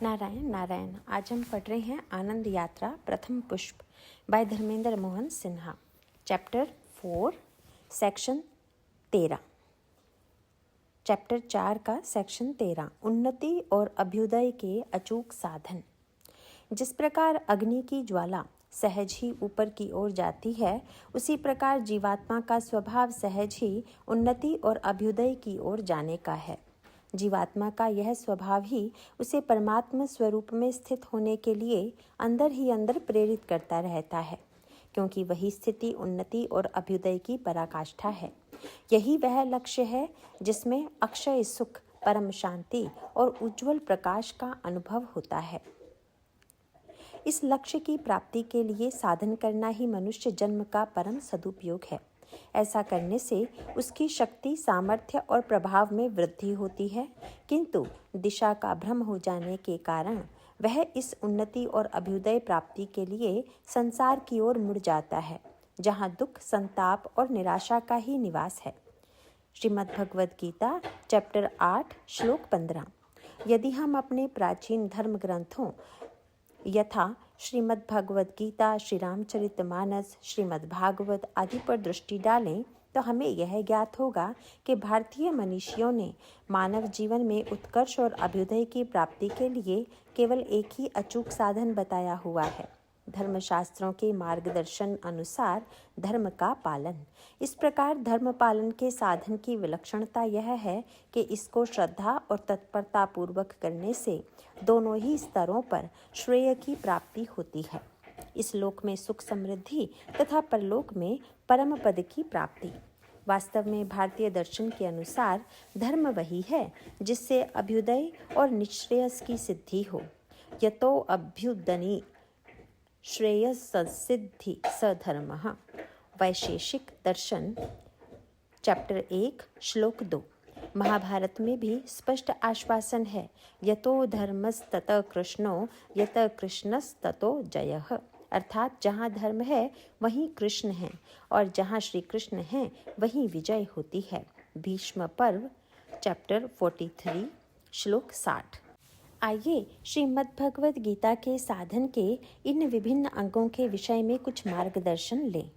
नारायण नारायण। आज हम पढ़ रहे हैं आनंद Yatra Pratham Pushp by Dharmendra Mohan Sinha, chapter 4 section 13। Chapter 4 का सेक्शन 13 उन्नति और अभ्युदय के अचूक साधन। जिस प्रकार अग्नि की ज्वाला सहज ही ऊपर की ओर जाती है, उसी प्रकार जीवात्मा का स्वभाव सहज ही उन्नति और अभ्युदय की ओर जाने का है। जीवात्मा का यह स्वभाव ही उसे परमात्मा स्वरूप में स्थित होने के लिए अंदर ही अंदर प्रेरित करता रहता है, क्योंकि वही स्थिति उन्नति और अभ्युदय की पराकाष्ठा है। यही वह लक्ष्य है जिसमें अक्षय सुख, परम शांति और उज्जवल प्रकाश का अनुभव होता है। इस लक्ष्य की प्राप्ति के लिए साधन करना ही मनुष्य जन्म का परम सदुपयोग है। ऐसा करने से उसकी शक्ति, सामर्थ्य और प्रभाव में वृद्धि होती है, किंतु दिशा का भ्रम हो जाने के कारण वह इस उन्नति और अभ्युदय प्राप्ति के लिए संसार की ओर मुड़ जाता है, जहाँ दुख, संताप और निराशा का ही निवास है। श्रीमद् भगवद गीता चैप्टर 8 श्लोक 15। यदि हम अपने प्राचीन धर्म ग्रंथों यथा श्रीमद् भगवद गीता, श्री रामचरितमानस, श्रीमद् भागवत आदि पर दृष्टि डालें तो हमें यह ज्ञात होगा कि भारतीय मनीषियों ने मानव जीवन में उत्कर्ष और अभ्युदय की प्राप्ति के लिए केवल एक ही अचूक साधन बताया हुआ है, धर्मशास्त्रों के मार्गदर्शन अनुसार धर्म का पालन। इस प्रकार धर्म पालन के साधन की विलक्षणता यह है कि इसको श्रद्धा और तत्परता पूर्वक करने से दोनों ही स्तरों पर श्रेय की प्राप्ति होती है। इस लोक में सुख समृद्धि तथा परलोक में परम पद की प्राप्ति। वास्तव में भारतीय दर्शन के अनुसार धर्म वही है जिससे अभ्युदय और निश्रेयस की सिद्धि हो। यतो अभ्युदनी श्रेयस सिद्धि सधर्मः। वैशेषिक दर्शन चैप्टर 1 श्लोक 2। महाभारत में भी स्पष्ट आश्वासन है, यतो धर्मस्तत कृष्णो यत कृष्णस्ततो जयः। अर्थात जहाँ धर्म है वहीं कृष्ण है, और जहाँ श्री कृष्ण हैं वहीं विजय होती है। भीष्म पर्व चैप्टर 43 श्लोक 60। आइए श्रीमद् भगवद गीता के साधन के इन विभिन्न अंगों के विषय में कुछ मार्गदर्शन लें।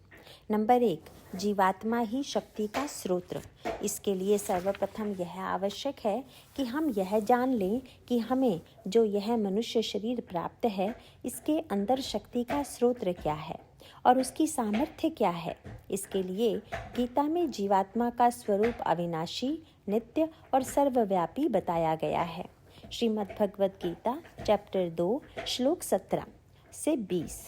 नंबर 1, जीवात्मा ही शक्ति का स्रोत। इसके लिए सर्वप्रथम यह आवश्यक है कि हम यह जान लें कि हमें जो यह मनुष्य शरीर प्राप्त है, इसके अंदर शक्ति का स्रोत क्या है और उसकी सामर्थ्य क्या है। इसके लिए गीता में जीवात्मा का स्वरूप अविनाशी, नित्य और सर्वव्यापी बताया गया है। श्रीमद् भगवद गीता चैप्टर 2 श्लोक 17 से 20।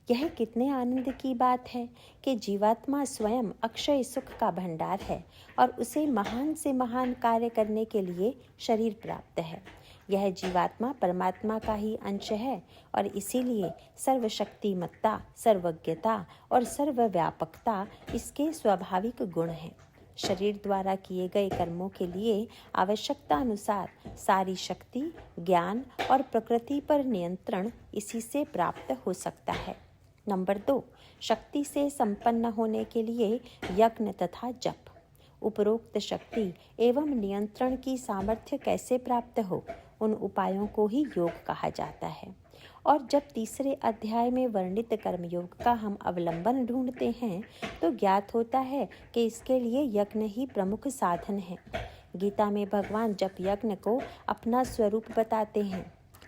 यह कितने आनंद की बात है कि जीवात्मा स्वयं अक्षय सुख का भंडार है और उसे महान से महान कार्य करने के लिए शरीर प्राप्त है। यह जीवात्मा परमात्मा का ही अंश है और इसीलिए सर्वशक्तिमत्ता, सर्वज्ञता और सर्वव्यापकता इसके स्वाभाविक गुण हैं। शरीर द्वारा किए गए कर्मों के लिए आवश्यकता अनुसार सारी शक्ति, ज्ञान और प्रकृति पर नियंत्रण इसी से प्राप्त हो सकता है। नंबर 2, शक्ति से संपन्न होने के लिए यज्ञ तथा जप। उपरोक्त शक्ति एवं नियंत्रण की सामर्थ्य कैसे प्राप्त हो, उन उपायों को ही योग कहा जाता है। और जब तीसरे अध्याय में वर्णित कर्मयोग का हम अवलंबन ढूंढते हैं तो ज्ञात होता है कि इसके लिए यज्ञ ही प्रमुख साधन है। गीता में भगवान जप यज्ञ को अपना स्वरूप बताते हैं।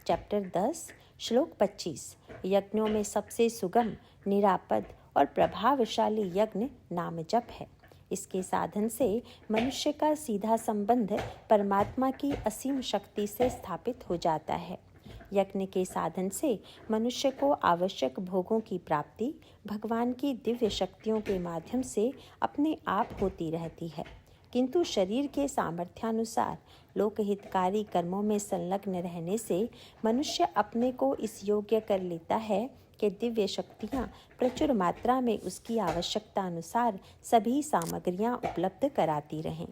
चैप्टर 10 श्लोक 25। यज्ञों में सबसे सुगम, निरापद और प्रभावशाली यज्ञ नाम जप है। इसके साधन से मनुष्य का सीधा संबंध परमात्मा की असीम शक्ति से स्थापित हो जाता है। यज्ञ के साधन से मनुष्य को आवश्यक भोगों की प्राप्ति भगवान की दिव्य शक्तियों के माध्यम से अपने आप होती रहती है, किंतु शरीर के सामर्थ्यानुसार लोकहितकारी कर्मों में संलग्न रहने से मनुष्य अपने को इस योग्य कर लेता है कि दिव्य शक्तियाँ प्रचुर मात्रा में उसकी आवश्यकता अनुसार सभी सामग्रियाँ उपलब्ध कराती रहें।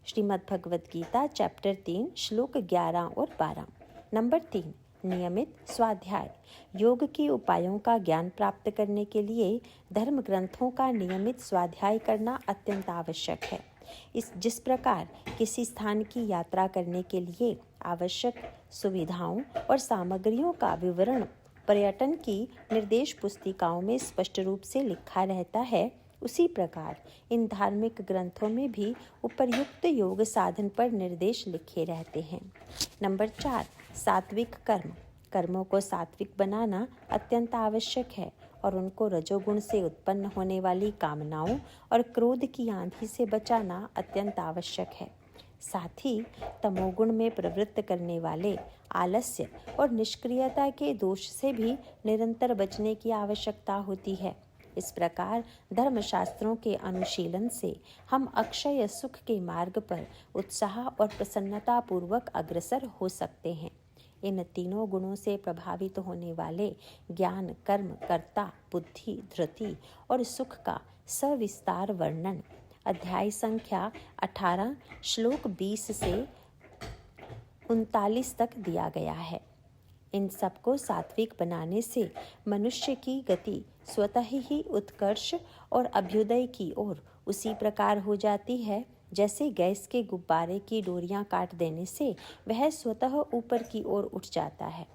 श्रीमद् भगवद गीता चैप्टर 3 श्लोक 11 और 12। नंबर 3, नियमित स्वाध्याय। योग के उपायों का ज्ञान प्राप्त करने के लिए धर्म ग्रंथों का नियमित स्वाध्याय करना अत्यंत आवश्यक है। जिस प्रकार किसी स्थान की यात्रा करने के लिए आवश्यक सुविधाओं और सामग्रियों का विवरण पर्यटन की निर्देश पुस्तिकाओं में स्पष्ट रूप से लिखा रहता है, उसी प्रकार इन धार्मिक ग्रंथों में भी उपर्युक्त योग साधन पर निर्देश लिखे रहते हैं। नंबर 4, सात्विक कर्म। कर्मों को सात्विक बनाना अत्यंत आवश्यक है और उनको रजोगुण से उत्पन्न होने वाली कामनाओं और क्रोध की आंधी से बचाना अत्यंत आवश्यक है। साथ ही तमोगुण में प्रवृत्त करने वाले आलस्य और निष्क्रियता के दोष से भी निरंतर बचने की आवश्यकता होती है। इस प्रकार धर्मशास्त्रों के अनुशीलन से हम अक्षय सुख के मार्ग पर उत्साह और प्रसन्नता पूर्वक अग्रसर हो सकते हैं। इन तीनों गुणों से प्रभावित होने वाले ज्ञान, कर्म, कर्ता, बुद्धि, धृति और सुख का सविस्तार वर्णन अध्याय संख्या 18 श्लोक 20 से 39 तक दिया गया है। इन सबको सात्विक बनाने से मनुष्य की गति स्वतः ही उत्कर्ष और अभ्युदय की ओर उसी प्रकार हो जाती है जैसे गैस के गुब्बारे की डोरियां काट देने से वह स्वतः ऊपर की ओर उठ जाता है।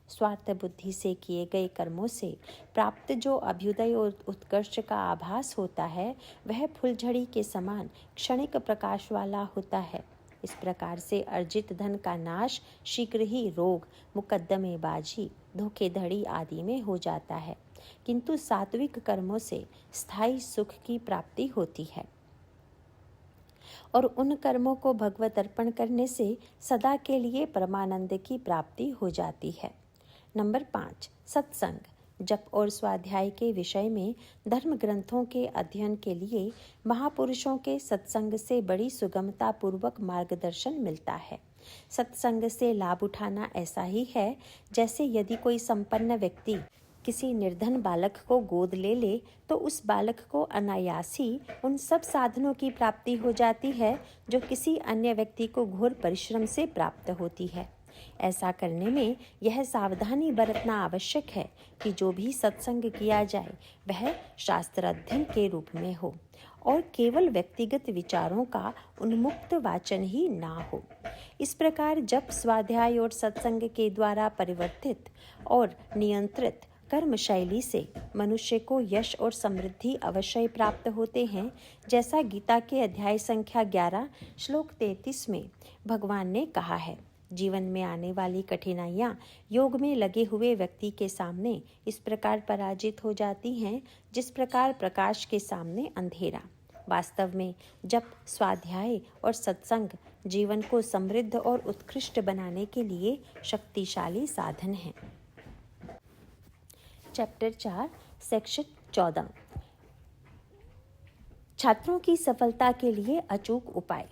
स्वार्थ बुद्धि से किए गए कर्मों से प्राप्त जो अभ्युदय और उत्कर्ष का आभास होता है वह फुलझड़ी के समान क्षणिक प्रकाश वाला होता है। इस प्रकार से अर्जित धन का नाश शीघ्र ही रोग, मुकद्दमेबाजी, धोखेधड़ी आदि में हो जाता है, किंतु सात्विक कर्मों से स्थायी सुख की प्राप्ति होती है और उन कर्मों को भगवत अर्पण करने से सदा के लिए परमानंद की प्राप्ति हो जाती है। नंबर 5, सत्संग। जप और स्वाध्याय के विषय में धर्म ग्रंथों के अध्ययन के लिए महापुरुषों के सत्संग से बड़ी सुगमता पूर्वक मार्गदर्शन मिलता है। सत्संग से लाभ उठाना ऐसा ही है जैसे यदि कोई संपन्न व्यक्ति किसी निर्धन बालक को गोद ले ले तो उस बालक को अनायास ही उन सब साधनों की प्राप्ति हो जाती है जो किसी अन्य व्यक्ति को घोर परिश्रम से प्राप्त होती है। ऐसा करने में यह सावधानी बरतना आवश्यक है कि जो भी सत्संग किया जाए वह शास्त्र अध्ययन के रूप में हो और केवल व्यक्तिगत विचारों का उन्मुक्त वाचन ही ना हो। इस प्रकार जप, स्वाध्याय और सत्संग के द्वारा परिवर्तित और नियंत्रित कर्म शैली से मनुष्य को यश और समृद्धि अवश्य प्राप्त होते हैं, जैसा गीता के अध्याय संख्या 11 श्लोक 33 में भगवान ने कहा है। जीवन में आने वाली कठिनाइयाँ योग में लगे हुए व्यक्ति के सामने इस प्रकार पराजित हो जाती हैं जिस प्रकार प्रकाश के सामने अंधेरा। वास्तव में जप, स्वाध्याय और सत्संग जीवन को समृद्ध और उत्कृष्ट बनाने के लिए शक्तिशाली साधन हैं। चैप्टर 4 सेक्शन 14 छात्रों की सफलता के लिए अचूक उपाय।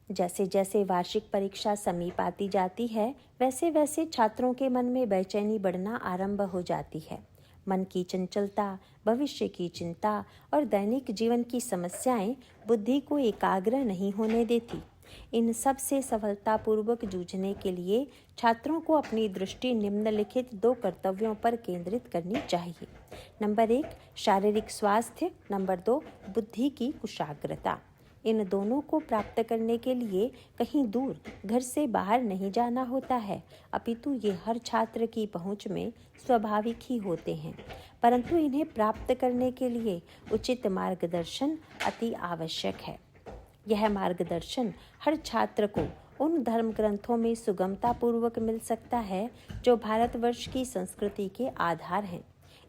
जैसे जैसे वार्षिक परीक्षा समीप आती जाती है वैसे वैसे छात्रों के मन में बेचैनी बढ़ना आरंभ हो जाती है। मन की चंचलता, भविष्य की चिंता और दैनिक जीवन की समस्याएं बुद्धि को एकाग्र नहीं होने देती। इन सब से सफलतापूर्वक जूझने के लिए छात्रों को अपनी दृष्टि निम्नलिखित 2 कर्तव्यों पर केंद्रित करनी चाहिए। नंबर 1 शारीरिक स्वास्थ्य, नंबर 2 बुद्धि की कुशाग्रता। इन दोनों को प्राप्त करने के लिए कहीं दूर घर से बाहर नहीं जाना होता है, अपितु ये हर छात्र की पहुंच में स्वाभाविक ही होते हैं, परंतु इन्हें प्राप्त करने के लिए उचित मार्गदर्शन अति आवश्यक है। यह मार्गदर्शन हर छात्र को उन धर्म ग्रंथों में सुगमता पूर्वक मिल सकता है जो भारतवर्ष की संस्कृति के आधार हैं।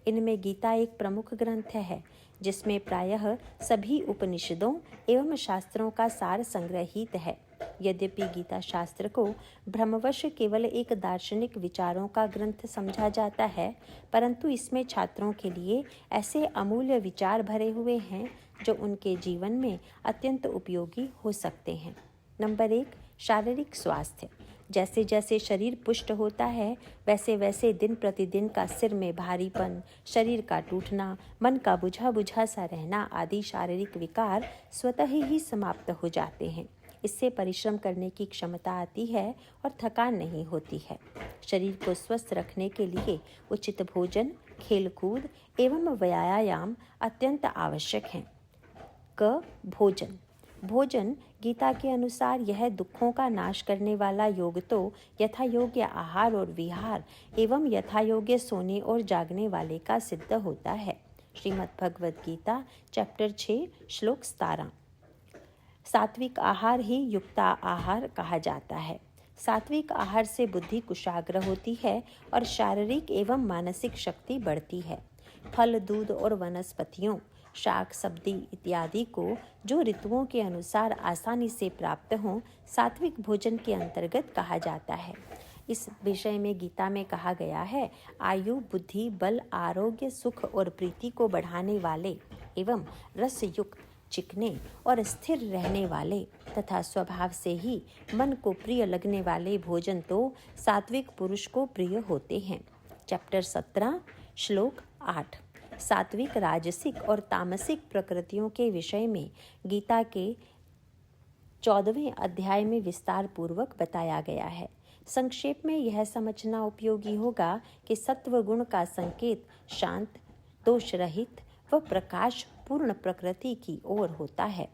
इनमें गीता एक प्रमुख ग्रंथ है जिसमें प्रायः सभी उपनिषदों एवं शास्त्रों का सार संग्रहित है। यद्यपि गीता शास्त्र को भ्रमवश केवल एक दार्शनिक विचारों का ग्रंथ समझा जाता है, परंतु इसमें छात्रों के लिए ऐसे अमूल्य विचार भरे हुए हैं जो उनके जीवन में अत्यंत उपयोगी हो सकते हैं। नंबर 1 शारीरिक स्वास्थ्य। जैसे जैसे शरीर पुष्ट होता है वैसे वैसे दिन प्रतिदिन का सिर में भारीपन, शरीर का टूटना, मन का बुझा बुझा सा रहना आदि शारीरिक विकार स्वतः ही समाप्त हो जाते हैं। इससे परिश्रम करने की क्षमता आती है और थकान नहीं होती है। शरीर को स्वस्थ रखने के लिए उचित भोजन, खेलकूद एवं व्यायाम अत्यंत आवश्यक हैं। क भोजन। भोजन गीता के अनुसार यह दुखों का नाश करने वाला योग तो यथा योग्य आहार और विहार एवं यथा योग्य सोने और जागने वाले का सिद्ध होता है। श्रीमद् भगवद गीता चैप्टर 6 श्लोक 17। सात्विक आहार ही युक्ता आहार कहा जाता है। सात्विक आहार से बुद्धि कुशाग्र होती है और शारीरिक एवं मानसिक शक्ति बढ़ती है। फल, दूध और वनस्पतियों, शाक सब्जी इत्यादि को जो ऋतुओं के अनुसार आसानी से प्राप्त हों, सात्विक भोजन के अंतर्गत कहा जाता है। इस विषय में गीता में कहा गया है, आयु, बुद्धि, बल, आरोग्य, सुख और प्रीति को बढ़ाने वाले एवं रस युक्त, चिकने और स्थिर रहने वाले तथा स्वभाव से ही मन को प्रिय लगने वाले भोजन तो सात्विक पुरुष को प्रिय होते हैं। चैप्टर 17 श्लोक 8। सात्विक, राजसिक और तामसिक प्रकृतियों के विषय में गीता के 14वें अध्याय में विस्तार पूर्वक बताया गया है। संक्षेप में यह समझना उपयोगी होगा कि सत्व गुण का संकेत शांत, दोष रहित व प्रकाश पूर्ण प्रकृति की ओर होता है।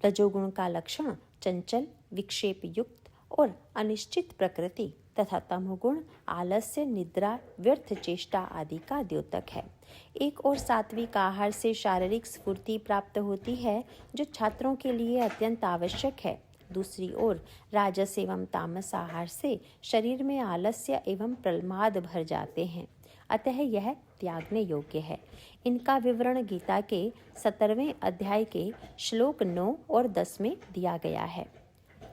रजोगुण का लक्षण चंचल, विक्षेप युक्त और अनिश्चित प्रकृति तथा तमोगुण आलस्य, निद्रा, व्यर्थ चेष्टा आदि का द्योतक है। एक और सात्विक आहार से शारीरिक स्फूर्ति प्राप्त होती है, जो छात्रों के लिए अत्यंत आवश्यक है। दूसरी ओर राजस एवं तामस आहार से शरीर में आलस्य एवं प्रमाद भर जाते हैं, अतः यह त्यागने योग्य है। इनका विवरण गीता के 17वें अध्याय के श्लोक 9 और 10 में दिया गया है।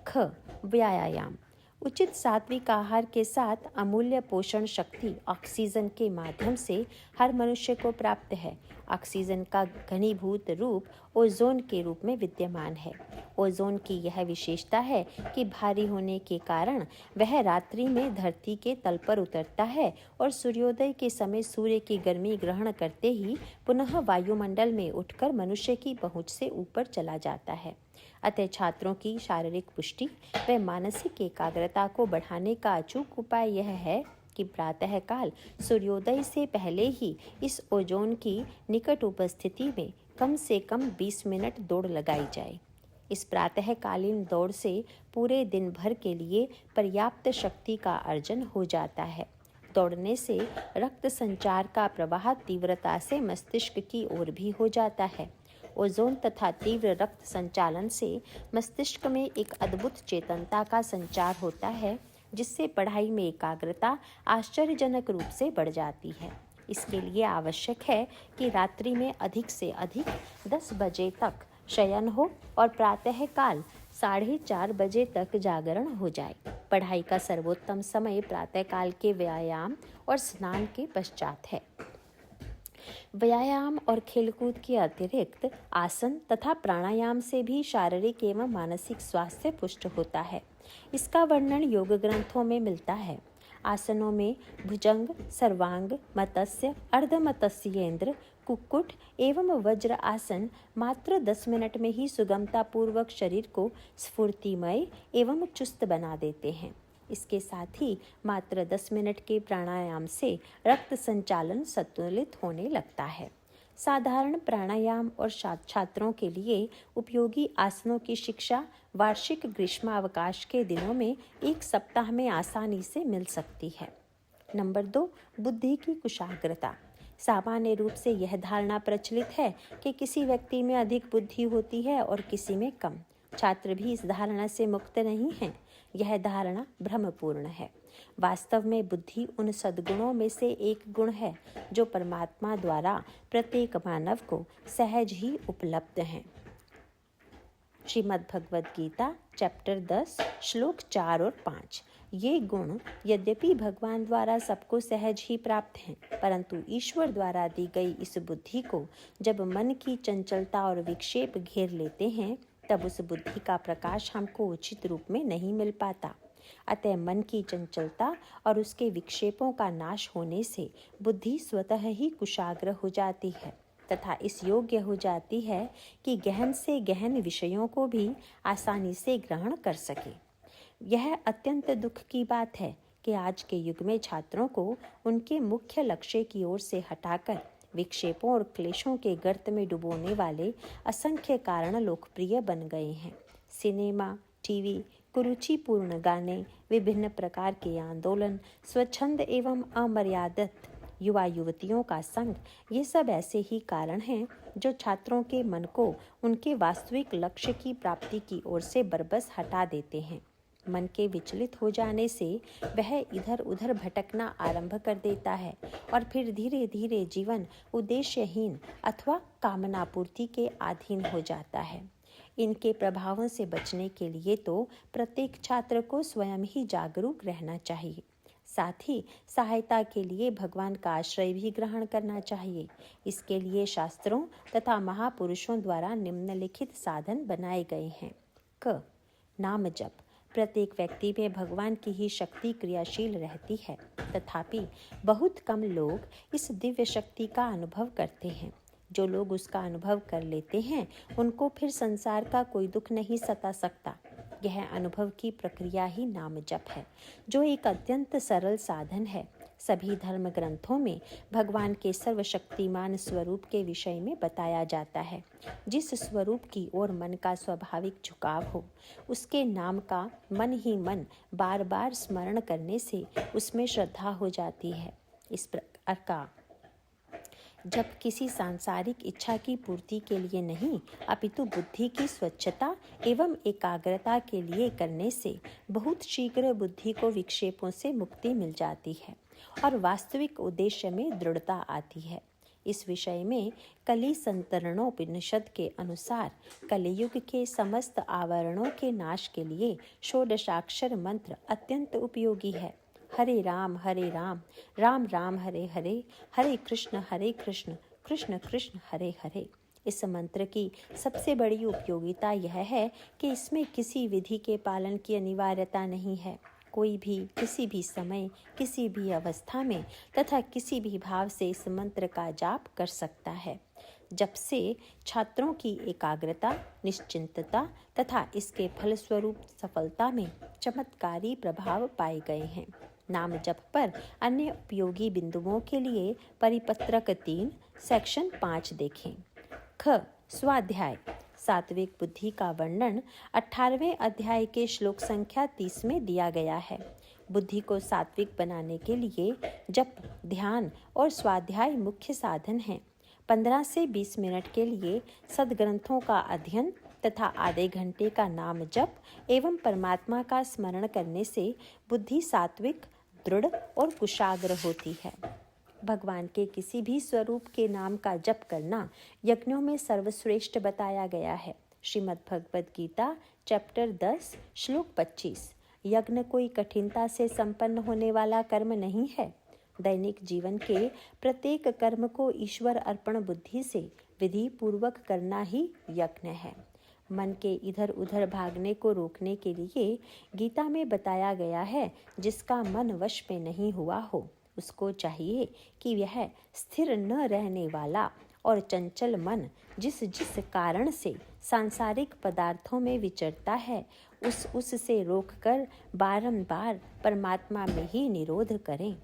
ख. व्यायाम। उचित सात्विक आहार के साथ अमूल्य पोषण शक्ति ऑक्सीजन के माध्यम से हर मनुष्य को प्राप्त है। ऑक्सीजन का घनीभूत रूप ओजोन के रूप में विद्यमान है। ओजोन की यह विशेषता है कि भारी होने के कारण वह रात्रि में धरती के तल पर उतरता है और सूर्योदय के समय सूर्य की गर्मी ग्रहण करते ही पुनः वायुमंडल में उठकर मनुष्य की पहुंच से ऊपर चला जाता है। अतः छात्रों की शारीरिक पुष्टि व मानसिक एकाग्रता को बढ़ाने का अचूक उपाय यह है कि प्रातःकाल सूर्योदय से पहले ही इस ओजोन की निकट उपस्थिति में कम से कम 20 मिनट दौड़ लगाई जाए। इस प्रातःकालीन दौड़ से पूरे दिन भर के लिए पर्याप्त शक्ति का अर्जन हो जाता है। दौड़ने से रक्त संचार का प्रवाह तीव्रता से मस्तिष्क की ओर भी हो जाता है। ओजोन तथा तीव्र रक्त संचालन से मस्तिष्क में एक अद्भुत चेतनता का संचार होता है, जिससे पढ़ाई में एकाग्रता आश्चर्यजनक रूप से बढ़ जाती है। इसके लिए आवश्यक है कि रात्रि में अधिक से अधिक 10 बजे तक शयन हो और प्रातःकाल 4:30 बजे तक जागरण हो जाए। पढ़ाई का सर्वोत्तम समय प्रातःकाल के व्यायाम और स्नान के पश्चात है। व्यायाम और खेलकूद के अतिरिक्त आसन तथा प्राणायाम से भी शारीरिक एवं मानसिक स्वास्थ्य पुष्ट होता है। इसका वर्णन योग ग्रंथों में मिलता है। आसनों में भुजंग, सर्वांग, मत्स्य, अर्धमत्स्येंद्र, कुक्कुट एवं वज्र आसन मात्र 10 मिनट में ही सुगमता पूर्वक शरीर को स्फूर्तिमय एवं चुस्त बना देते हैं। इसके साथ ही मात्र 10 मिनट के प्राणायाम से रक्त संचालन संतुलित होने लगता है। साधारण प्राणायाम और छात्रों के लिए उपयोगी आसनों की शिक्षा वार्षिक ग्रीष्मावकाश के दिनों में 1 सप्ताह में आसानी से मिल सकती है। नंबर 2, बुद्धि की कुशाग्रता। सामान्य रूप से यह धारणा प्रचलित है कि किसी व्यक्ति में अधिक बुद्धि होती है और किसी में कम। छात्र भी इस धारणा से मुक्त नहीं हैं। यह धारणा भ्रमपूर्ण है। वास्तव में बुद्धि उन सद्गुणों में से एक गुण है जो परमात्मा द्वारा प्रत्येक मानव को सहज ही उपलब्ध हैं। श्रीमद् भगवद गीता चैप्टर 10 श्लोक 4 और 5। ये गुण यद्यपि भगवान द्वारा सबको सहज ही प्राप्त हैं, परंतु ईश्वर द्वारा दी गई इस बुद्धि को जब मन की चंचलता और विक्षेप घेर लेते हैं, तब उस बुद्धि का प्रकाश हमको उचित रूप में नहीं मिल पाता। अतः मन की चंचलता और उसके विक्षेपों का नाश होने से बुद्धि स्वतः ही कुशाग्र हो जाती है तथा इस योग्य हो जाती है कि गहन से गहन विषयों को भी आसानी से ग्रहण कर सके। यह अत्यंत दुख की बात है कि आज के युग में छात्रों को उनके मुख्य लक्ष्य की ओर से हटाकर विक्षेपों और क्लेशों के गर्त में डुबोने वाले असंख्य कारण लोकप्रिय बन गए हैं। सिनेमा, टीवी, कुरुचिपूर्ण गाने, विभिन्न प्रकार के आंदोलन, स्वच्छंद एवं अमर्यादित युवा युवतियों का संग, ये सब ऐसे ही कारण हैं जो छात्रों के मन को उनके वास्तविक लक्ष्य की प्राप्ति की ओर से बरबस हटा देते हैं। मन के विचलित हो जाने से वह इधर उधर भटकना आरंभ कर देता है और फिर धीरे धीरे जीवन उद्देश्यहीन अथवा कामनापूर्ति के अधीन हो जाता है। इनके प्रभावों से बचने के लिए तो प्रत्येक छात्र को स्वयं ही जागरूक रहना चाहिए। साथ ही सहायता के लिए भगवान का आश्रय भी ग्रहण करना चाहिए। इसके लिए शास्त्रों तथा महापुरुषों द्वारा निम्नलिखित साधन बनाए गए हैं। क. नाम जप। प्रत्येक व्यक्ति में भगवान की ही शक्ति क्रियाशील रहती है, तथापि बहुत कम लोग इस दिव्य शक्ति का अनुभव करते हैं। जो लोग उसका अनुभव कर लेते हैं उनको फिर संसार का कोई दुख नहीं सता सकता। यह अनुभव की प्रक्रिया ही नाम जप है, जो एक अत्यंत सरल साधन है। सभी धर्म ग्रंथों में भगवान के सर्वशक्तिमान स्वरूप के विषय में बताया जाता है। जिस स्वरूप की ओर मन का स्वाभाविक झुकाव हो, उसके नाम का मन ही मन बार बार स्मरण करने से उसमें श्रद्धा हो जाती है। इस प्रकार का जब किसी सांसारिक इच्छा की पूर्ति के लिए नहीं, अपितु बुद्धि की स्वच्छता एवं एकाग्रता के लिए करने से बहुत शीघ्र बुद्धि को विक्षेपों से मुक्ति मिल जाती है और वास्तविक उद्देश्य में दृढ़ता आती है। इस विषय में कली संतरणोपनिषद के अनुसार कलियुग के समस्त आवरणों के नाश के लिए षोडशाक्षर मंत्र अत्यंत उपयोगी है। हरे राम राम राम हरे हरे, हरे कृष्ण कृष्ण कृष्ण हरे हरे। इस मंत्र की सबसे बड़ी उपयोगिता यह है कि इसमें किसी विधि के पालन की अनिवार्यता नहीं है। कोई भी किसी भी समय, किसी भी अवस्था में तथा किसी भी भाव से इस मंत्र का जाप कर सकता है। जब से छात्रों की एकाग्रता, निश्चिंतता तथा इसके फलस्वरूप सफलता में चमत्कारी प्रभाव पाए गए हैं। नाम जप पर अन्य उपयोगी बिंदुओं के लिए परिपत्रक 3 सेक्शन 5 देखें। ख. स्वाध्याय। सात्विक बुद्धि का वर्णन 18वें अध्याय के श्लोक संख्या 30 में दिया गया है। बुद्धि को सात्विक बनाने के लिए जप, ध्यान और स्वाध्याय मुख्य साधन हैं। 15 से 20 मिनट के लिए सद्ग्रंथों का अध्ययन तथा आधे घंटे का नाम जप एवं परमात्मा का स्मरण करने से बुद्धि सात्विक, दृढ़ और कुशाग्र होती है। भगवान के किसी भी स्वरूप के नाम का जप करना यज्ञों में सर्वश्रेष्ठ बताया गया है। श्रीमद् भगवद गीता चैप्टर 10 श्लोक 25। यज्ञ कोई कठिनता से संपन्न होने वाला कर्म नहीं है। दैनिक जीवन के प्रत्येक कर्म को ईश्वर अर्पण बुद्धि से विधि पूर्वक करना ही यज्ञ है। मन के इधर उधर भागने को रोकने के लिए गीता में बताया गया है, जिसका मन वश में नहीं हुआ हो उसको चाहिए कि यह स्थिर न रहने वाला और चंचल मन जिस जिस कारण से सांसारिक पदार्थों में विचरता है उससे रोककर बारंबार परमात्मा में ही निरोध करें।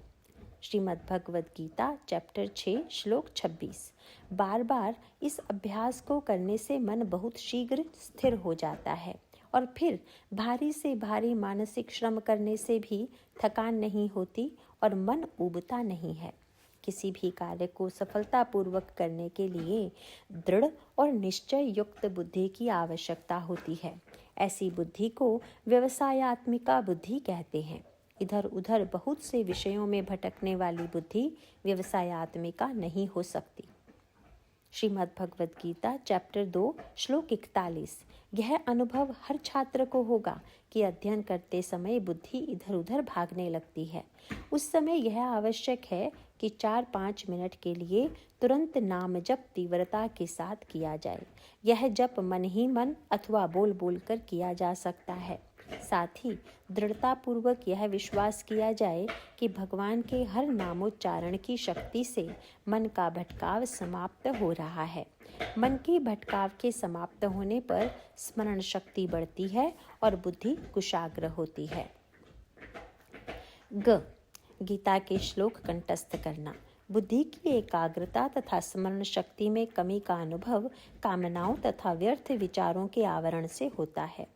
श्रीमद् भगवद गीता चैप्टर 6 श्लोक 26। बार बार इस अभ्यास को करने से मन बहुत शीघ्र स्थिर हो जाता है और फिर भारी से भारी मानसिक श्रम करने से भी थकान नहीं होती और मन ऊबता नहीं है। किसी भी कार्य को सफलतापूर्वक करने के लिए दृढ़ और निश्चय युक्त बुद्धि की आवश्यकता होती है। ऐसी बुद्धि को व्यवसायत्मिका बुद्धि कहते हैं। इधर उधर बहुत से विषयों में भटकने वाली बुद्धि व्यवसायत्मिका नहीं हो सकती। श्रीमद् भगवद गीता चैप्टर 2 श्लोक 41। यह अनुभव हर छात्र को होगा कि अध्ययन करते समय बुद्धि इधर उधर भागने लगती है। उस समय यह आवश्यक है कि 4-5 मिनट के लिए तुरंत नाम जप तीव्रता के साथ किया जाए। यह जप मन ही मन अथवा बोल बोल कर किया जा सकता है। साथ ही दृढ़तापूर्वक यह विश्वास किया जाए कि भगवान के हर नामोच्चारण की शक्ति से मन का भटकाव समाप्त हो रहा है। मन के भटकाव के समाप्त होने पर स्मरण शक्ति बढ़ती है और बुद्धि कुशाग्र होती है। ग. गीता के श्लोक कंठस्थ करना। बुद्धि की एकाग्रता तथा स्मरण शक्ति में कमी का अनुभव कामनाओं तथा व्यर्थ विचारों के आवरण से होता है।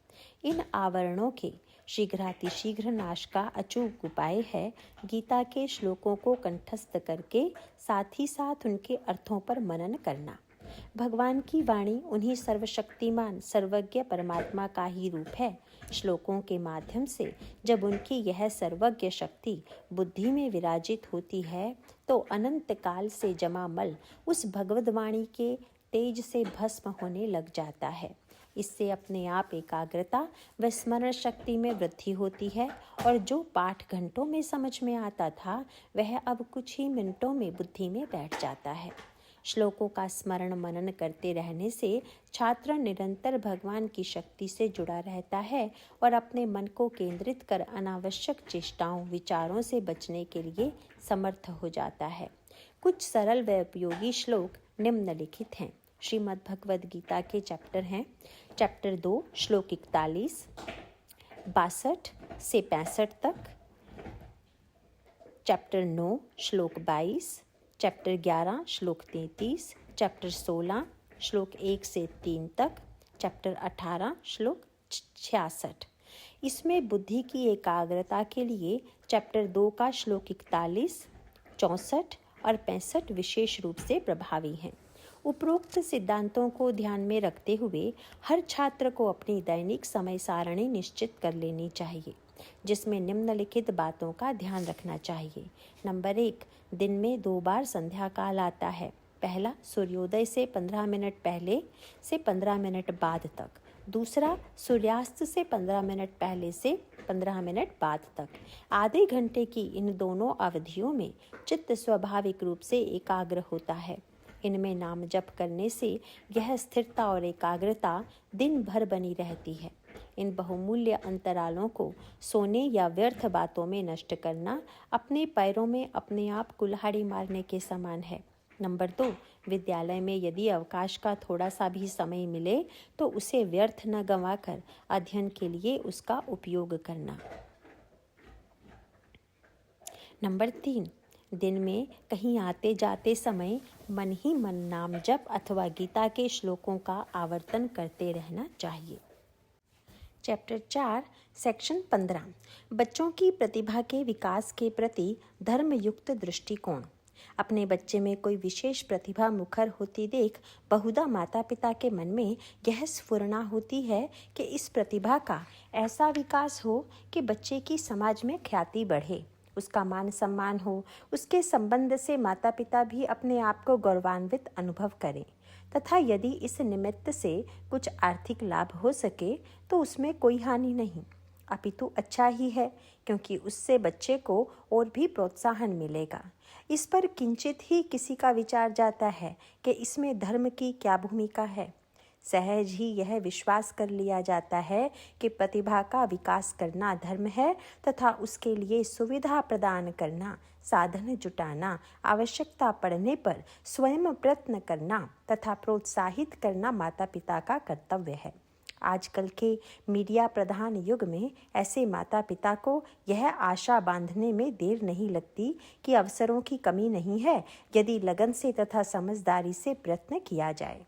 इन आवरणों के शीघ्रातिशीघ्र नाश का अचूक उपाय है गीता के श्लोकों को कंठस्थ करके साथ ही साथ उनके अर्थों पर मनन करना। भगवान की वाणी उन्हीं सर्वशक्तिमान सर्वज्ञ परमात्मा का ही रूप है। श्लोकों के माध्यम से जब उनकी यह सर्वज्ञ शक्ति बुद्धि में विराजित होती है तो अनंत काल से जमा मल उस भगवद वाणी के तेज से भस्म होने लग जाता है। इससे अपने आप एकाग्रता व स्मरण शक्ति में वृद्धि होती है और जो पाठ घंटों में समझ में आता था वह अब कुछ ही मिनटों में बुद्धि में बैठ जाता है। श्लोकों का स्मरण मनन करते रहने से छात्र निरंतर भगवान की शक्ति से जुड़ा रहता है और अपने मन को केंद्रित कर अनावश्यक चेष्टाओं विचारों से बचने के लिए समर्थ हो जाता है। कुछ सरल व उपयोगी श्लोक निम्नलिखित हैं। श्रीमद् भगवद गीता के चैप्टर हैं। चैप्टर 2 श्लोक 41, 62 से 65 तक, चैप्टर 9 श्लोक 22, चैप्टर 11 श्लोक 33, चैप्टर 16 श्लोक 1 से 3 तक, चैप्टर 18 श्लोक 66। इसमें बुद्धि की एकाग्रता के लिए चैप्टर 2 का श्लोक 41, 64 और 65 विशेष रूप से प्रभावी हैं। उपरोक्त सिद्धांतों को ध्यान में रखते हुए हर छात्र को अपनी दैनिक समय सारणी निश्चित कर लेनी चाहिए, जिसमें निम्नलिखित बातों का ध्यान रखना चाहिए। नंबर 1, दिन में 2 बार संध्या काल आता है। पहला, सूर्योदय से 15 मिनट पहले से 15 मिनट बाद तक। दूसरा, सूर्यास्त से 15 मिनट पहले से 15 मिनट बाद तक। आधे घंटे की इन दोनों अवधियों में चित्त स्वाभाविक रूप से एकाग्र होता है। इनमें नाम जप करने से यह स्थिरता और एकाग्रता दिन भर बनी रहती है। इन बहुमूल्य अंतरालों को सोने या व्यर्थ बातों में नष्ट करना अपने पैरों में अपने आप कुल्हाड़ी मारने के समान है। नंबर 2, विद्यालय में यदि अवकाश का थोड़ा सा भी समय मिले तो उसे व्यर्थ न गंवाकर अध्ययन के लिए उसका उपयोग करना। नंबर 3, दिन में कहीं आते जाते समय मन ही मन नाम जप अथवा गीता के श्लोकों का आवर्तन करते रहना चाहिए। चैप्टर 4 सेक्शन 15 बच्चों की प्रतिभा के विकास के प्रति धर्मयुक्त दृष्टिकोण। अपने बच्चे में कोई विशेष प्रतिभा मुखर होती देख बहुधा माता पिता के मन में यह स्फुरना होती है कि इस प्रतिभा का ऐसा विकास हो कि बच्चे की समाज में ख्याति बढ़े, उसका मान सम्मान हो, उसके संबंध से माता पिता भी अपने आप को गौरवान्वित अनुभव करें तथा यदि इस निमित्त से कुछ आर्थिक लाभ हो सके तो उसमें कोई हानि नहीं, अपितु अच्छा ही है, क्योंकि उससे बच्चे को और भी प्रोत्साहन मिलेगा। इस पर किंचित ही किसी का विचार जाता है कि इसमें धर्म की क्या भूमिका है। सहज ही यह विश्वास कर लिया जाता है कि प्रतिभा का विकास करना धर्म है तथा उसके लिए सुविधा प्रदान करना, साधन जुटाना, आवश्यकता पड़ने पर स्वयं प्रयत्न करना तथा प्रोत्साहित करना माता पिता का कर्तव्य है। आजकल के मीडिया प्रधान युग में ऐसे माता पिता को यह आशा बांधने में देर नहीं लगती कि अवसरों की कमी नहीं है यदि लगन से तथा समझदारी से प्रयत्न किया जाए।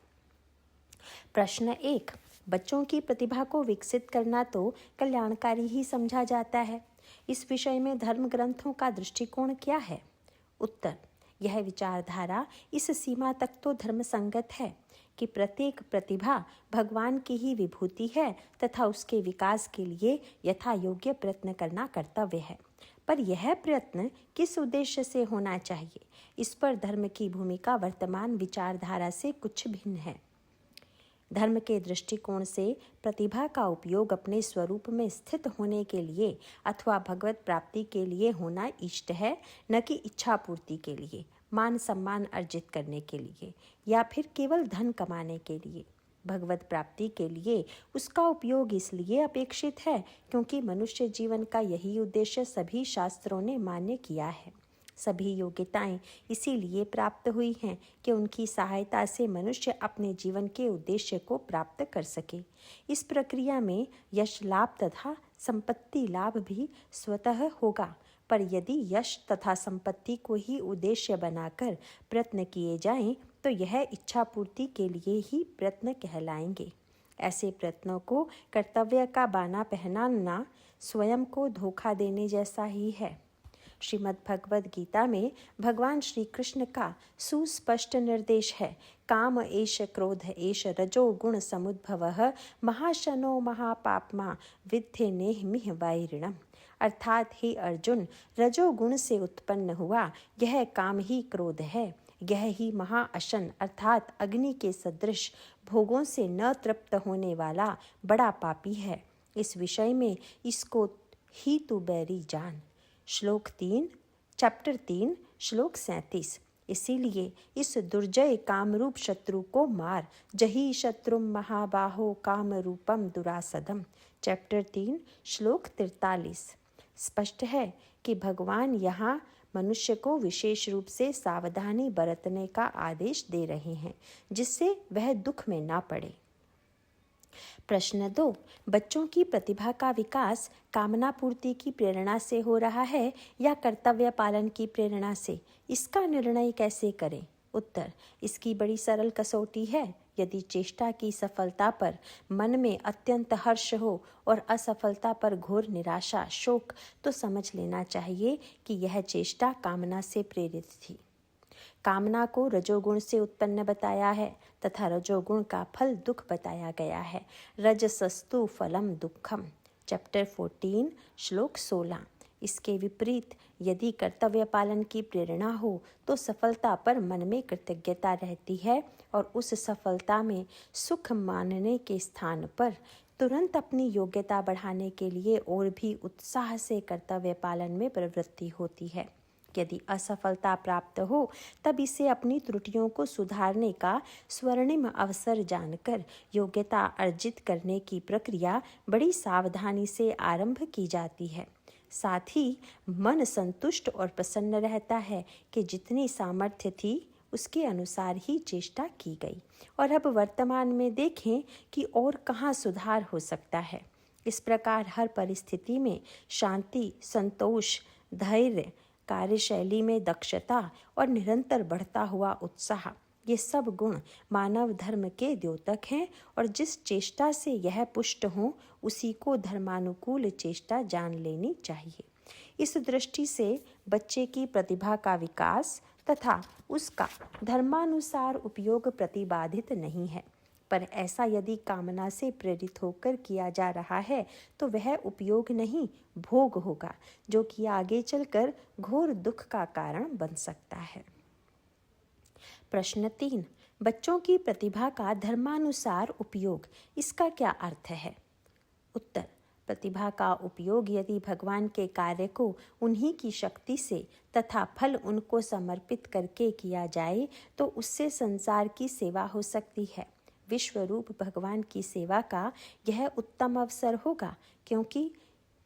प्रश्न 1, बच्चों की प्रतिभा को विकसित करना तो कल्याणकारी ही समझा जाता है। इस विषय में धर्म ग्रंथों का दृष्टिकोण क्या है? उत्तर, यह विचारधारा इस सीमा तक तो धर्म संगत है कि प्रत्येक प्रतिभा भगवान की ही विभूति है तथा उसके विकास के लिए यथा योग्य प्रयत्न करना कर्तव्य है। पर यह प्रयत्न किस उद्देश्य से होना चाहिए, इस पर धर्म की भूमिका वर्तमान विचारधारा से कुछ भिन्न है। धर्म के दृष्टिकोण से प्रतिभा का उपयोग अपने स्वरूप में स्थित होने के लिए अथवा भगवत प्राप्ति के लिए होना इष्ट है, न कि इच्छा पूर्ति के लिए, मान सम्मान अर्जित करने के लिए या फिर केवल धन कमाने के लिए। भगवत प्राप्ति के लिए उसका उपयोग इसलिए अपेक्षित है क्योंकि मनुष्य जीवन का यही उद्देश्य सभी शास्त्रों ने मान्य किया है। सभी योग्यताएं इसीलिए प्राप्त हुई हैं कि उनकी सहायता से मनुष्य अपने जीवन के उद्देश्य को प्राप्त कर सके। इस प्रक्रिया में यश लाभ तथा संपत्ति लाभ भी स्वतः होगा, पर यदि यश तथा संपत्ति को ही उद्देश्य बनाकर प्रयत्न किए जाएं तो यह इच्छा पूर्ति के लिए ही प्रयत्न कहलाएंगे। ऐसे प्रयत्नों को कर्तव्य का बाना पहनाना स्वयं को धोखा देने जैसा ही है। श्रीमद् भगवद गीता में भगवान श्री कृष्ण का सुस्पष्ट निर्देश है, काम एष क्रोध एष रजो गुण समुद्भवः महाशनो महापाप्मा विद्धि नेह वैरिणम्। अर्थात हे अर्जुन, रजोगुण से उत्पन्न हुआ यह काम ही क्रोध है। यह ही महाअशन अर्थात अग्नि के सदृश भोगों से न तृप्त होने वाला बड़ा पापी है। इस विषय में इसको ही तू बैरी जान। श्लोक 3 चैप्टर 3 श्लोक 37। इसीलिए इस दुर्जय कामरूप शत्रु को मार, जही शत्रुम महाबाहो काम रूपम दुरासदम। चैप्टर 3 श्लोक 43। स्पष्ट है कि भगवान यहाँ मनुष्य को विशेष रूप से सावधानी बरतने का आदेश दे रहे हैं, जिससे वह दुख में ना पड़े। प्रश्न 2, बच्चों की प्रतिभा का विकास कामना पूर्ति की प्रेरणा से हो रहा है या कर्तव्य पालन की प्रेरणा से? इसका निर्णय कैसे करें? उत्तर, इसकी बड़ी सरल कसौटी है। यदि चेष्टा की सफलता पर मन में अत्यंत हर्ष हो और असफलता पर घोर निराशा शोक, तो समझ लेना चाहिए कि यह चेष्टा कामना से प्रेरित थी। कामना को रजोगुण से उत्पन्न बताया है तथा रजोगुण का फल दुख बताया गया है। रजसस्तु फलम दुखम। चैप्टर 14 श्लोक 16। इसके विपरीत यदि कर्तव्य पालन की प्रेरणा हो तो सफलता पर मन में कृतज्ञता रहती है और उस सफलता में सुख मानने के स्थान पर तुरंत अपनी योग्यता बढ़ाने के लिए और भी उत्साह से कर्तव्य पालन में प्रवृत्ति होती है। यदि असफलता प्राप्त हो तब इसे अपनी त्रुटियों को सुधारने का स्वर्णिम अवसर जानकर योग्यता अर्जित करने की प्रक्रिया बड़ी सावधानी से आरंभ की जाती है। साथ ही मन संतुष्ट और प्रसन्न रहता है कि जितनी सामर्थ्य थी उसके अनुसार ही चेष्टा की गई और अब वर्तमान में देखें कि और कहाँ सुधार हो सकता है। इस प्रकार हर परिस्थिति में शांति, संतोष, धैर्य, कार्यशैली में दक्षता और निरंतर बढ़ता हुआ उत्साह, ये सब गुण मानव धर्म के द्योतक हैं और जिस चेष्टा से यह पुष्ट हो उसी को धर्मानुकूल चेष्टा जान लेनी चाहिए। इस दृष्टि से बच्चे की प्रतिभा का विकास तथा उसका धर्मानुसार उपयोग प्रतिबाधित नहीं है, पर ऐसा यदि कामना से प्रेरित होकर किया जा रहा है तो वह उपयोग नहीं भोग होगा, जो कि आगे चलकर घोर दुख का कारण बन सकता है। प्रश्न 3, बच्चों की प्रतिभा का धर्मानुसार उपयोग, इसका क्या अर्थ है? उत्तर, प्रतिभा का उपयोग यदि भगवान के कार्य को उन्हीं की शक्ति से तथा फल उनको समर्पित करके किया जाए तो उससे संसार की सेवा हो सकती है। विश्वरूप भगवान की सेवा का यह उत्तम अवसर होगा, क्योंकि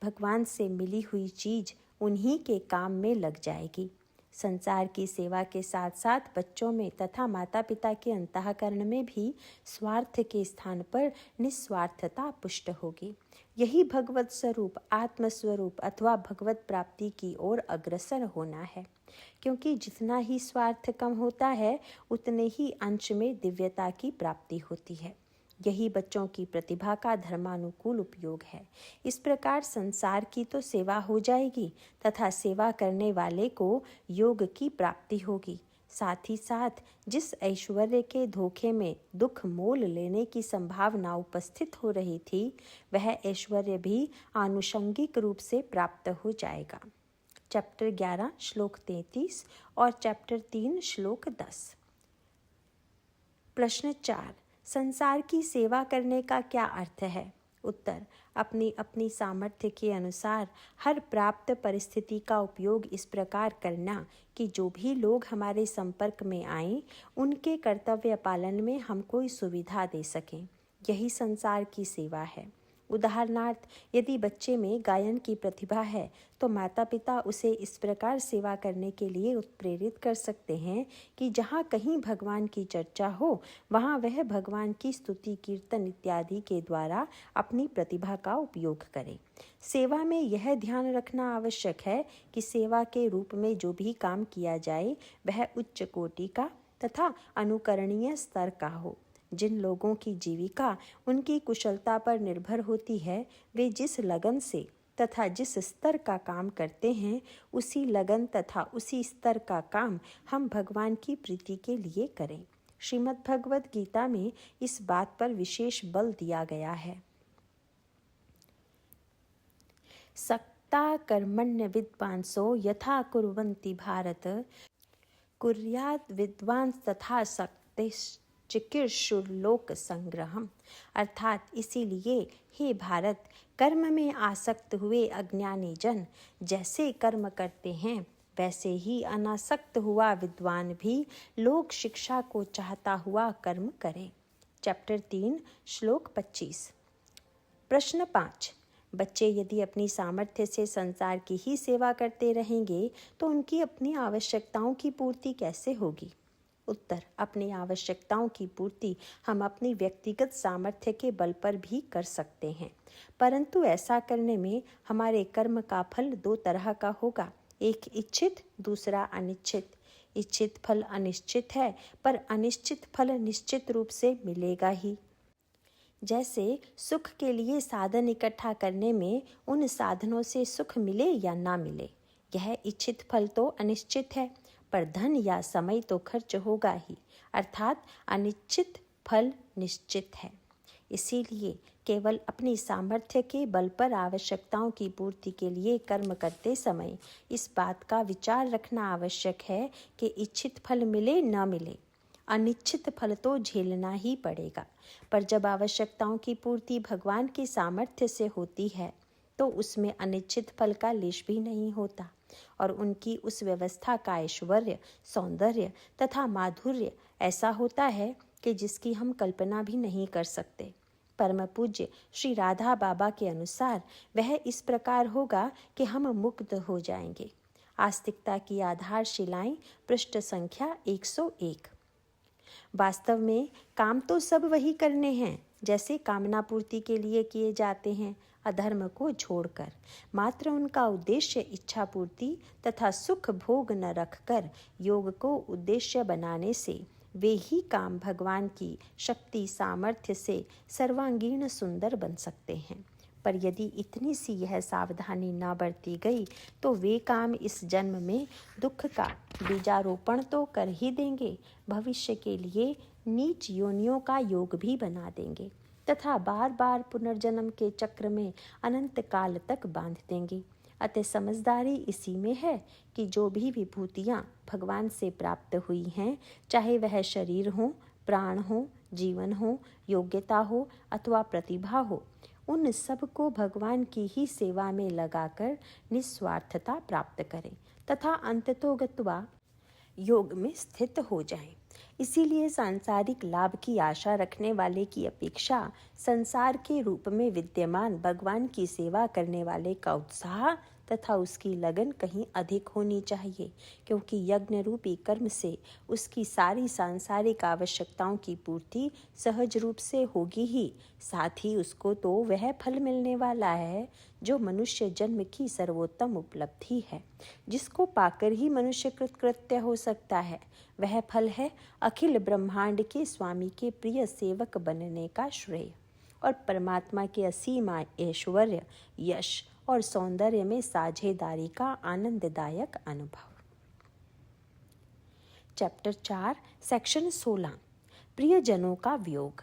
भगवान से मिली हुई चीज उन्हीं के काम में लग जाएगी। संसार की सेवा के साथ साथ बच्चों में तथा माता पिता के अंतःकरण में भी स्वार्थ के स्थान पर निस्वार्थता पुष्ट होगी। यही भगवत स्वरूप, आत्मस्वरूप अथवा भगवत प्राप्ति की ओर अग्रसर होना है, क्योंकि जितना ही स्वार्थ कम होता है उतने ही अंश में दिव्यता की प्राप्ति होती है। यही बच्चों की प्रतिभा का धर्मानुकूल उपयोग है। इस प्रकार संसार की तो सेवा हो जाएगी तथा सेवा करने वाले को योग की प्राप्ति होगी। साथ ही साथ जिस ऐश्वर्य के धोखे में दुख मोल लेने की संभावना उपस्थित हो रही थी, वह ऐश्वर्य भी आनुषंगिक रूप से प्राप्त हो जाएगा। चैप्टर 11 श्लोक 33 और चैप्टर 3 श्लोक 10। प्रश्न 4, संसार की सेवा करने का क्या अर्थ है? उत्तर, अपनी अपनी सामर्थ्य के अनुसार हर प्राप्त परिस्थिति का उपयोग इस प्रकार करना कि जो भी लोग हमारे संपर्क में आएं, उनके कर्तव्य पालन में हम कोई सुविधा दे सकें। यही संसार की सेवा है। उदाहरणार्थ, यदि बच्चे में गायन की प्रतिभा है तो माता पिता उसे इस प्रकार सेवा करने के लिए उत्प्रेरित कर सकते हैं कि जहाँ कहीं भगवान की चर्चा हो वहाँ वह भगवान की स्तुति, कीर्तन इत्यादि के द्वारा अपनी प्रतिभा का उपयोग करे। सेवा में यह ध्यान रखना आवश्यक है कि सेवा के रूप में जो भी काम किया जाए वह उच्च कोटि का तथा अनुकरणीय स्तर का हो। जिन लोगों की जीविका उनकी कुशलता पर निर्भर होती है, वे जिस लगन से तथा जिस स्तर का काम करते हैं, उसी लगन तथा उसी स्तर का काम हम भगवान की प्रीति के लिए करें। श्रीमद् भगवद गीता में इस बात पर विशेष बल दिया गया है। सक्ता कर्मण्य विद्वांसो यथा कुर्वन्ति भारत, कुर्यात् विद्वांस तथा सक्तिश्च चिकीर्षुर्लोक संग्रहम। अर्थात इसीलिए हे भारत, कर्म में आसक्त हुए अज्ञानी जन जैसे कर्म करते हैं वैसे ही अनासक्त हुआ विद्वान भी लोक शिक्षा को चाहता हुआ कर्म करे। चैप्टर 3 श्लोक 25। प्रश्न 5। बच्चे यदि अपनी सामर्थ्य से संसार की ही सेवा करते रहेंगे तो उनकी अपनी आवश्यकताओं की पूर्ति कैसे होगी? उत्तर, अपनी आवश्यकताओं की पूर्ति हम अपनी व्यक्तिगत सामर्थ्य के बल पर भी कर सकते हैं, परंतु ऐसा करने में हमारे कर्म का फल दो तरह का होगा, एक इच्छित, दूसरा अनिश्चित। इच्छित फल अनिश्चित है, पर अनिश्चित फल निश्चित रूप से मिलेगा ही। जैसे सुख के लिए साधन इकट्ठा करने में उन साधनों से सुख मिले या ना मिले, यह इच्छित फल तो अनिश्चित है, पर धन या समय तो खर्च होगा ही, अर्थात अनिश्चित फल निश्चित है। इसीलिए केवल अपनी सामर्थ्य के बल पर आवश्यकताओं की पूर्ति के लिए कर्म करते समय इस बात का विचार रखना आवश्यक है कि इच्छित फल मिले न मिले, अनिश्चित फल तो झेलना ही पड़ेगा। पर जब आवश्यकताओं की पूर्ति भगवान की सामर्थ्य से होती है तो उसमें अनिश्चित फल का लेश भी नहीं होता और उनकी उस व्यवस्था का ऐश्वर्य, सौंदर्य तथा माधुर्य ऐसा होता है कि जिसकी हम कल्पना भी नहीं कर सकते। परम पूज्य श्री राधा बाबा के अनुसार वह इस प्रकार होगा कि हम मुक्त हो जाएंगे। आस्तिकता की आधारशिलाएं, पृष्ठ संख्या 101। वास्तव में काम तो सब वही करने हैं जैसे कामना पूर्ति के लिए किए जाते हैं, अधर्म को छोड़कर। मात्र उनका उद्देश्य इच्छा पूर्ति तथा सुख भोग न रखकर योग को उद्देश्य बनाने से वे ही काम भगवान की शक्ति सामर्थ्य से सर्वांगीण सुंदर बन सकते हैं। पर यदि इतनी सी यह सावधानी न बरती गई तो वे काम इस जन्म में दुख का बीजारोपण तो कर ही देंगे, भविष्य के लिए नीच योनियों का योग भी बना देंगे तथा बार बार पुनर्जन्म के चक्र में अनंत काल तक बांध देंगे। अतः समझदारी इसी में है कि जो भी विभूतियाँ भगवान से प्राप्त हुई हैं, चाहे वह शरीर हो, प्राण हो, जीवन हो, योग्यता हो अथवा प्रतिभा हो, उन सब को भगवान की ही सेवा में लगाकर निस्वार्थता प्राप्त करें तथा अंततोगत्वा योग में स्थित हो जाएं। इसीलिए सांसारिक लाभ की आशा रखने वाले की अपेक्षा संसार के रूप में विद्यमान भगवान की सेवा करने वाले का उत्साह तथा उसकी लगन कहीं अधिक होनी चाहिए, क्योंकि यज्ञ रूपी कर्म से उसकी सारी सांसारिक आवश्यकताओं की पूर्ति सहज रूप से होगी ही, साथ ही उसको तो वह फल मिलने वाला है जो मनुष्य जन्म की सर्वोत्तम उपलब्धि है, जिसको पाकर ही मनुष्य कृतकृत्य हो सकता है। वह फल है अखिल ब्रह्मांड के स्वामी के प्रिय सेवक बनने का श्रेय और परमात्मा के असीम ऐश्वर्य, यश और सौंदर्य में साझेदारी का आनंददायक अनुभव। चैप्टर 4 सेक्शन 16 प्रियजनों का वियोग।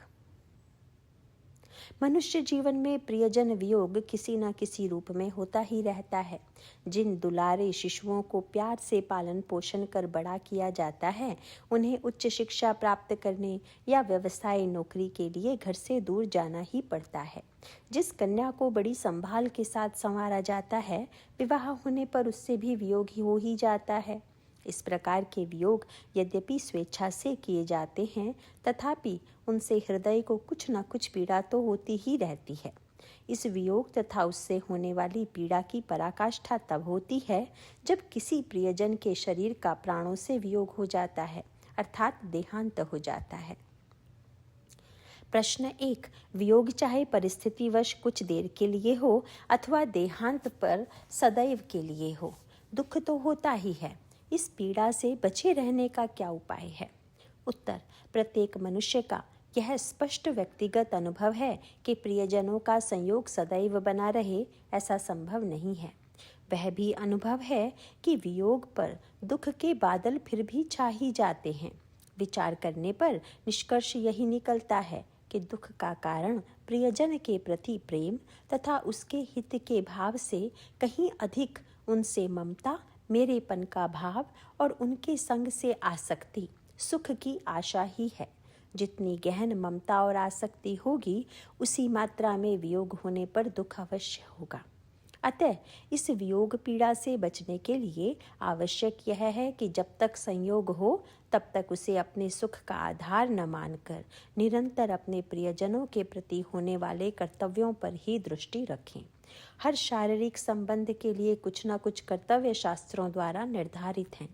मनुष्य जीवन में प्रियजन वियोग किसी न किसी रूप में होता ही रहता है। जिन दुलारे शिशुओं को प्यार से पालन पोषण कर बड़ा किया जाता है, उन्हें उच्च शिक्षा प्राप्त करने या व्यवसाय नौकरी के लिए घर से दूर जाना ही पड़ता है। जिस कन्या को बड़ी संभाल के साथ संवारा जाता है, विवाह होने पर उससे भी वियोग हो ही जाता है। इस प्रकार के वियोग यद्यपि स्वेच्छा से किए जाते हैं, तथापि उनसे हृदय को कुछ न कुछ पीड़ा तो होती ही रहती है। इस वियोग तथा उससे होने वाली पीड़ा की पराकाष्ठा तब होती है जब किसी प्रियजन के शरीर का प्राणों से वियोग हो जाता है, अर्थात देहांत हो जाता है। प्रश्न 1। वियोग चाहे परिस्थितिवश कुछ देर के लिए हो अथवा देहांत पर सदैव के लिए हो, दुख तो होता ही है। इस पीड़ा से बचे रहने का क्या उपाय है? उत्तर। प्रत्येक मनुष्य का यह स्पष्ट व्यक्तिगत अनुभव है कि प्रियजनों का संयोग सदैव बना रहे, ऐसा संभव नहीं है। वह भी अनुभव है कि वियोग पर दुख के बादल फिर भी छा ही जाते हैं। विचार करने पर निष्कर्ष यही निकलता है कि दुख का कारण प्रियजन के प्रति प्रेम तथा उसके हित के भाव से कहीं अधिक उनसे ममता, मेरेपन का भाव और उनके संग से आसक्ति, सुख की आशा ही है। जितनी गहन ममता और आसक्ति होगी, उसी मात्रा में वियोग होने पर दुख अवश्य होगा। अतः इस वियोग पीड़ा से बचने के लिए आवश्यक यह है कि जब तक संयोग हो तब तक उसे अपने सुख का आधार न मानकर निरंतर अपने प्रियजनों के प्रति होने वाले कर्तव्यों पर ही दृष्टि रखें। हर शारीरिक संबंध के लिए कुछ न कुछ कर्तव्य शास्त्रों द्वारा निर्धारित हैं।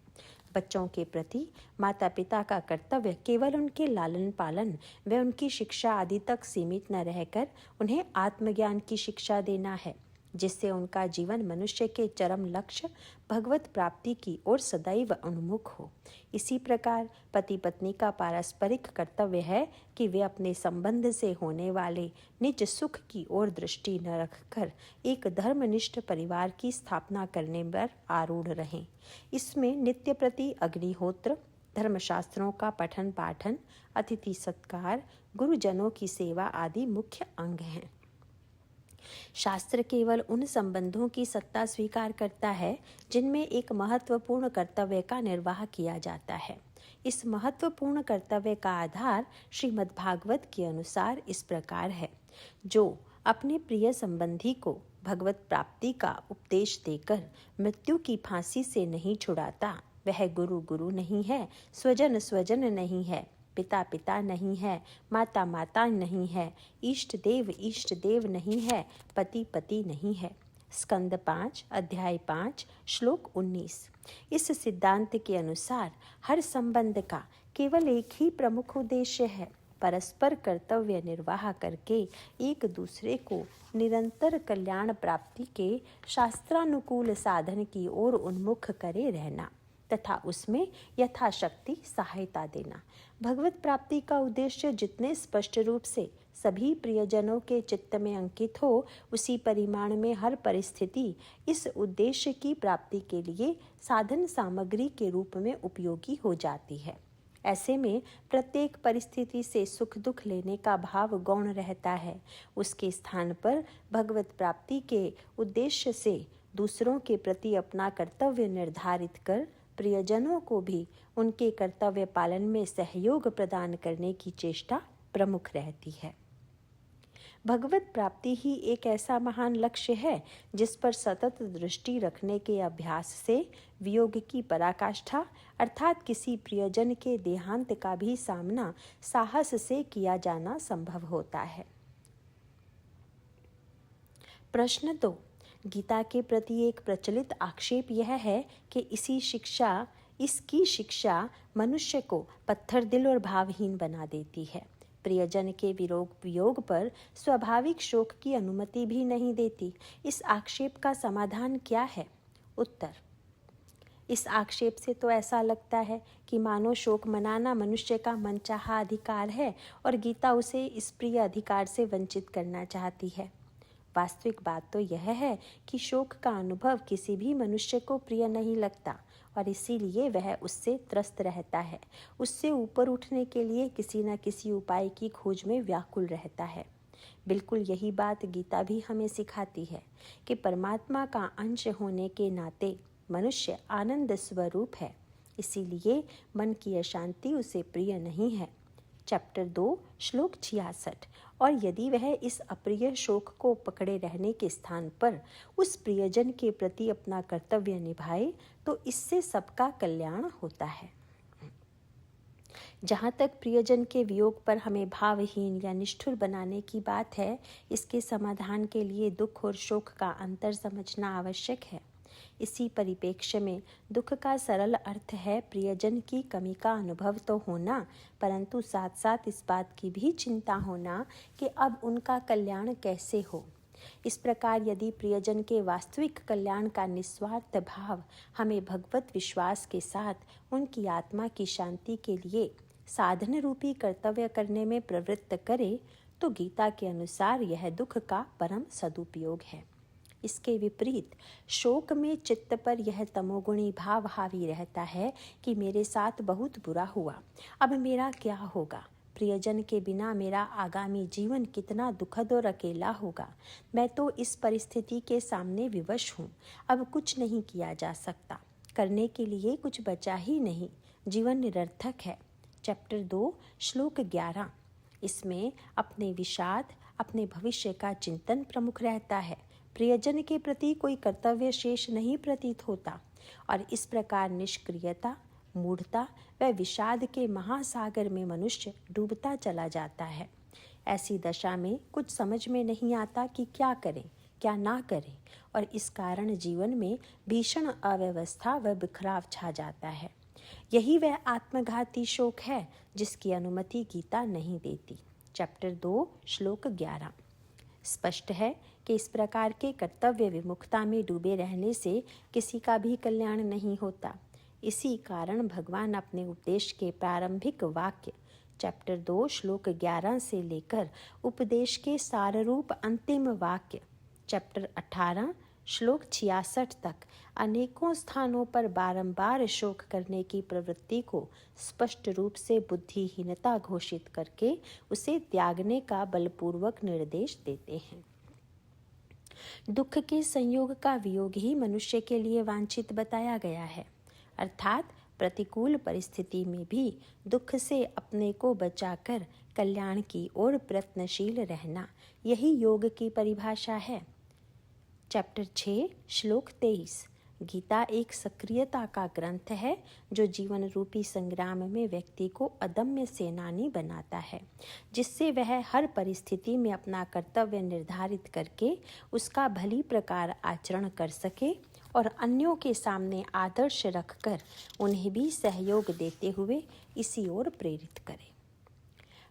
बच्चों के प्रति माता पिता का कर्तव्य केवल उनके लालन पालन व उनकी शिक्षा आदि तक सीमित न रहकर उन्हें आत्मज्ञान की शिक्षा देना है, जिससे उनका जीवन मनुष्य के चरम लक्ष्य भगवत प्राप्ति की ओर सदैव उन्मुख हो। इसी प्रकार पति पत्नी का पारस्परिक कर्तव्य है कि वे अपने संबंध से होने वाले निज सुख की ओर दृष्टि न रखकर एक धर्मनिष्ठ परिवार की स्थापना करने पर आरूढ़ रहें। इसमें नित्य प्रति अग्निहोत्र, धर्मशास्त्रों का पठन पाठन, अतिथि सत्कार, गुरुजनों की सेवा आदि मुख्य अंग हैं। शास्त्र केवल उन संबंधों की सत्ता स्वीकार करता है जिनमें एक महत्वपूर्ण कर्तव्य का निर्वाह किया जाता है। इस महत्वपूर्ण कर्तव्य का आधार श्रीमद्भागवत के अनुसार इस प्रकार है। जो अपने प्रिय संबंधी को भगवत प्राप्ति का उपदेश देकर मृत्यु की फांसी से नहीं छुड़ाता, वह गुरु गुरु नहीं है, स्वजन स्वजन नहीं है, पिता पिता नहीं है, माता माता नहीं है, इष्ट देव नहीं है, पति पति नहीं है। स्कंद 5 अध्याय 5 श्लोक 19। इस सिद्धांत के अनुसार हर संबंध का केवल एक ही प्रमुख उद्देश्य है, परस्पर कर्तव्य निर्वाह करके एक दूसरे को निरंतर कल्याण प्राप्ति के शास्त्रानुकूल साधन की ओर उन्मुख करे रहना तथा उसमें यथाशक्ति सहायता देना। भगवत प्राप्ति का उद्देश्य जितने स्पष्ट रूप से सभी प्रियजनों के चित्त में अंकित हो, उसी परिमाण में हर परिस्थिति इस उद्देश्य की प्राप्ति के लिए साधन सामग्री के रूप में उपयोगी हो जाती है। ऐसे में प्रत्येक परिस्थिति से सुख दुख लेने का भाव गौण रहता है। उसके स्थान पर भगवत प्राप्ति के उद्देश्य से दूसरों के प्रति अपना कर्तव्य निर्धारित कर प्रियजनों को भी उनके कर्तव्य पालन में सहयोग प्रदान करने की चेष्टा प्रमुख रहती है। भगवत प्राप्ति ही एक ऐसा महान लक्ष्य है जिस पर सतत दृष्टि रखने के अभ्यास से वियोग की पराकाष्ठा अर्थात किसी प्रियजन के देहांत का भी सामना साहस से किया जाना संभव होता है। प्रश्न 2। गीता के प्रति एक प्रचलित आक्षेप यह है कि इसकी शिक्षा मनुष्य को पत्थर दिल और भावहीन बना देती है। प्रियजन के वियोग पर स्वाभाविक शोक की अनुमति भी नहीं देती। इस आक्षेप का समाधान क्या है? उत्तर। इस आक्षेप से तो ऐसा लगता है कि मानो शोक मनाना मनुष्य का मनचाहा अधिकार है और गीता उसे इस प्रिय अधिकार से वंचित करना चाहती है। वास्तविक बात तो यह है कि शोक का अनुभव किसी भी मनुष्य को प्रिय नहीं लगता और इसीलिए वह उससे त्रस्त रहता है। उससे ऊपर उठने के लिए किसी न किसी उपाय की खोज में व्याकुल रहता है। बिल्कुल यही बात गीता भी हमें सिखाती है कि परमात्मा का अंश होने के नाते मनुष्य आनंद स्वरूप है, इसीलिए मन की अशांति उसे प्रिय नहीं है। चैप्टर 2 श्लोक 66। और यदि वह इस अप्रिय शोक को पकड़े रहने के स्थान पर उस प्रियजन के प्रति अपना कर्तव्य निभाए तो इससे सबका कल्याण होता है। जहाँ तक प्रियजन के वियोग पर हमें भावहीन या निष्ठुर बनाने की बात है, इसके समाधान के लिए दुख और शोक का अंतर समझना आवश्यक है। इसी परिप्रेक्ष्य में दुख का सरल अर्थ है प्रियजन की कमी का अनुभव तो होना, परंतु साथ साथ इस बात की भी चिंता होना कि अब उनका कल्याण कैसे हो। इस प्रकार यदि प्रियजन के वास्तविक कल्याण का निस्वार्थ भाव हमें भगवत विश्वास के साथ उनकी आत्मा की शांति के लिए साधन रूपी कर्तव्य करने में प्रवृत्त करे, तो गीता के अनुसार यह दुख का परम सदुपयोग है। इसके विपरीत शोक में चित्त पर यह तमोगुणी भाव हावी रहता है कि मेरे साथ बहुत बुरा हुआ, अब मेरा क्या होगा, प्रियजन के बिना मेरा आगामी जीवन कितना दुखद और अकेला होगा, मैं तो इस परिस्थिति के सामने विवश हूँ, अब कुछ नहीं किया जा सकता, करने के लिए कुछ बचा ही नहीं, जीवन निरर्थक है। चैप्टर 2 श्लोक 11। इसमें अपने विषाद, अपने भविष्य का चिंतन प्रमुख रहता है। प्रियजन के प्रति कोई कर्तव्य शेष नहीं प्रतीत होता और इस प्रकार निष्क्रियता, मूढ़ता व विषाद के महासागर में मनुष्य डूबता चला जाता है। ऐसी दशा में कुछ समझ में नहीं आता कि क्या करें क्या ना करें, और इस कारण जीवन में भीषण अव्यवस्था व बिखराव छा जाता है। यही वह आत्मघाती शोक है जिसकी अनुमति गीता नहीं देती। चैप्टर 2 श्लोक 11। स्पष्ट है कि इस प्रकार के कर्तव्य विमुखता में डूबे रहने से किसी का भी कल्याण नहीं होता। इसी कारण भगवान अपने उपदेश के प्रारंभिक वाक्य चैप्टर 2 श्लोक 11 से लेकर उपदेश के साररूप अंतिम वाक्य चैप्टर 18 श्लोक 66 तक अनेकों स्थानों पर बारंबार शोक करने की प्रवृत्ति को स्पष्ट रूप से बुद्धिहीनता घोषित करके उसे त्यागने का बलपूर्वक निर्देश देते हैं। दुख के संयोग का वियोग ही मनुष्य के लिए वांछित बताया गया है, अर्थात प्रतिकूल परिस्थिति में भी दुख से अपने को बचाकर कल्याण की ओर प्रयत्नशील रहना, यही योग की परिभाषा है। चैप्टर 6 श्लोक 23। गीता एक सक्रियता का ग्रंथ है जो जीवन रूपी संग्राम में व्यक्ति को अदम्य सेनानी बनाता है, जिससे वह हर परिस्थिति में अपना कर्तव्य निर्धारित करके उसका भली प्रकार आचरण कर सके और अन्यों के सामने आदर्श रखकर उन्हें भी सहयोग देते हुए इसी ओर प्रेरित करे।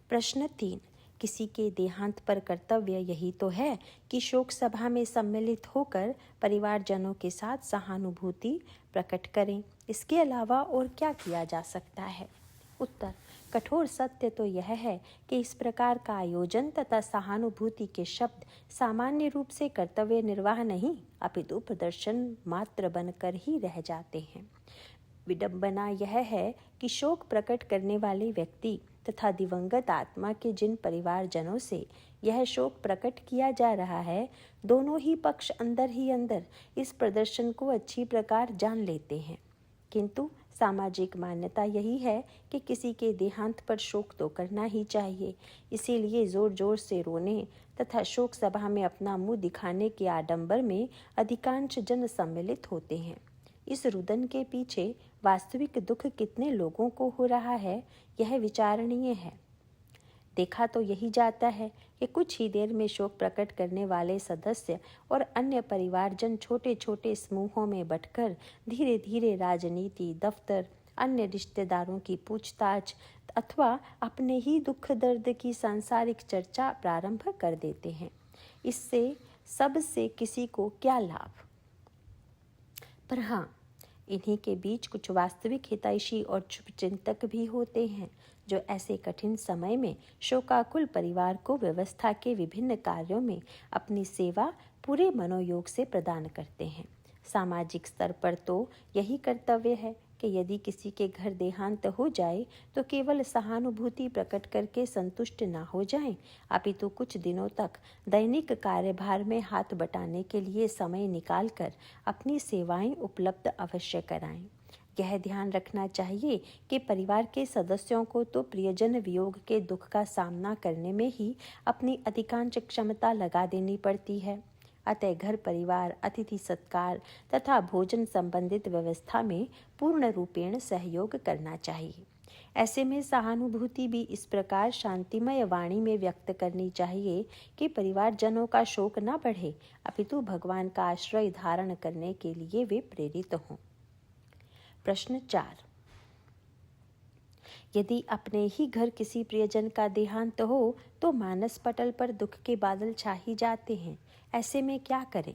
प्रश्न 3। किसी के देहांत पर कर्तव्य यही तो है कि शोक सभा में सम्मिलित होकर परिवारजनों के साथ सहानुभूति प्रकट करें। इसके अलावा और क्या किया जा सकता है? उत्तर: कठोर सत्य तो यह है कि इस प्रकार का आयोजन तथा सहानुभूति के शब्द सामान्य रूप से कर्तव्य निर्वाह नहीं अपितु प्रदर्शन मात्र बनकर ही रह जाते हैं। विडंबना यह है कि शोक प्रकट करने वाले व्यक्ति तथा दिवंगत आत्मा के जिन परिवारजनों से यह शोक प्रकट किया जा रहा है, दोनों ही पक्ष अंदर ही अंदर इस प्रदर्शन को अच्छी प्रकार जान लेते हैं, किंतु सामाजिक मान्यता यही है कि किसी के देहांत पर शोक तो करना ही चाहिए। इसीलिए जोर जोर से रोने तथा शोक सभा में अपना मुंह दिखाने के आडंबर में अधिकांश जन सम्मिलित होते हैं। इस रुदन के पीछे वास्तविक दुख कितने लोगों को हो रहा है, यह विचारणीय है। देखा तो यही जाता है कि कुछ ही देर में शोक प्रकट करने वाले सदस्य और अन्य परिवारजन छोटे छोटे समूहों में बंटकर धीरे धीरे राजनीति, दफ्तर, अन्य रिश्तेदारों की पूछताछ अथवा अपने ही दुख दर्द की सांसारिक चर्चा प्रारंभ कर देते हैं। इससे सबसे किसी को क्या लाभ? पर हाँ, इन्हीं के बीच कुछ वास्तविक हितैषी और शुभचिंतक भी होते हैं जो ऐसे कठिन समय में शोकाकुल परिवार को व्यवस्था के विभिन्न कार्यों में अपनी सेवा पूरे मनोयोग से प्रदान करते हैं। सामाजिक स्तर पर तो यही कर्तव्य है कि यदि किसी के घर देहांत हो जाए तो केवल सहानुभूति प्रकट करके संतुष्ट न हो जाएं, अपितु कुछ दिनों तक दैनिक कार्यभार में हाथ बटाने के लिए समय निकालकर अपनी सेवाएं उपलब्ध अवश्य कराएं। यह ध्यान रखना चाहिए कि परिवार के सदस्यों को तो प्रियजन वियोग के दुख का सामना करने में ही अपनी अधिकांश क्षमता लगा देनी पड़ती है। अतः घर परिवार, अतिथि सत्कार तथा भोजन संबंधित व्यवस्था में पूर्ण रूपेण सहयोग करना चाहिए। ऐसे में सहानुभूति भी इस प्रकार शांतिमय वाणी में व्यक्त करनी चाहिए कि परिवारजनों का शोक न बढ़े, अपितु भगवान का आश्रय धारण करने के लिए वे प्रेरित हों। प्रश्न 4। यदि अपने ही घर किसी प्रियजन का देहांत हो तो मानस पटल पर दुख के बादल छा ही जाते हैं, ऐसे में क्या करें?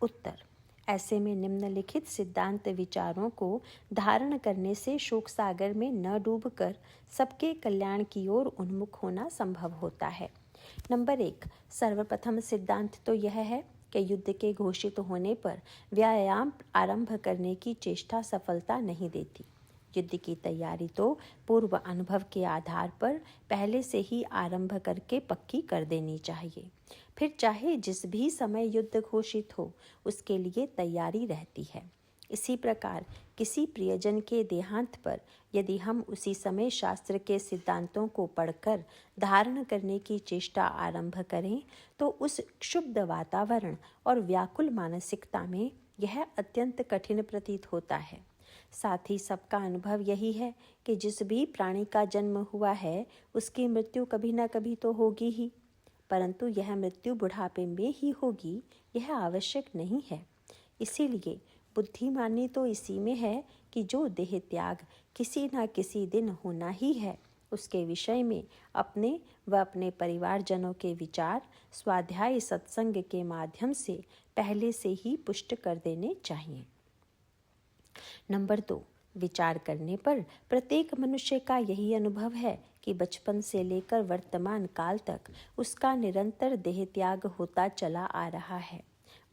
उत्तर। ऐसे में निम्नलिखित सिद्धांत विचारों को धारण करने से शोक सागर में न डूबकर सबके कल्याण की ओर उन्मुख होना संभव होता है। नंबर 1, सर्वप्रथम सिद्धांत तो यह है कि युद्ध के घोषित होने पर व्यायाम आरंभ करने की चेष्टा सफलता नहीं देती। युद्ध की तैयारी तो पूर्व अनुभव के आधार पर पहले से ही आरंभ करके पक्की कर देनी चाहिए। फिर चाहे जिस भी समय युद्ध घोषित हो, उसके लिए तैयारी रहती है। इसी प्रकार किसी प्रियजन के देहांत पर यदि हम उसी समय शास्त्र के सिद्धांतों को पढ़कर धारण करने की चेष्टा आरंभ करें तो उस क्षुब्ध वातावरण और व्याकुल मानसिकता में यह अत्यंत कठिन प्रतीत होता है। साथ ही सबका अनुभव यही है कि जिस भी प्राणी का जन्म हुआ है उसकी मृत्यु कभी न कभी तो होगी ही, परंतु यह मृत्यु बुढ़ापे में ही होगी यह आवश्यक नहीं है। इसीलिए बुद्धिमानी तो इसी में है कि जो देह त्याग किसी न किसी दिन होना ही है, उसके विषय में अपने व अपने परिवारजनों के विचार स्वाध्याय सत्संग के माध्यम से पहले से ही पुष्ट कर देने चाहिए। नंबर 2, विचार करने पर प्रत्येक मनुष्य का यही अनुभव है कि बचपन से लेकर वर्तमान काल तक उसका निरंतर देह त्याग होता चला आ रहा है।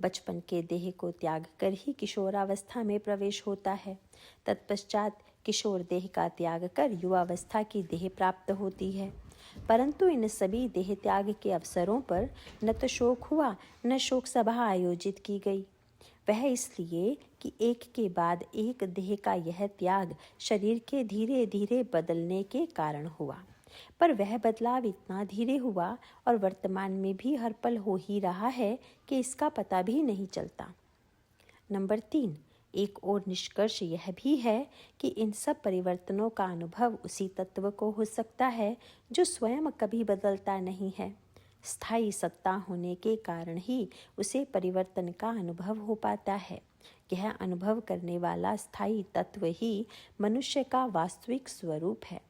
बचपन के देह को त्याग कर ही किशोरावस्था में प्रवेश होता है। तत्पश्चात किशोर देह का त्याग कर युवावस्था की देह प्राप्त होती है। परंतु इन सभी देह त्याग के अवसरों पर न तो शोक हुआ न शोक सभा आयोजित की गई। वह इसलिए कि एक के बाद एक देह का यह त्याग शरीर के धीरे धीरे बदलने के कारण हुआ, पर वह बदलाव इतना धीरे हुआ और वर्तमान में भी हर पल हो ही रहा है कि इसका पता भी नहीं चलता। नंबर 3, एक और निष्कर्ष यह भी है कि इन सब परिवर्तनों का अनुभव उसी तत्व को हो सकता है जो स्वयं कभी बदलता नहीं है। स्थायी सत्ता होने के कारण ही उसे परिवर्तन का अनुभव हो पाता है। यह अनुभव करने वाला स्थायी तत्व ही मनुष्य का वास्तविक स्वरूप है,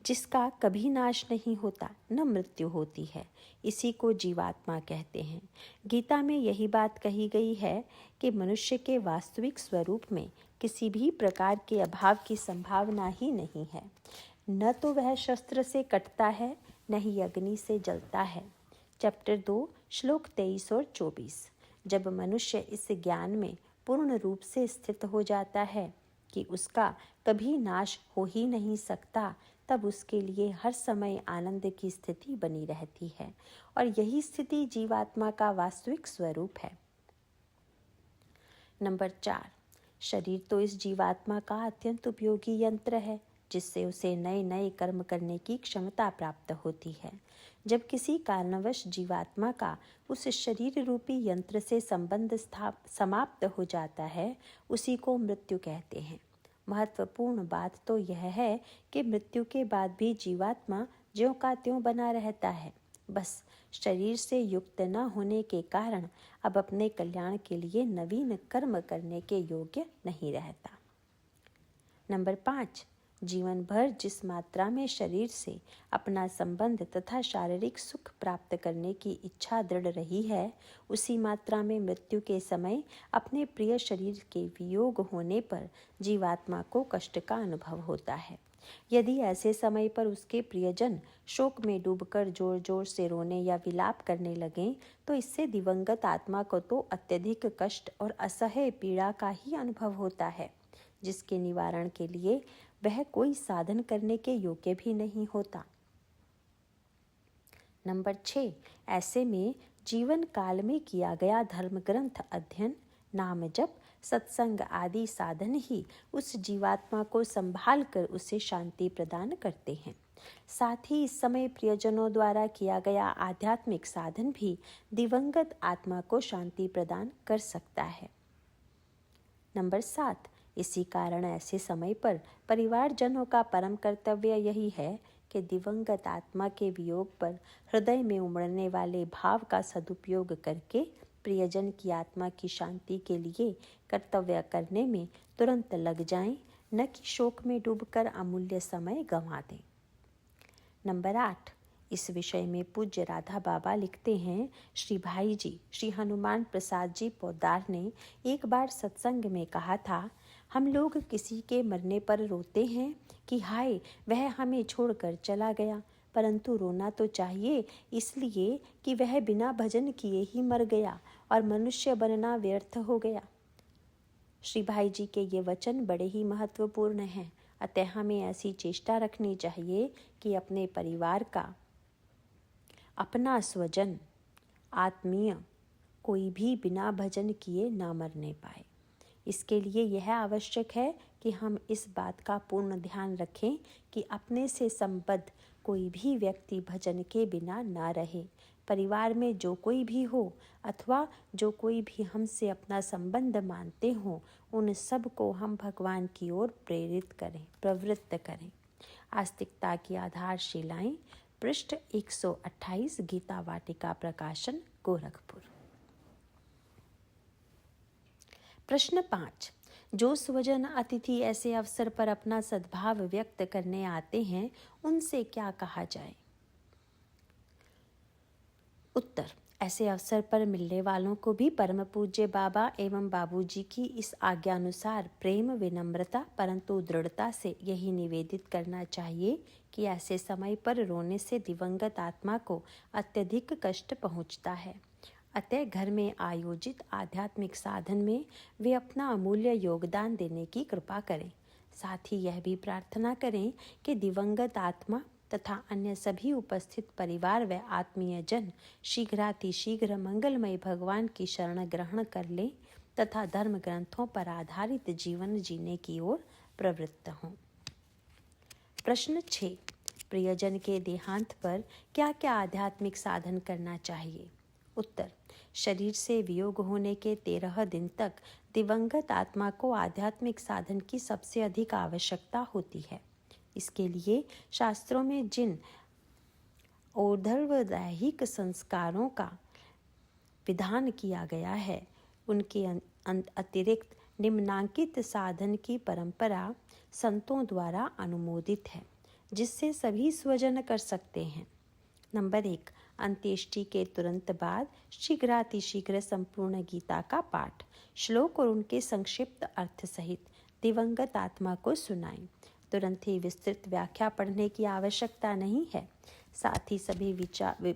जिसका कभी नाश नहीं होता न मृत्यु होती है। इसी को जीवात्मा कहते हैं। गीता में यही बात कही गई है कि मनुष्य के वास्तविक स्वरूप में किसी भी प्रकार के अभाव की संभावना ही नहीं है। न तो वह शस्त्र से कटता है न ही अग्नि से जलता है। चैप्टर 2 श्लोक 23 और 24। जब मनुष्य इस ज्ञान में पूर्ण रूप से स्थित हो जाता है कि उसका कभी नाश हो ही नहीं सकता, तब उसके लिए हर समय आनंद की स्थिति बनी रहती है और यही स्थिति जीवात्मा का वास्तविक स्वरूप है। नंबर 4, शरीर तो इस जीवात्मा का अत्यंत उपयोगी यंत्र है जिससे उसे नए नए कर्म करने की क्षमता प्राप्त होती है। जब किसी कारणवश जीवात्मा का उस शरीर रूपी यंत्र से संबंध समाप्त हो जाता है, उसी को मृत्यु कहते हैं। महत्वपूर्ण बात तो यह है कि मृत्यु के बाद भी जीवात्मा ज्यों का त्यों बना रहता है, बस शरीर से युक्त न होने के कारण अब अपने कल्याण के लिए नवीन कर्म करने के योग्य नहीं रहता। नंबर 5, जीवन भर जिस मात्रा में शरीर से अपना संबंध तथा शारीरिक सुख प्राप्त करने की इच्छा दृढ़ रही है, उसी मात्रा में मृत्यु के समय अपने प्रिय शरीर के वियोग होने पर जीवात्मा को कष्ट का अनुभव होता है। यदि ऐसे समय पर उसके प्रियजन शोक में डूबकर जोर जोर से रोने या विलाप करने लगें, तो इससे दिवंगत आत्मा को तो अत्यधिक कष्ट और असह्य पीड़ा का ही अनुभव होता है, जिसके निवारण के लिए वह कोई साधन करने के योग्य भी नहीं होता। नंबर 6, ऐसे में जीवन काल में किया गया धर्म ग्रंथ अध्ययन, नाम जप, सत्संग आदि साधन ही उस जीवात्मा को संभाल कर उसे शांति प्रदान करते हैं। साथ ही इस समय प्रियजनों द्वारा किया गया आध्यात्मिक साधन भी दिवंगत आत्मा को शांति प्रदान कर सकता है। नंबर 7, इसी कारण ऐसे समय पर परिवारजनों का परम कर्तव्य यही है कि दिवंगत आत्मा के वियोग पर हृदय में उमड़ने वाले भाव का सदुपयोग करके प्रियजन की आत्मा की शांति के लिए कर्तव्य करने में तुरंत लग जाएं, न कि शोक में डूबकर अमूल्य समय गंवा दें। नंबर 8, इस विषय में पूज्य राधा बाबा लिखते हैं, श्री भाई जी श्री हनुमान प्रसाद जी पोद्दार ने एक बार सत्संग में कहा था, हम लोग किसी के मरने पर रोते हैं कि हाय वह हमें छोड़कर चला गया, परंतु रोना तो चाहिए इसलिए कि वह बिना भजन किए ही मर गया और मनुष्य बनना व्यर्थ हो गया। श्री भाई जी के ये वचन बड़े ही महत्वपूर्ण हैं। अतः हमें ऐसी चेष्टा रखनी चाहिए कि अपने परिवार का, अपना स्वजन, आत्मीय कोई भी बिना भजन किए ना मरने पाए। इसके लिए यह आवश्यक है कि हम इस बात का पूर्ण ध्यान रखें कि अपने से संबद्ध कोई भी व्यक्ति भजन के बिना ना रहे। परिवार में जो कोई भी हो अथवा जो कोई भी हमसे अपना संबंध मानते हो, उन सब को हम भगवान की ओर प्रेरित करें, प्रवृत्त करें। आस्तिकता की आधारशिलाएं, पृष्ठ 128, गीता वाटिका प्रकाशन, गोरखपुर। प्रश्न 5, जो स्वजन अतिथि ऐसे अवसर पर अपना सद्भाव व्यक्त करने आते हैं, उनसे क्या कहा जाए? उत्तर, ऐसे अवसर पर मिलने वालों को भी परम पूज्य बाबा एवं बाबूजी की इस आज्ञानुसार प्रेम, विनम्रता परंतु दृढ़ता से यही निवेदित करना चाहिए कि ऐसे समय पर रोने से दिवंगत आत्मा को अत्यधिक कष्ट पहुंचता है। अतः घर में आयोजित आध्यात्मिक साधन में वे अपना अमूल्य योगदान देने की कृपा करें। साथ ही यह भी प्रार्थना करें कि दिवंगत आत्मा तथा अन्य सभी उपस्थित परिवार व आत्मीय जन शीघ्रातिशीघ्र मंगलमय भगवान की शरण ग्रहण कर लें तथा धर्म ग्रंथों पर आधारित जीवन जीने की ओर प्रवृत्त हों। प्रश्न 6, प्रियजन के देहांत पर क्या क्या आध्यात्मिक साधन करना चाहिए? उत्तर, शरीर से वियोग होने के 13 दिन तक दिवंगत आत्मा को आध्यात्मिक साधन की सबसे अधिक आवश्यकता होती है। इसके लिए शास्त्रों में जिन ऊर्ध्वदैहिक संस्कारों का विधान किया गया है, उनके अतिरिक्त निम्नांकित साधन की परंपरा संतों द्वारा अनुमोदित है, जिससे सभी स्वजन कर सकते हैं। नंबर 1, अंत्येष्टि के तुरंत बाद शीघ्रातिशीघ्र संपूर्ण गीता का पाठ, श्लोक और उनके संक्षिप्त अर्थ सहित दिवंगत आत्मा को सुनाएं। तुरंत ही विस्तृत व्याख्या पढ़ने की आवश्यकता नहीं है। साथ ही सभी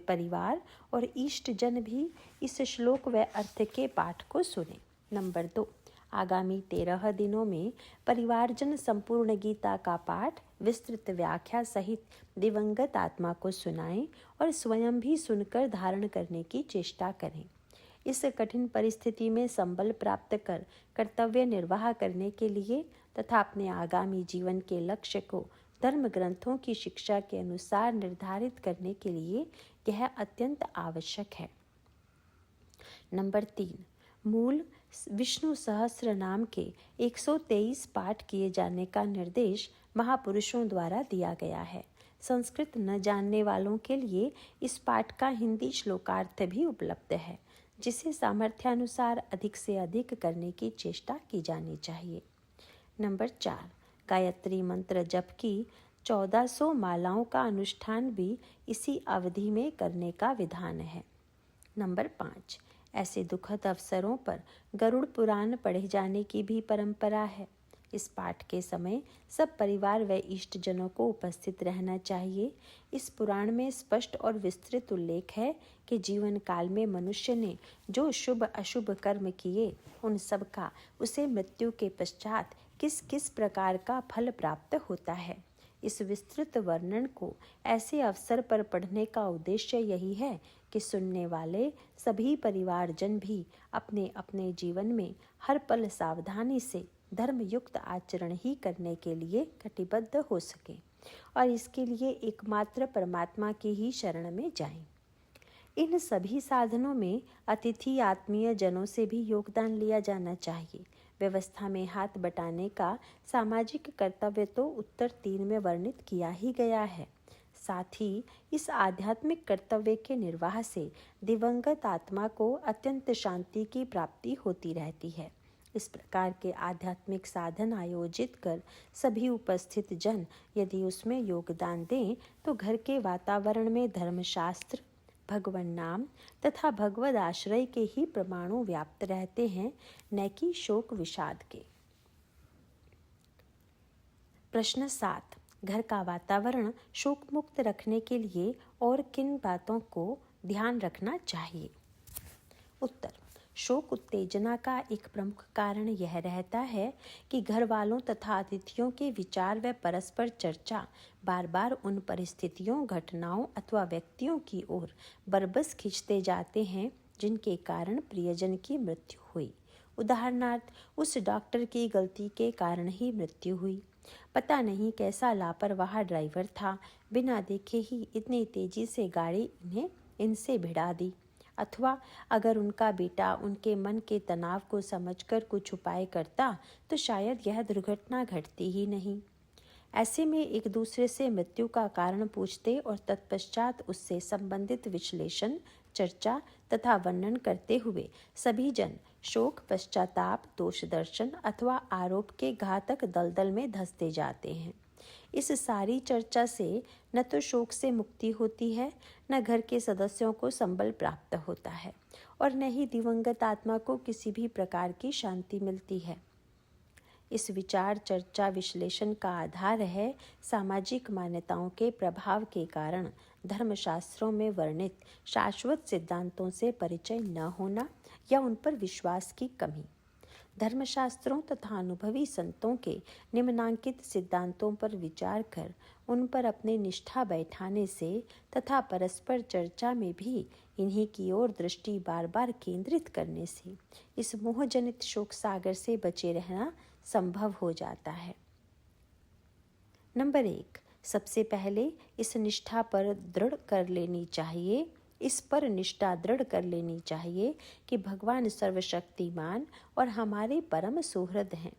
परिवार और इष्ट जन भी इस श्लोक व अर्थ के पाठ को सुने। नंबर 2, आगामी 13 दिनों में परिवारजन संपूर्ण गीता का पाठ विस्तृत व्याख्या सहित दिवंगत आत्मा को सुनाएं और स्वयं भी सुनकर धारण करने की चेष्टा करें। इस कठिन परिस्थिति में संबल प्राप्त कर कर्तव्य निर्वाह करने के लिए तथा अपने आगामी जीवन के लक्ष्य को धर्म ग्रंथों की शिक्षा के अनुसार निर्धारित करने के लिए यह अत्यंत आवश्यक है। नंबर 3, मूल विष्णु सहस्त्र नाम के 123 पाठ किए जाने का निर्देश महापुरुषों द्वारा दिया गया है। संस्कृत न जानने वालों के लिए इस पाठ का हिंदी श्लोकार्थ भी उपलब्ध है, जिसे सामर्थ्यानुसार अधिक से अधिक करने की चेष्टा की जानी चाहिए। नंबर 4, गायत्री मंत्र जप की 1400 मालाओं का अनुष्ठान भी इसी अवधि में करने का विधान है। नंबर 5, ऐसे दुखद अवसरों पर गरुड़ पुराण पढ़े जाने की भी परंपरा है। इस पाठ के समय सब परिवार व इष्ट जनों को उपस्थित रहना चाहिए। इस पुराण में स्पष्ट और विस्तृत उल्लेख है कि जीवन काल में मनुष्य ने जो शुभ अशुभ कर्म किए, उन सब का उसे मृत्यु के पश्चात किस किस प्रकार का फल प्राप्त होता है। इस विस्तृत वर्णन को ऐसे अवसर पर पढ़ने का उद्देश्य यही है कि सुनने वाले सभी परिवारजन भी अपने अपने जीवन में हर पल सावधानी से धर्मयुक्त आचरण ही करने के लिए कटिबद्ध हो सके और इसके लिए एकमात्र परमात्मा की ही शरण में जाएं। इन सभी साधनों में अतिथि आत्मीय जनों से भी योगदान लिया जाना चाहिए। व्यवस्था में हाथ बटाने का सामाजिक कर्तव्य तो उत्तर 3 में वर्णित किया ही गया है। साथ ही इस आध्यात्मिक कर्तव्य के निर्वाह से दिवंगत आत्मा को अत्यंत शांति की प्राप्ति होती रहती है। इस प्रकार के आध्यात्मिक साधन आयोजित कर सभी उपस्थित जन यदि उसमें योगदान दें तो घर के वातावरण में धर्मशास्त्र, भगवान नाम तथा भगवद आश्रय के ही प्रमाणों व्याप्त रहते हैं, न कि शोक विषाद के। प्रश्न 7। घर का वातावरण शोक मुक्त रखने के लिए और किन बातों को ध्यान रखना चाहिए? उत्तर। शोक उत्तेजना का एक प्रमुख कारण यह रहता है कि घर वालों तथा अतिथियों के विचार व परस्पर चर्चा बार बार उन परिस्थितियों, घटनाओं अथवा व्यक्तियों की ओर बरबस खींचते जाते हैं जिनके कारण प्रियजन की मृत्यु हुई। उदाहरणार्थ, उस डॉक्टर की गलती के कारण ही मृत्यु हुई। पता नहीं कैसा लापरवाह ड्राइवर था, बिना देखे ही इतनी तेजी से गाड़ी इनसे भिड़ा दी। अथवा अगर उनका बेटा उनके मन के तनाव को समझकर कुछ उपाय करता तो शायद यह दुर्घटना घटती ही नहीं। ऐसे में एक दूसरे से मृत्यु का कारण पूछते और तत्पश्चात उससे संबंधित विश्लेषण, चर्चा तथा वर्णन करते हुए सभी जन शोक, पश्चाताप, दोष दर्शन अथवा आरोप के घातक दलदल में धंसते जाते हैं। इस सारी चर्चा से न तो शोक से मुक्ति होती है, न घर के सदस्यों को संबल प्राप्त होता है और न ही दिवंगत आत्मा को किसी भी प्रकार की शांति मिलती है। इस विचार, चर्चा, विश्लेषण का आधार है सामाजिक मान्यताओं के प्रभाव के कारण धर्मशास्त्रों में वर्णित शाश्वत सिद्धांतों से परिचय न होना या उन पर विश्वास की कमी। धर्मशास्त्रों तथा अनुभवी संतों के निम्नांकित सिद्धांतों पर विचार कर उन पर अपने निष्ठा बैठाने से तथा परस्पर चर्चा में भी इन्हीं की ओर दृष्टि बार बार केंद्रित करने से इस मोहजनित शोक सागर से बचे रहना संभव हो जाता है। नंबर 1, सबसे पहले इस पर निष्ठा दृढ़ कर लेनी चाहिए कि भगवान सर्वशक्तिमान और हमारे परम सुहृद हैं।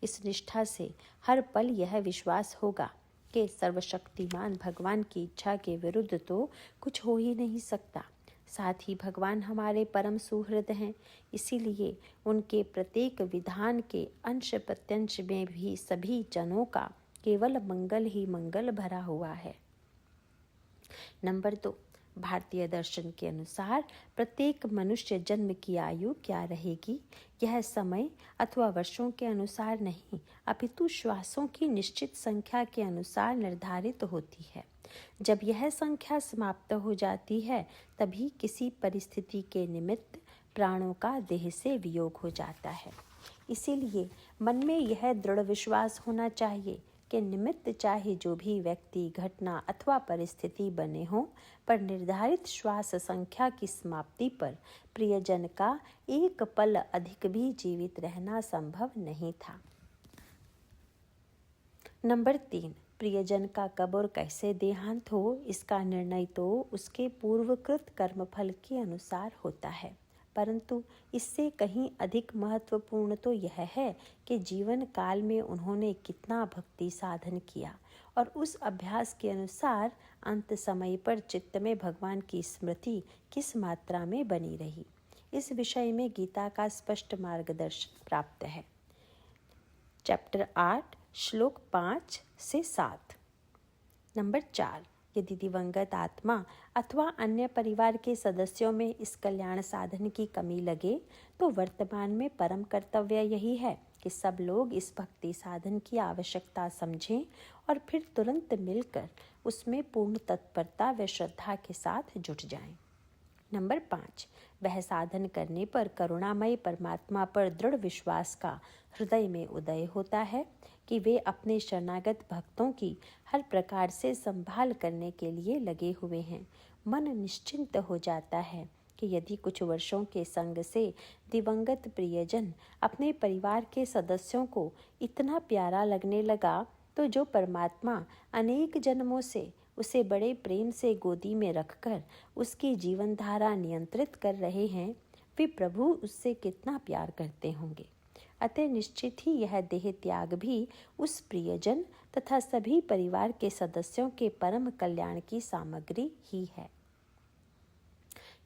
इस निष्ठा से हर पल यह विश्वास होगा कि सर्वशक्तिमान भगवान की इच्छा के विरुद्ध तो कुछ हो ही नहीं सकता। साथ ही भगवान हमारे परम सुहृद हैं, इसीलिए उनके प्रत्येक विधान के अंश प्रत्यंश में भी सभी जनों का केवल मंगल ही मंगल भरा हुआ है। नंबर 2, भारतीय दर्शन के अनुसार प्रत्येक मनुष्य जन्म की आयु क्या रहेगी, यह समय अथवा वर्षों के अनुसार नहीं, अपितु श्वासों की निश्चित संख्या के अनुसार निर्धारित होती है। जब यह संख्या समाप्त हो जाती है तभी किसी परिस्थिति के निमित्त प्राणों का देह से वियोग हो जाता है। इसीलिए मन में यह दृढ़ विश्वास होना चाहिए कि निमित्त चाहे जो भी व्यक्ति, घटना अथवा परिस्थिति बने हों, पर निर्धारित श्वास संख्या की समाप्ति पर प्रियजन का एक पल अधिक भी जीवित रहना संभव नहीं था। नंबर 3, प्रियजन का कब और कैसे देहांत हो, इसका निर्णय तो उसके पूर्वकृत कर्मफल के अनुसार होता है, परंतु इससे कहीं अधिक महत्वपूर्ण तो यह है कि जीवन काल में उन्होंने कितना भक्ति साधन किया और उस अभ्यास के अनुसार अंत समय पर चित्त में भगवान की स्मृति किस मात्रा में बनी रही। इस विषय में गीता का स्पष्ट मार्गदर्शन प्राप्त है। चैप्टर 8, श्लोक 5 से 7। नंबर 4, यदि दिवंगत आत्मा अथवा अन्य परिवार के सदस्यों में इस कल्याण साधन की कमी लगे तो वर्तमान में परम कर्तव्य यही है कि सब लोग इस भक्ति साधन की आवश्यकता समझें और फिर तुरंत मिलकर उसमें पूर्ण तत्परता व श्रद्धा के साथ जुट जाएं। नंबर 5, वह साधन करने पर करुणामय परमात्मा पर दृढ़ विश्वास का हृदय में उदय होता है कि वे अपने शरणागत भक्तों की हर प्रकार से संभाल करने के लिए लगे हुए हैं। मन निश्चिंत हो जाता है कि यदि कुछ वर्षों के संग से दिवंगत प्रियजन अपने परिवार के सदस्यों को इतना प्यारा लगने लगा तो जो परमात्मा अनेक जन्मों से उसे बड़े प्रेम से गोदी में रखकर उसकी जीवन धारा नियंत्रित कर रहे हैं, वे प्रभु उससे कितना प्यार करते होंगे। अतः निश्चित ही यह देह त्याग भी उस प्रियजन तथा सभी परिवार के सदस्यों के परम कल्याण की सामग्री ही है।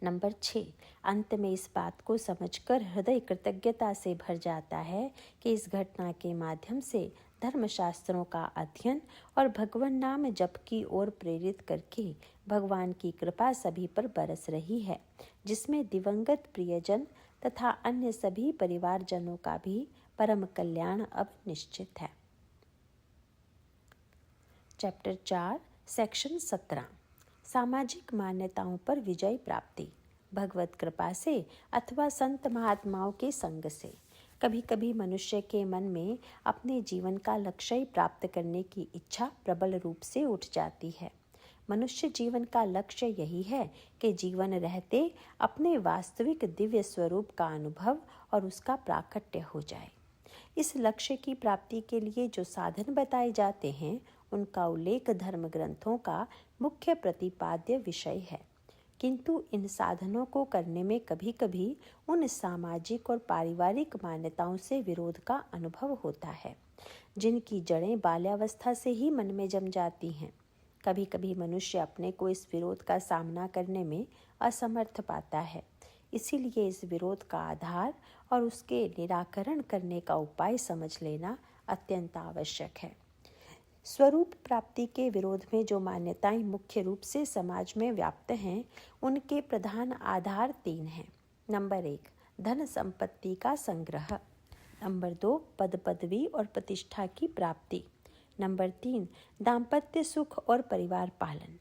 नंबर 6, अंत में इस बात को समझकर हृदय कृतज्ञता से भर जाता है कि इस घटना के माध्यम से धर्मशास्त्रों का अध्ययन और भगवान नाम जप की ओर प्रेरित करके भगवान की कृपा सभी पर बरस रही है, जिसमें दिवंगत प्रियजन तथा अन्य सभी परिवारजनों का भी परम कल्याण अब निश्चित है। चैप्टर 4 सेक्शन 17 सामाजिक मान्यताओं पर विजय प्राप्ति। भगवत कृपा से अथवा संत महात्माओं के संग से कभी कभी मनुष्य के मन में अपने जीवन का लक्ष्य प्राप्त करने की इच्छा प्रबल रूप से उठ जाती है। मनुष्य जीवन का लक्ष्य यही है कि जीवन रहते अपने वास्तविक दिव्य स्वरूप का अनुभव और उसका प्राकट्य हो जाए। इस लक्ष्य की प्राप्ति के लिए जो साधन बताए जाते हैं, उनका उल्लेख धर्म ग्रंथों का मुख्य प्रतिपाद्य विषय है, किंतु इन साधनों को करने में कभी कभी उन सामाजिक और पारिवारिक मान्यताओं से विरोध का अनुभव होता है, जिनकी जड़ें बाल्यावस्था से ही मन में जम जाती हैं। कभी कभी मनुष्य अपने को इस विरोध का सामना करने में असमर्थ पाता है, इसीलिए इस विरोध का आधार और उसके निराकरण करने का उपाय समझ लेना अत्यंत आवश्यक है। स्वरूप प्राप्ति के विरोध में जो मान्यताएं मुख्य रूप से समाज में व्याप्त हैं, उनके प्रधान आधार 3 हैं। नंबर 1, धन संपत्ति का संग्रह। नंबर 2, पद पदवी और प्रतिष्ठा की प्राप्ति। नंबर 3, दाम्पत्य सुख और परिवार पालन।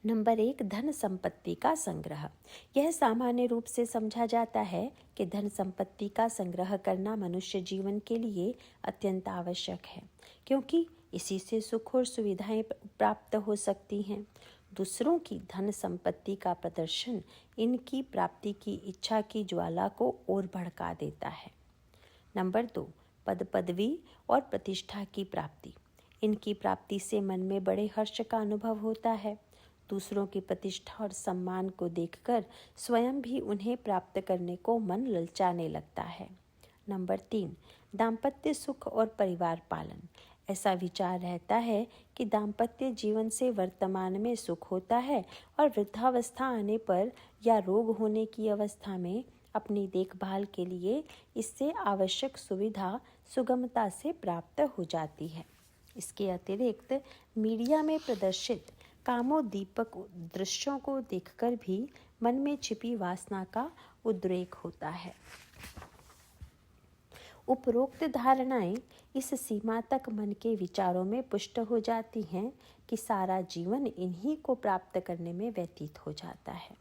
नंबर 1, धन संपत्ति का संग्रह। यह सामान्य रूप से समझा जाता है कि धन संपत्ति का संग्रह करना मनुष्य जीवन के लिए अत्यंत आवश्यक है, क्योंकि इसी से सुख और सुविधाएं प्राप्त हो सकती हैं। दूसरों की धन संपत्ति का प्रदर्शन इनकी प्राप्ति की इच्छा की ज्वाला को और भड़का देता है। नंबर 2, पद पदवी और प्रतिष्ठा की प्राप्ति। इनकी प्राप्ति से मन में बड़े हर्ष का अनुभव होता है। दूसरों की प्रतिष्ठा और सम्मान को देखकर स्वयं भी उन्हें प्राप्त करने को मन ललचाने लगता है। नंबर 3, दाम्पत्य सुख और परिवार पालन। ऐसा विचार रहता है कि दाम्पत्य जीवन से वर्तमान में सुख होता है और वृद्धावस्था आने पर या रोग होने की अवस्था में अपनी देखभाल के लिए इससे आवश्यक सुविधा सुगमता से प्राप्त हो जाती है। इसके अतिरिक्त मीडिया में प्रदर्शित कामोद्दीपक दृश्यों को देखकर भी मन में छिपी वासना का उद्रेक होता है। उपरोक्त धारणाएं इस सीमा तक मन के विचारों में पुष्ट हो जाती हैं कि सारा जीवन इन्हीं को प्राप्त करने में व्यतीत हो जाता है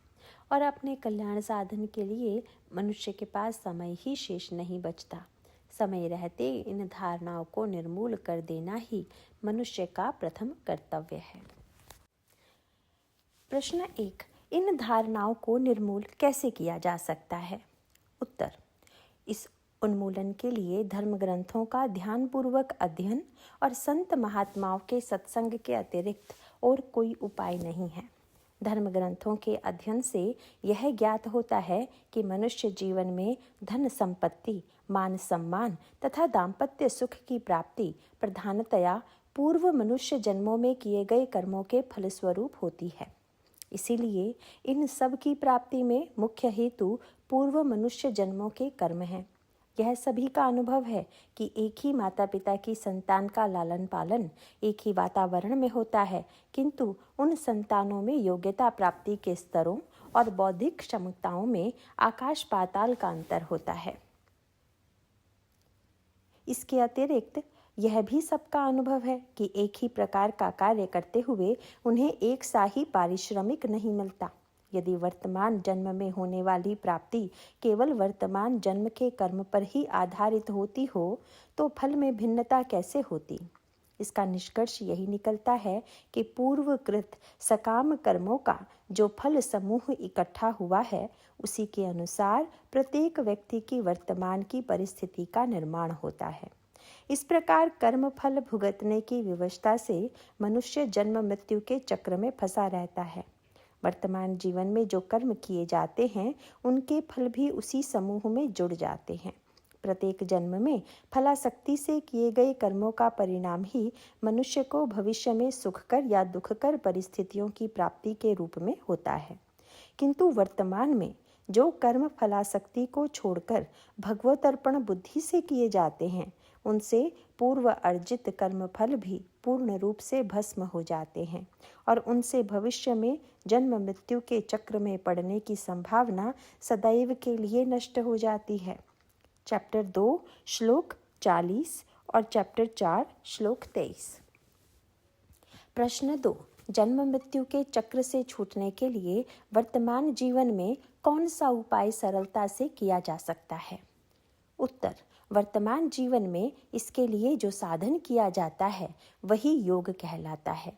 और अपने कल्याण साधन के लिए मनुष्य के पास समय ही शेष नहीं बचता। समय रहते इन धारणाओं को निर्मूल कर देना ही मनुष्य का प्रथम कर्तव्य है। प्रश्न 1, इन धारणाओं को निर्मूल कैसे किया जा सकता है? उत्तर, इस उन्मूलन के लिए धर्म ग्रंथों का ध्यानपूर्वक अध्ययन और संत महात्माओं के सत्संग के अतिरिक्त और कोई उपाय नहीं है। धर्म ग्रंथों के अध्ययन से यह ज्ञात होता है कि मनुष्य जीवन में धन संपत्ति, मान सम्मान तथा दाम्पत्य सुख की प्राप्ति प्रधानतया पूर्व मनुष्य जन्मों में किए गए कर्मों के फलस्वरूप होती है। इसीलिए इन सब की प्राप्ति में मुख्य हेतु पूर्व मनुष्य जन्मों के कर्म हैं। यह सभी का अनुभव है कि एक ही माता पिता की संतान का लालन पालन एक ही वातावरण में होता है, किंतु उन संतानों में योग्यता प्राप्ति के स्तरों और बौद्धिक क्षमताओं में आकाश पाताल का अंतर होता है। इसके अतिरिक्त यह भी सबका अनुभव है कि एक ही प्रकार का कार्य करते हुए उन्हें एक सा ही पारिश्रमिक नहीं मिलता। यदि वर्तमान जन्म में होने वाली प्राप्ति केवल वर्तमान जन्म के कर्म पर ही आधारित होती हो तो फल में भिन्नता कैसे होती? इसका निष्कर्ष यही निकलता है कि पूर्वकृत सकाम कर्मों का जो फल समूह इकट्ठा हुआ है, उसी के अनुसार प्रत्येक व्यक्ति की वर्तमान की परिस्थिति का निर्माण होता है। इस प्रकार कर्म फल भुगतने की विवशता से मनुष्य जन्म मृत्यु के चक्र में फंसा रहता है। वर्तमान जीवन में जो कर्म किए जाते हैं उनके फल भी उसी समूह में जुड़ जाते हैं। प्रत्येक जन्म में फलासक्ति से किए गए कर्मों का परिणाम ही मनुष्य को भविष्य में सुखकर या दुखकर परिस्थितियों की प्राप्ति के रूप में होता है। किंतु वर्तमान में जो कर्म फलासक्ति को छोड़कर भगवतर्पण बुद्धि से किए जाते हैं उनसे पूर्व अर्जित कर्म फल भी पूर्ण रूप से भस्म हो जाते हैं और उनसे भविष्य में जन्म मृत्यु के चक्र में पड़ने की संभावना सदैव के लिए नष्ट हो जाती है। चैप्टर 2 श्लोक 40 और चैप्टर 4 श्लोक 23। प्रश्न 2, जन्म मृत्यु के चक्र से छूटने के लिए वर्तमान जीवन में कौन सा उपाय सरलता से किया जा सकता है? उत्तर, वर्तमान जीवन में इसके लिए जो साधन किया जाता है वही योग कहलाता है।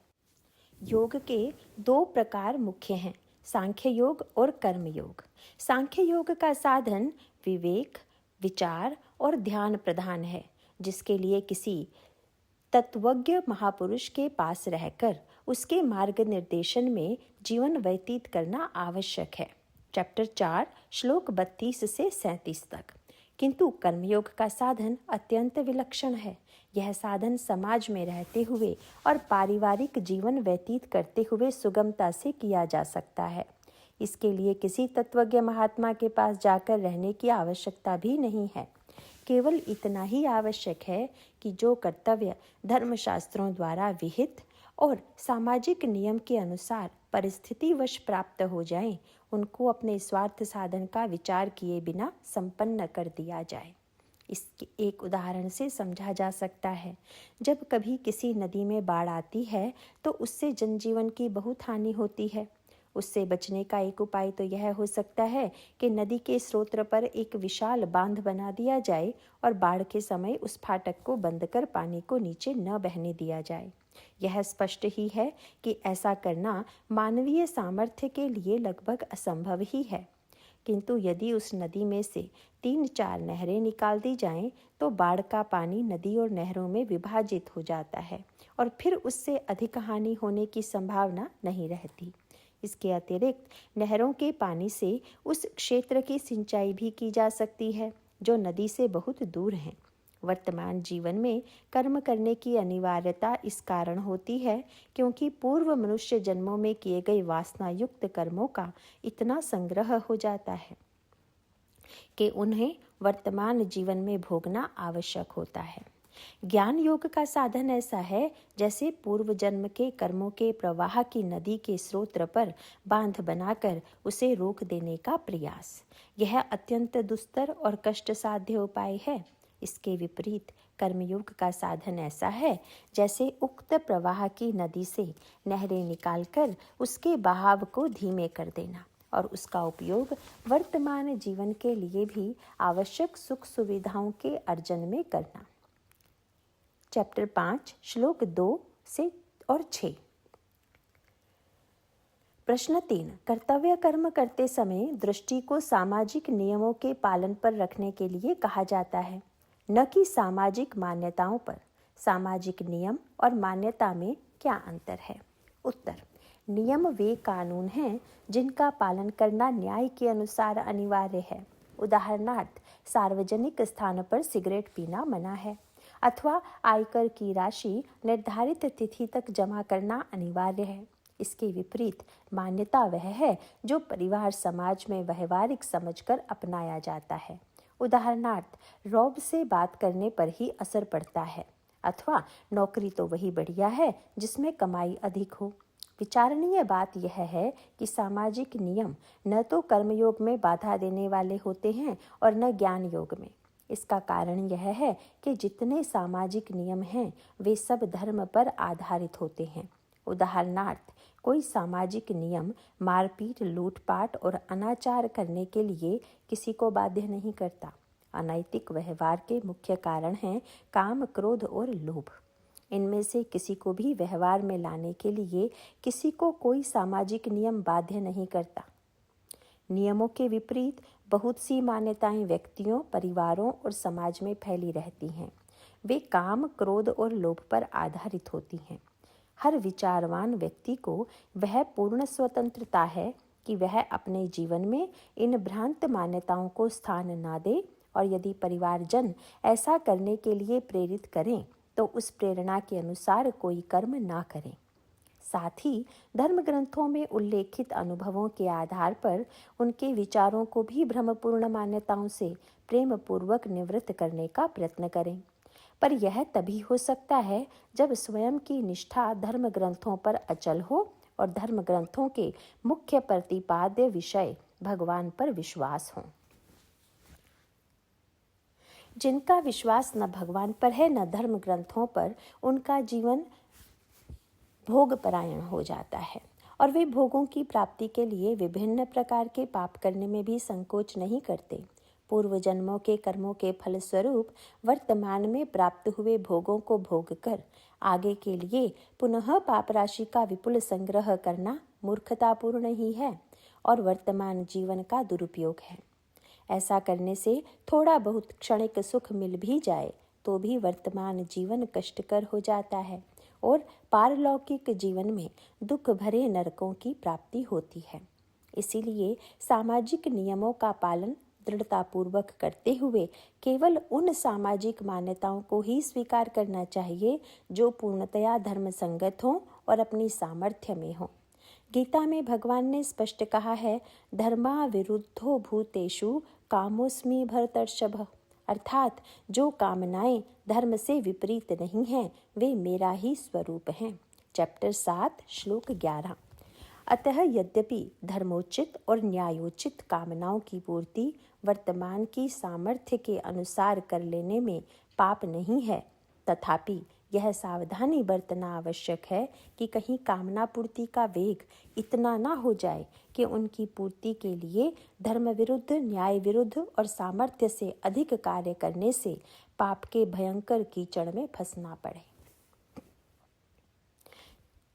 योग के 2 प्रकार मुख्य हैं, सांख्य योग और कर्म योग। सांख्य योग का साधन विवेक, विचार और ध्यान प्रधान है, जिसके लिए किसी तत्वज्ञ महापुरुष के पास रहकर उसके मार्ग निर्देशन में जीवन व्यतीत करना आवश्यक है। चैप्टर 4 श्लोक 32 से 37 तक। किंतु कर्मयोग का साधन अत्यंत विलक्षण है। यह साधन समाज में रहते हुए और पारिवारिक जीवन व्यतीत करते हुए सुगमता से किया जा सकता है। इसके लिए किसी तत्वज्ञ महात्मा के पास जाकर रहने की आवश्यकता भी नहीं है। केवल इतना ही आवश्यक है कि जो कर्तव्य धर्मशास्त्रों द्वारा विहित और सामाजिक नियम के अनुसार परिस्थितिवश प्राप्त हो जाएं, उनको अपने स्वार्थ साधन का विचार किए बिना संपन्न कर दिया जाए। इसके एक उदाहरण से समझा जा सकता है। जब कभी किसी नदी में बाढ़ आती है तो उससे जनजीवन की बहुत हानि होती है। उससे बचने का एक उपाय तो यह हो सकता है कि नदी के स्रोत पर एक विशाल बांध बना दिया जाए और बाढ़ के समय उस फाटक को बंद कर पानी को नीचे न बहने दिया जाए। यह स्पष्ट ही है कि ऐसा करना मानवीय सामर्थ्य के लिए लगभग असंभव ही है। किंतु यदि उस नदी में से 3-4 नहरें निकाल दी जाएं, तो बाढ़ का पानी नदी और नहरों में विभाजित हो जाता है और फिर उससे अधिक हानि होने की संभावना नहीं रहती। इसके अतिरिक्त नहरों के पानी से उस क्षेत्र की सिंचाई भी की जा सकती है जो नदी से बहुत दूर हैं। वर्तमान जीवन में कर्म करने की अनिवार्यता इस कारण होती है क्योंकि पूर्व मनुष्य जन्मों में किए गए वासना युक्त कर्मों का इतना संग्रह हो जाता है कि उन्हें वर्तमान जीवन में भोगना आवश्यक होता है। ज्ञान योग का साधन ऐसा है जैसे पूर्व जन्म के कर्मों के प्रवाह की नदी के स्रोत पर बांध बनाकर उसे रोक देने का प्रयास। यह अत्यंत दुस्तर और कष्ट साध्य उपाय है। इसके विपरीत कर्मयोग का साधन ऐसा है जैसे उक्त प्रवाह की नदी से नहरें निकालकर उसके बहाव को धीमे कर देना और उसका उपयोग वर्तमान जीवन के लिए भी आवश्यक सुख सुविधाओं के अर्जन में करना। चैप्टर 5 श्लोक 2 से और 6। प्रश्न 3, कर्तव्य कर्म करते समय दृष्टि को सामाजिक नियमों के पालन पर रखने के लिए कहा जाता है, न कि सामाजिक मान्यताओं पर। सामाजिक नियम और मान्यता में क्या अंतर है? उत्तर, नियम वे कानून हैं जिनका पालन करना न्याय के अनुसार अनिवार्य है। उदाहरणार्थ, सार्वजनिक स्थान पर सिगरेट पीना मना है अथवा आयकर की राशि निर्धारित तिथि तक जमा करना अनिवार्य है। इसके विपरीत मान्यता वह है जो परिवार समाज में व्यवहारिक समझकर अपनाया जाता है। उदाहरणार्थ, रौब से बात करने पर ही असर पड़ता है अथवा नौकरी तो वही बढ़िया है जिसमें कमाई अधिक हो। विचारणीय बात यह है कि सामाजिक नियम न तो कर्मयोग में बाधा देने वाले होते हैं और न ज्ञान योग में। इसका कारण यह है कि जितने सामाजिक नियम हैं वे सब धर्म पर आधारित होते हैं। उदाहरणार्थ, कोई सामाजिक नियम मारपीट, लूटपाट और अनाचार करने के लिए किसी को बाध्य नहीं करता। अनैतिक व्यवहार के मुख्य कारण हैं काम, क्रोध और लोभ। इनमें से किसी को भी व्यवहार में लाने के लिए किसी को कोई सामाजिक नियम बाध्य नहीं करता। नियमों के विपरीत बहुत सी मान्यताएं व्यक्तियों, परिवारों और समाज में फैली रहती हैं। वे काम, क्रोध और लोभ पर आधारित होती हैं। हर विचारवान व्यक्ति को वह पूर्ण स्वतंत्रता है कि वह अपने जीवन में इन भ्रांत मान्यताओं को स्थान न दे, और यदि परिवारजन ऐसा करने के लिए प्रेरित करें तो उस प्रेरणा के अनुसार कोई कर्म ना करें। साथ ही धर्म ग्रंथों में उल्लेखित अनुभवों के आधार पर उनके विचारों को भी भ्रमपूर्ण मान्यताओं से प्रेम पूर्वक निवृत्त करने का प्रयत्न करें। पर यह तभी हो सकता है जब स्वयं की निष्ठा धर्म ग्रंथों पर अचल हो और धर्म ग्रंथों के मुख्य प्रतिपाद्य विषय भगवान पर विश्वास हो। जिनका विश्वास न भगवान पर है न धर्म ग्रंथों पर, उनका जीवन भोगपरायण हो जाता है और वे भोगों की प्राप्ति के लिए विभिन्न प्रकार के पाप करने में भी संकोच नहीं करते। पूर्व जन्मों के कर्मों के फलस्वरूप वर्तमान में प्राप्त हुए भोगों को भोग कर आगे के लिए पुनः पाप राशि का विपुल संग्रह करना मूर्खतापूर्ण ही है और वर्तमान जीवन का दुरुपयोग है। ऐसा करने से थोड़ा बहुत क्षणिक सुख मिल भी जाए तो भी वर्तमान जीवन कष्टकर हो जाता है और पारलौकिक जीवन में दुख भरे नरकों की प्राप्ति होती है। इसीलिए सामाजिक नियमों का पालन दृढ़तापूर्वक करते हुए केवल उन सामाजिक मान्यताओं को ही स्वीकार करना चाहिए जो पूर्णतया धर्म संगत हों और अपनी सामर्थ्य में हों। गीता में भगवान ने स्पष्ट कहा है, धर्मा विरुद्धो भूतेषु कामोस्मि भरतर्षभ, अर्थात जो कामनाएं धर्म से विपरीत नहीं हैं वे मेरा ही स्वरूप हैं। चैप्टर 7 श्लोक 11। अतः यद्यपि धर्मोचित और न्यायोचित कामनाओं की पूर्ति वर्तमान की सामर्थ्य के अनुसार कर लेने में पाप नहीं है, तथापि यह सावधानी बरतना आवश्यक है कि कहीं कामना पूर्ति का वेग इतना ना हो जाए कि उनकी पूर्ति के लिए धर्म विरुद्ध, न्याय विरुद्ध और सामर्थ्य से अधिक कार्य करने से पाप के भयंकर कीचड़ में फंसना पड़े।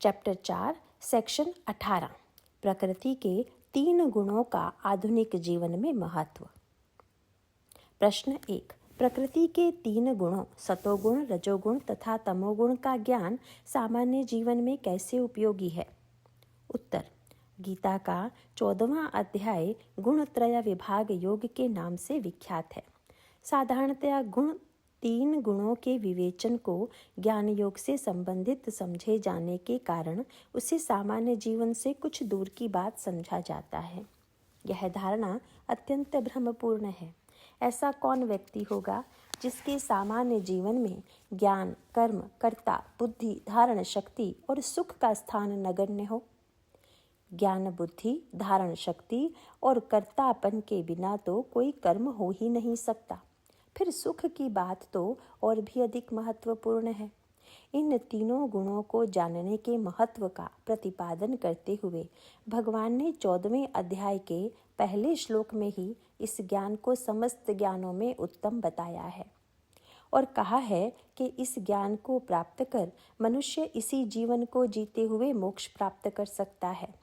चैप्टर 4 सेक्शन 18 प्रकृति के 3 गुणों का आधुनिक जीवन में महत्व। प्रश्न 1, प्रकृति के 3 गुणों सतोगुण, रजोगुण तथा तमोगुण का ज्ञान सामान्य जीवन में कैसे उपयोगी है? उत्तर, गीता का 14वां अध्याय गुणत्रय विभाग योग के नाम से विख्यात है। साधारणतया गुण 3 गुणों के विवेचन को ज्ञान योग से संबंधित समझे जाने के कारण उसे सामान्य जीवन से कुछ दूर की बात समझा जाता है। यह धारणा अत्यंत भ्रमपूर्ण है। ऐसा कौन व्यक्ति होगा जिसके सामान्य जीवन में ज्ञान, कर्म, कर्ता, बुद्धि, धारण शक्ति और सुख का स्थान नगण्य हो? ज्ञान, बुद्धि, धारण शक्ति और कर्तापन के बिना तो कोई कर्म हो ही नहीं सकता। फिर सुख की बात तो और भी अधिक महत्वपूर्ण है। इन तीनों गुणों को जानने के महत्व का प्रतिपादन करते हुए भगवान ने 14वें अध्याय के पहले श्लोक में ही इस ज्ञान को समस्त ज्ञानों में उत्तम बताया है और कहा है कि इस ज्ञान को प्राप्त कर मनुष्य इसी जीवन को जीते हुए मोक्ष प्राप्त कर सकता है।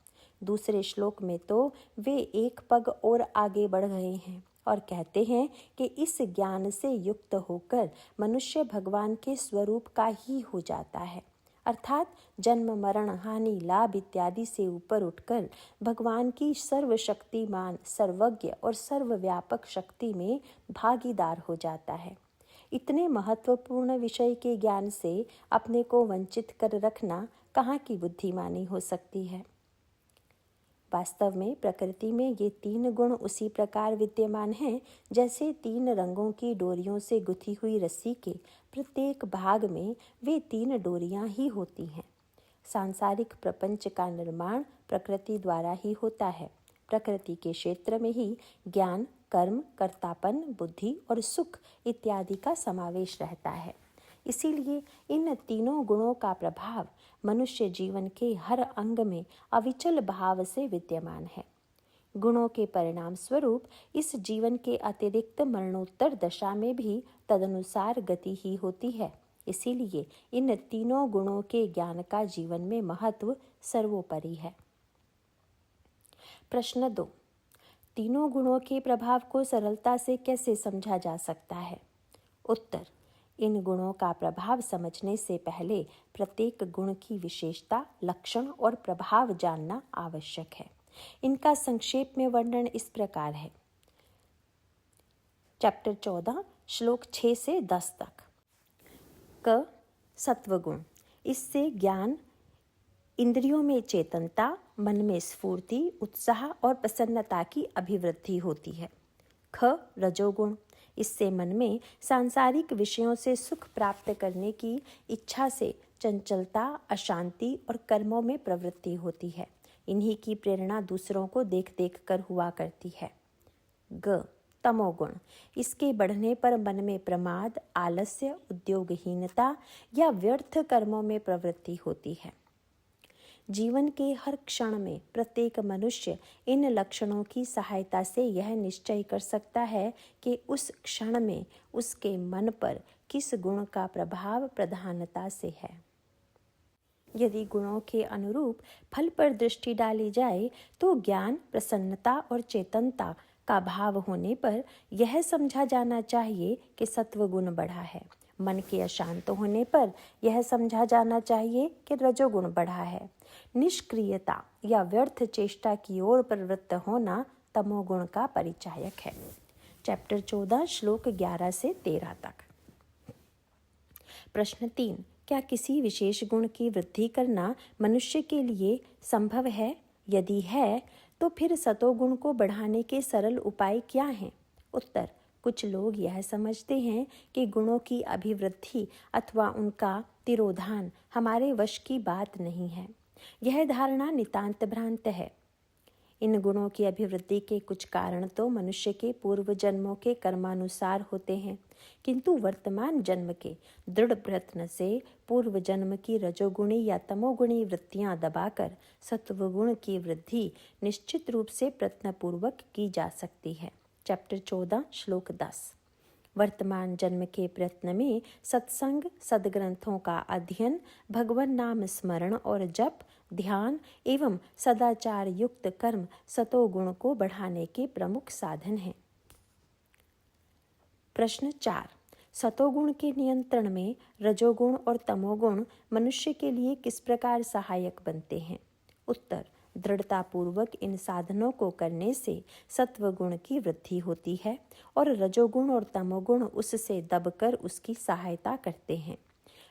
दूसरे श्लोक में तो वे एक पग और आगे बढ़ गए हैं और कहते हैं कि इस ज्ञान से युक्त होकर मनुष्य भगवान के स्वरूप का ही हो जाता है, अर्थात जन्म, मरण, हानि, लाभ इत्यादि से ऊपर उठकर भगवान की सर्वशक्तिमान, सर्वज्ञ और सर्वव्यापक शक्ति में भागीदार हो जाता है। इतने महत्वपूर्ण विषय के ज्ञान से अपने को वंचित कर रखना कहाँ की बुद्धिमानी हो सकती है? वास्तव में प्रकृति में ये 3 गुण उसी प्रकार विद्यमान हैं जैसे 3 रंगों की डोरियों से गुथी हुई रस्सी के प्रत्येक भाग में वे 3 डोरियां ही होती हैं। सांसारिक प्रपंच का निर्माण प्रकृति द्वारा ही होता है। प्रकृति के क्षेत्र में ही ज्ञान, कर्म, कर्तापन, बुद्धि और सुख इत्यादि का समावेश रहता है। इसीलिए इन तीनों गुणों का प्रभाव मनुष्य जीवन के हर अंग में अविचल भाव से विद्यमान है। गुणों के परिणाम स्वरूप इस जीवन के अतिरिक्त मरणोत्तर दशा में भी तदनुसार गति ही होती है। इसीलिए इन तीनों गुणों के ज्ञान का जीवन में महत्व सर्वोपरि है। प्रश्न 2, तीनों गुणों के प्रभाव को सरलता से कैसे समझा जा सकता है? उत्तर, इन गुणों का प्रभाव समझने से पहले प्रत्येक गुण की विशेषता, लक्षण और प्रभाव जानना आवश्यक है। इनका संक्षेप में वर्णन इस प्रकार है। चैप्टर 14 श्लोक 6 से 10 तक। क सत्वगुण, इससे ज्ञान, इंद्रियों में चेतनता, मन में स्फूर्ति, उत्साह और प्रसन्नता की अभिवृद्धि होती है। ख रजोगुण, इससे मन में सांसारिक विषयों से सुख प्राप्त करने की इच्छा से चंचलता, अशांति और कर्मों में प्रवृत्ति होती है। इन्हीं की प्रेरणा दूसरों को देख देख कर हुआ करती है। ग तमोगुण, इसके बढ़ने पर मन में प्रमाद, आलस्य, उद्योगहीनता या व्यर्थ कर्मों में प्रवृत्ति होती है। जीवन के हर क्षण में प्रत्येक मनुष्य इन लक्षणों की सहायता से यह निश्चय कर सकता है कि उस क्षण में उसके मन पर किस गुण का प्रभाव प्रधानता से है। यदि गुणों के अनुरूप फल पर दृष्टि डाली जाए तो ज्ञान, प्रसन्नता और चेतनता का भाव होने पर यह समझा जाना चाहिए कि सत्वगुण बढ़ा है। मन के अशांत होने पर यह समझा जाना चाहिए कि रजोगुण बढ़ा है। निष्क्रियता या व्यर्थ चेष्टा की ओर प्रवृत्त होना तमोगुण का परिचायक है। चैप्टर 14 श्लोक 11 से 13 तक। प्रश्न 3, क्या किसी विशेष गुण की वृद्धि करना मनुष्य के लिए संभव है? यदि है तो फिर सतोगुण को बढ़ाने के सरल उपाय क्या हैं? उत्तर, कुछ लोग यह समझते हैं कि गुणों की अभिवृद्धि अथवा उनका तिरोधान हमारे वश की बात नहीं है। यह धारणा नितांत भ्रांत है। इन गुणों की अभिवृद्धि के कुछ कारण तो मनुष्य के पूर्व जन्मों के कर्मानुसार होते हैं, किंतु वर्तमान जन्म के दृढ़ प्रयत्न से पूर्व जन्म की रजोगुणी या तमोगुणी वृत्तियां दबाकर सत्वगुण की वृद्धि निश्चित रूप से प्रयत्नपूर्वक की जा सकती है। चैप्टर 14 श्लोक 10। वर्तमान जन्म के प्रयत्न में सत्संग, सद्ग्रंथों का अध्ययन, भगवान नाम स्मरण और जप, ध्यान एवं सदाचार युक्त कर्म सतोगुण को बढ़ाने के प्रमुख साधन हैं। प्रश्न 4, सतोगुण के नियंत्रण में रजोगुण और तमोगुण मनुष्य के लिए किस प्रकार सहायक बनते हैं? उत्तर, दृढ़तापूर्वक इन साधनों को करने से सत्वगुण की वृद्धि होती है और रजोगुण और तमोगुण उससे दबकर उसकी सहायता करते हैं।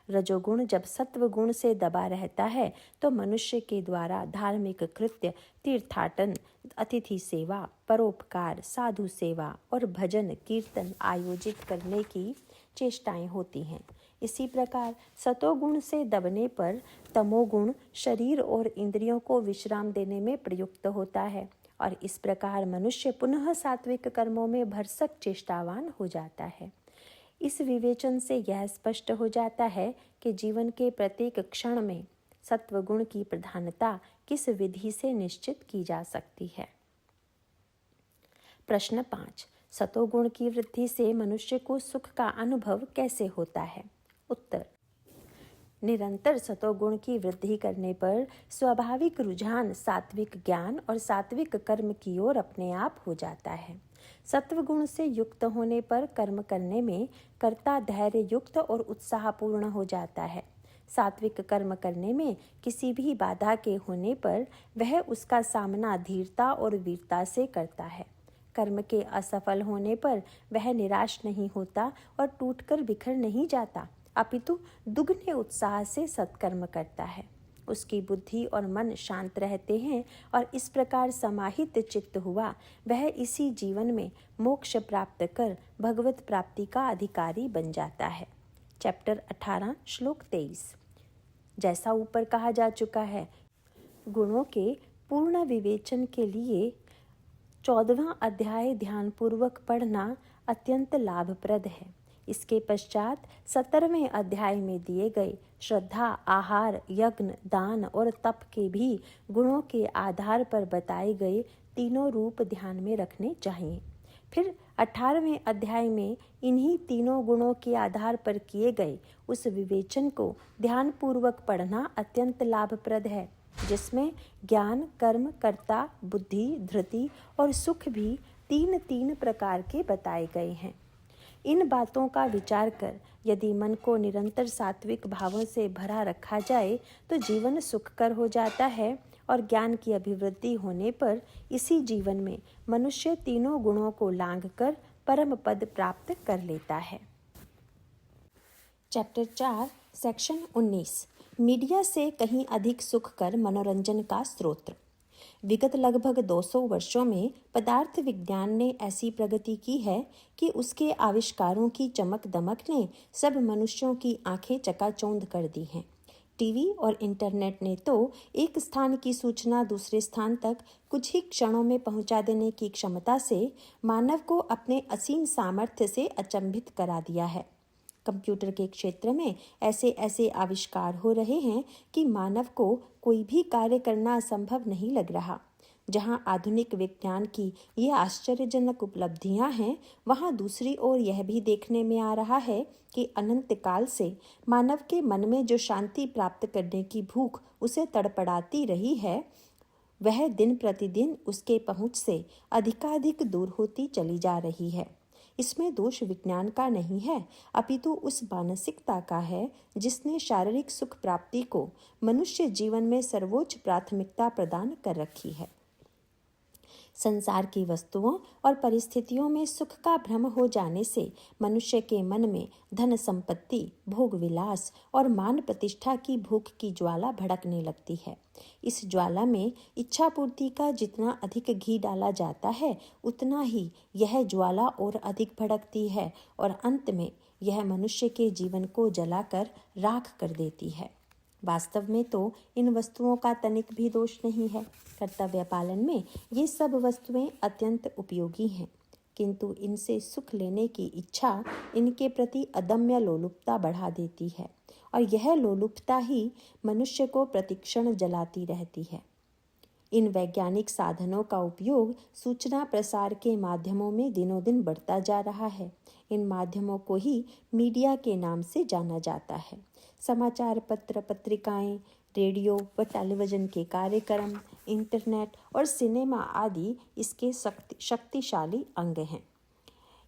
रजोगुण जब सत्वगुण से दबा रहता है तो मनुष्य के द्वारा धार्मिक कृत्य, तीर्थाटन, अतिथि सेवा, परोपकार, साधु सेवा और भजन कीर्तन आयोजित करने की चेष्टाएं होती हैं। इसी प्रकार सतोगुण से दबने पर तमोगुण शरीर और इंद्रियों को विश्राम देने में प्रयुक्त होता है और इस प्रकार मनुष्य पुनः सात्विक कर्मों में भरसक चेष्टावान हो जाता है। इस विवेचन से यह स्पष्ट हो जाता है कि जीवन के प्रत्येक क्षण में सत्वगुण की प्रधानता किस विधि से निश्चित की जा सकती है। प्रश्न 5, सतोगुण की वृद्धि से मनुष्य को सुख का अनुभव कैसे होता है? उत्तर, निरंतर सतोगुण की वृद्धि करने पर स्वाभाविक रुझान सात्विक ज्ञान और सात्विक कर्म की ओर अपने आप हो जाता है। सत्वगुण से युक्त होने पर कर्म करने में कर्ता धैर्य युक्त और उत्साहपूर्ण हो जाता है। सात्विक कर्म करने में किसी भी बाधा के होने पर वह उसका सामना धीरता और वीरता से करता है। कर्म के असफल होने पर वह निराश नहीं होता और टूटकर बिखर नहीं जाता, अपितु दुगने उत्साह से सत्कर्म करता है। उसकी बुद्धि और मन शांत रहते हैं और इस प्रकार समाहित चित्त हुआ वह इसी जीवन में मोक्ष प्राप्त कर भगवत प्राप्ति का अधिकारी बन जाता है। चैप्टर 18 श्लोक 23। जैसा ऊपर कहा जा चुका है, गुणों के पूर्ण विवेचन के लिए 14वां अध्याय ध्यानपूर्वक पढ़ना अत्यंत लाभप्रद है। इसके पश्चात 17वें अध्याय में दिए गए श्रद्धा, आहार, यज्ञ, दान और तप के भी गुणों के आधार पर बताए गए तीनों रूप ध्यान में रखने चाहिए। फिर 18वें अध्याय में इन्हीं तीनों गुणों के आधार पर किए गए उस विवेचन को ध्यानपूर्वक पढ़ना अत्यंत लाभप्रद है, जिसमें ज्ञान, कर्म, कर्ता, बुद्धि, धृति और सुख भी तीन प्रकार के बताए गए हैं। इन बातों का विचार कर यदि मन को निरंतर सात्विक भावों से भरा रखा जाए तो जीवन सुखकर हो जाता है और ज्ञान की अभिवृद्धि होने पर इसी जीवन में मनुष्य तीनों गुणों को लांघकर परम पद प्राप्त कर लेता है। चैप्टर 4 सेक्शन 19 मीडिया से कहीं अधिक सुखकर मनोरंजन का स्रोत। विगत लगभग 200 वर्षों में पदार्थ विज्ञान ने ऐसी प्रगति की है कि उसके आविष्कारों की चमक दमक ने सब मनुष्यों की आंखें चकाचौंध कर दी हैं। टीवी और इंटरनेट ने तो एक स्थान की सूचना दूसरे स्थान तक कुछ ही क्षणों में पहुंचा देने की क्षमता से मानव को अपने असीम सामर्थ्य से अचंभित करा दिया है। कंप्यूटर के क्षेत्र में ऐसे ऐसे आविष्कार हो रहे हैं कि मानव को कोई भी कार्य करना असंभव नहीं लग रहा। जहां आधुनिक विज्ञान की ये आश्चर्यजनक उपलब्धियां हैं, वहां दूसरी ओर यह भी देखने में आ रहा है कि अनंत काल से मानव के मन में जो शांति प्राप्त करने की भूख उसे तड़पड़ाती रही है, वह दिन प्रतिदिन उसके पहुंच से अधिकाधिक दूर होती चली जा रही है। इसमें दोष विज्ञान का नहीं है, अपितु उस मानसिकता का है जिसने शारीरिक सुख प्राप्ति को मनुष्य जीवन में सर्वोच्च प्राथमिकता प्रदान कर रखी है। संसार की वस्तुओं और परिस्थितियों में सुख का भ्रम हो जाने से मनुष्य के मन में धन संपत्ति, भोग विलास और मान प्रतिष्ठा की भूख की ज्वाला भड़कने लगती है। इस ज्वाला में इच्छा पूर्ति का जितना अधिक घी डाला जाता है, उतना ही यह ज्वाला और अधिक भड़कती है और अंत में यह मनुष्य के जीवन को जलाकर राख कर देती है। वास्तव में तो इन वस्तुओं का तनिक भी दोष नहीं है। कर्तव्य पालन में ये सब वस्तुएं अत्यंत उपयोगी हैं, किंतु इनसे सुख लेने की इच्छा इनके प्रति अदम्य लोलुपता बढ़ा देती है और यह लोलुपता ही मनुष्य को प्रतिक्षण जलाती रहती है। इन वैज्ञानिक साधनों का उपयोग सूचना प्रसार के माध्यमों में दिनों दिन बढ़ता जा रहा है। इन माध्यमों को ही मीडिया के नाम से जाना जाता है। समाचार पत्र, पत्रिकाएं, रेडियो व टेलीविज़न के कार्यक्रम, इंटरनेट और सिनेमा आदि इसके शक्तिशाली अंग हैं।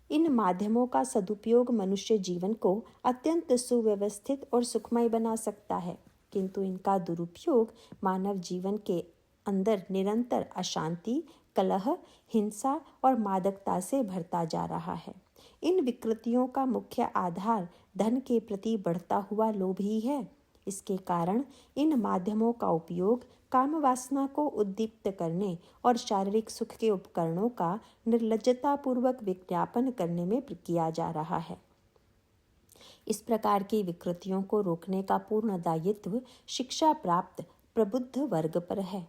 इन माध्यमों का सदुपयोग मनुष्य जीवन को अत्यंत सुव्यवस्थित और सुखमय बना सकता है, किंतु इनका दुरुपयोग मानव जीवन के अंदर निरंतर अशांति, कलह, हिंसा और मादकता से भरता जा रहा है। इन विकृतियों का मुख्य आधार धन के प्रति बढ़ता हुआ लोभ ही है। इसके कारण इन माध्यमों का उपयोग काम वासना को उद्दीप्त करने और शारीरिक सुख के उपकरणों का निर्लज्जतापूर्वक विज्ञापन करने में किया जा रहा है। इस प्रकार की विकृतियों को रोकने का पूर्ण दायित्व शिक्षा प्राप्त प्रबुद्ध वर्ग पर है।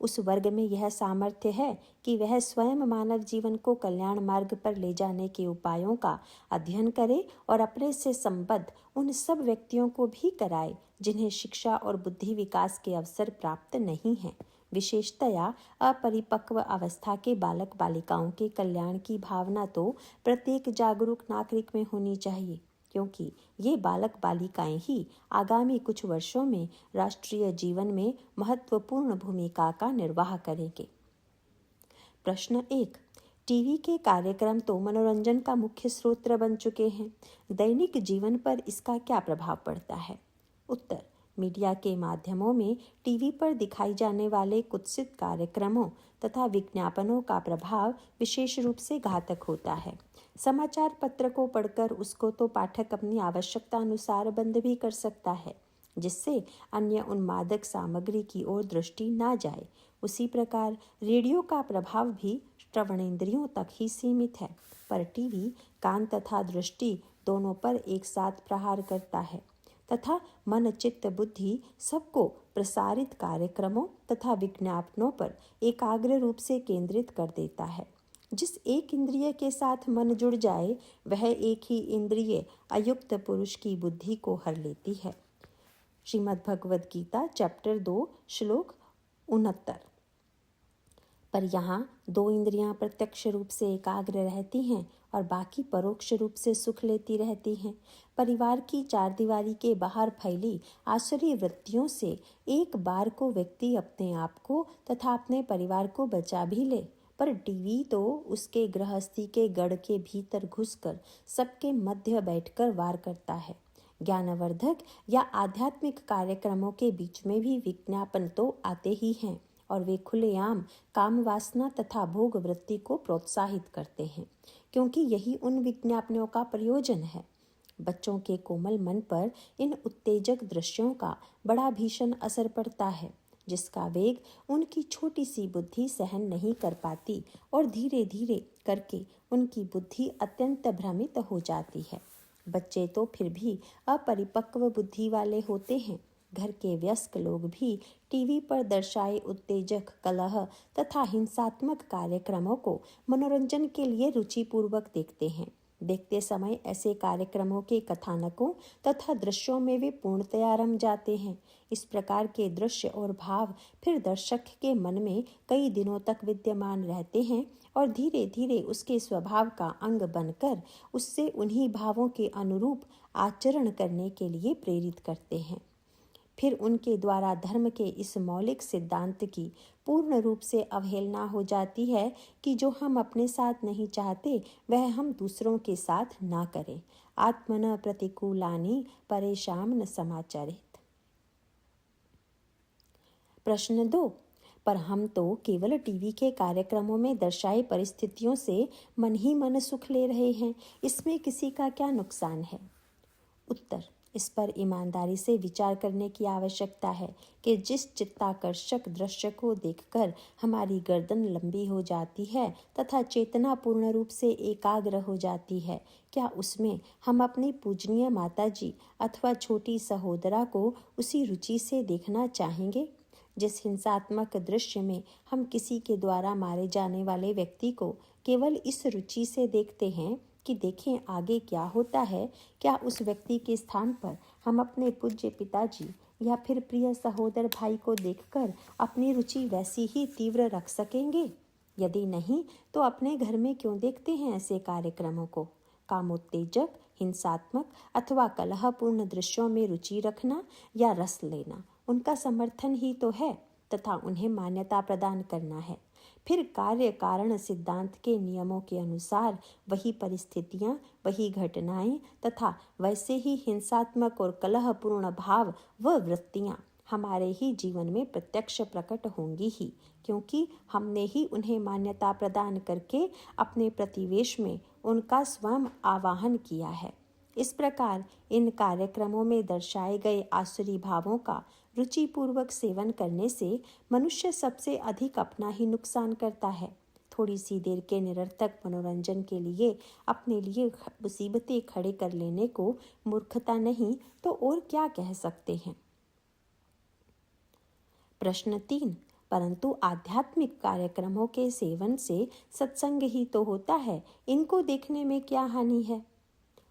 उस वर्ग में यह सामर्थ्य है कि वह स्वयं मानव जीवन को कल्याण मार्ग पर ले जाने के उपायों का अध्ययन करे और अपने से संबद्ध उन सब व्यक्तियों को भी कराए जिन्हें शिक्षा और बुद्धि विकास के अवसर प्राप्त नहीं हैं। विशेषतया अपरिपक्व अवस्था के बालक बालिकाओं के कल्याण की भावना तो प्रत्येक जागरूक नागरिक में होनी चाहिए, क्योंकि ये बालक बालिकाएं ही आगामी कुछ वर्षों में राष्ट्रीय जीवन में महत्वपूर्ण भूमिका का निर्वाह करेंगे। प्रश्न 1। टीवी के कार्यक्रम तो मनोरंजन का मुख्य स्रोत बन चुके हैं। दैनिक जीवन पर इसका क्या प्रभाव पड़ता है? उत्तर। मीडिया के माध्यमों में टीवी पर दिखाई जाने वाले कुत्सित कार्यक्रमों तथा विज्ञापनों का प्रभाव विशेष रूप से घातक होता है। समाचार पत्र को पढ़कर उसको तो पाठक अपनी आवश्यकता अनुसार बंद भी कर सकता है, जिससे अन्य उन्मादक सामग्री की ओर दृष्टि ना जाए। उसी प्रकार रेडियो का प्रभाव भी श्रवणेंद्रियों तक ही सीमित है, पर टीवी कान तथा दृष्टि दोनों पर एक साथ प्रहार करता है तथा मन, चित्त, बुद्धि सबको प्रसारित कार्यक्रमों तथा विज्ञापनों पर एकाग्र रूप से केंद्रित कर देता है। जिस एक इंद्रिय के साथ मन जुड़ जाए, वह एक ही इंद्रिय अयुक्त पुरुष की बुद्धि को हर लेती है। श्रीमद् भगवद गीता चैप्टर 2 श्लोक 69। पर यहाँ 2 इंद्रियां प्रत्यक्ष रूप से एकाग्र रहती हैं और बाकी परोक्ष रूप से सुख लेती रहती हैं। परिवार की चारदीवारी के बाहर फैली आसुरी वृत्तियों से एक बार को व्यक्ति अपने आप को तथा अपने परिवार को बचा भी ले, पर टीवी तो उसके गृहस्थी के गढ़ के भीतर घुसकर सबके मध्य बैठकर वार करता है। ज्ञानवर्धक या आध्यात्मिक कार्यक्रमों के बीच में भी विज्ञापन तो आते ही हैं और वे खुलेआम काम वासना तथा भोग वृत्ति को प्रोत्साहित करते हैं, क्योंकि यही उन विज्ञापनों का प्रयोजन है। बच्चों के कोमल मन पर इन उत्तेजक दृश्यों का बड़ा भीषण असर पड़ता है, जिसका वेग उनकी छोटी सी बुद्धि सहन नहीं कर पाती और धीरे धीरे करके उनकी बुद्धि अत्यंत भ्रमित हो जाती है। बच्चे तो फिर भी अपरिपक्व बुद्धि वाले होते हैं। घर के वयस्क लोग भी टीवी पर दर्शाए उत्तेजक, कलह तथा हिंसात्मक कार्यक्रमों को मनोरंजन के लिए रुचिपूर्वक देखते हैं। देखते समय ऐसे कार्यक्रमों के कथानकों तथा दृश्यों में वे पूर्णतया रम जाते हैं। इस प्रकार के दृश्य और भाव फिर दर्शक के मन में कई दिनों तक विद्यमान रहते हैं और धीरे धीरे उसके स्वभाव का अंग बनकर उससे उन्हीं भावों के अनुरूप आचरण करने के लिए प्रेरित करते हैं। फिर उनके द्वारा धर्म के इस मौलिक सिद्धांत की पूर्ण रूप से अवहेलना हो जाती है कि जो हम अपने साथ नहीं चाहते वह हम दूसरों के साथ ना करें। आत्मन प्रतिकूलानि परेशान न समाचरित। प्रश्न 2, पर हम तो केवल टीवी के कार्यक्रमों में दर्शाई परिस्थितियों से मन ही मन सुख ले रहे हैं, इसमें किसी का क्या नुकसान है? उत्तर, इस पर ईमानदारी से विचार करने की आवश्यकता है कि जिस चित्ताकर्षक दृश्य को देखकर हमारी गर्दन लंबी हो जाती है तथा चेतना पूर्ण रूप से एकाग्र हो जाती है, क्या उसमें हम अपनी पूजनीय माताजी अथवा छोटी सहोदरा को उसी रुचि से देखना चाहेंगे? जिस हिंसात्मक दृश्य में हम किसी के द्वारा मारे जाने वाले व्यक्ति को केवल इस रुचि से देखते हैं कि देखें आगे क्या होता है, क्या उस व्यक्ति के स्थान पर हम अपने पूज्य पिताजी या फिर प्रिय सहोदर भाई को देखकर अपनी रुचि वैसी ही तीव्र रख सकेंगे? यदि नहीं तो अपने घर में क्यों देखते हैं ऐसे कार्यक्रमों को? कामोत्तेजक, हिंसात्मक अथवा कलहपूर्ण दृश्यों में रुचि रखना या रस लेना उनका समर्थन ही तो है तथा उन्हें मान्यता प्रदान करना है। फिर कार्य कारण सिद्धांत के नियमों के अनुसार वही परिस्थितियां, वही घटनाएं तथा वैसे ही हिंसात्मक और कलहपूर्ण भाव व वृत्तियां हमारे ही जीवन में प्रत्यक्ष प्रकट होंगी ही, क्योंकि हमने ही उन्हें मान्यता प्रदान करके अपने प्रतिवेश में उनका स्वयं आवाहन किया है। इस प्रकार इन कार्यक्रमों में दर्शाए गए आसुरी भावों का रुचिपूर्वक सेवन करने से मनुष्य सबसे अधिक अपना ही नुकसान करता है। थोड़ी सी देर के निरर्थक मनोरंजन के लिए अपने लिए मुसीबतें खड़े कर लेने को मूर्खता नहीं तो और क्या कह सकते हैं। प्रश्न 3, परंतु आध्यात्मिक कार्यक्रमों के सेवन से सत्संग ही तो होता है, इनको देखने में क्या हानि है?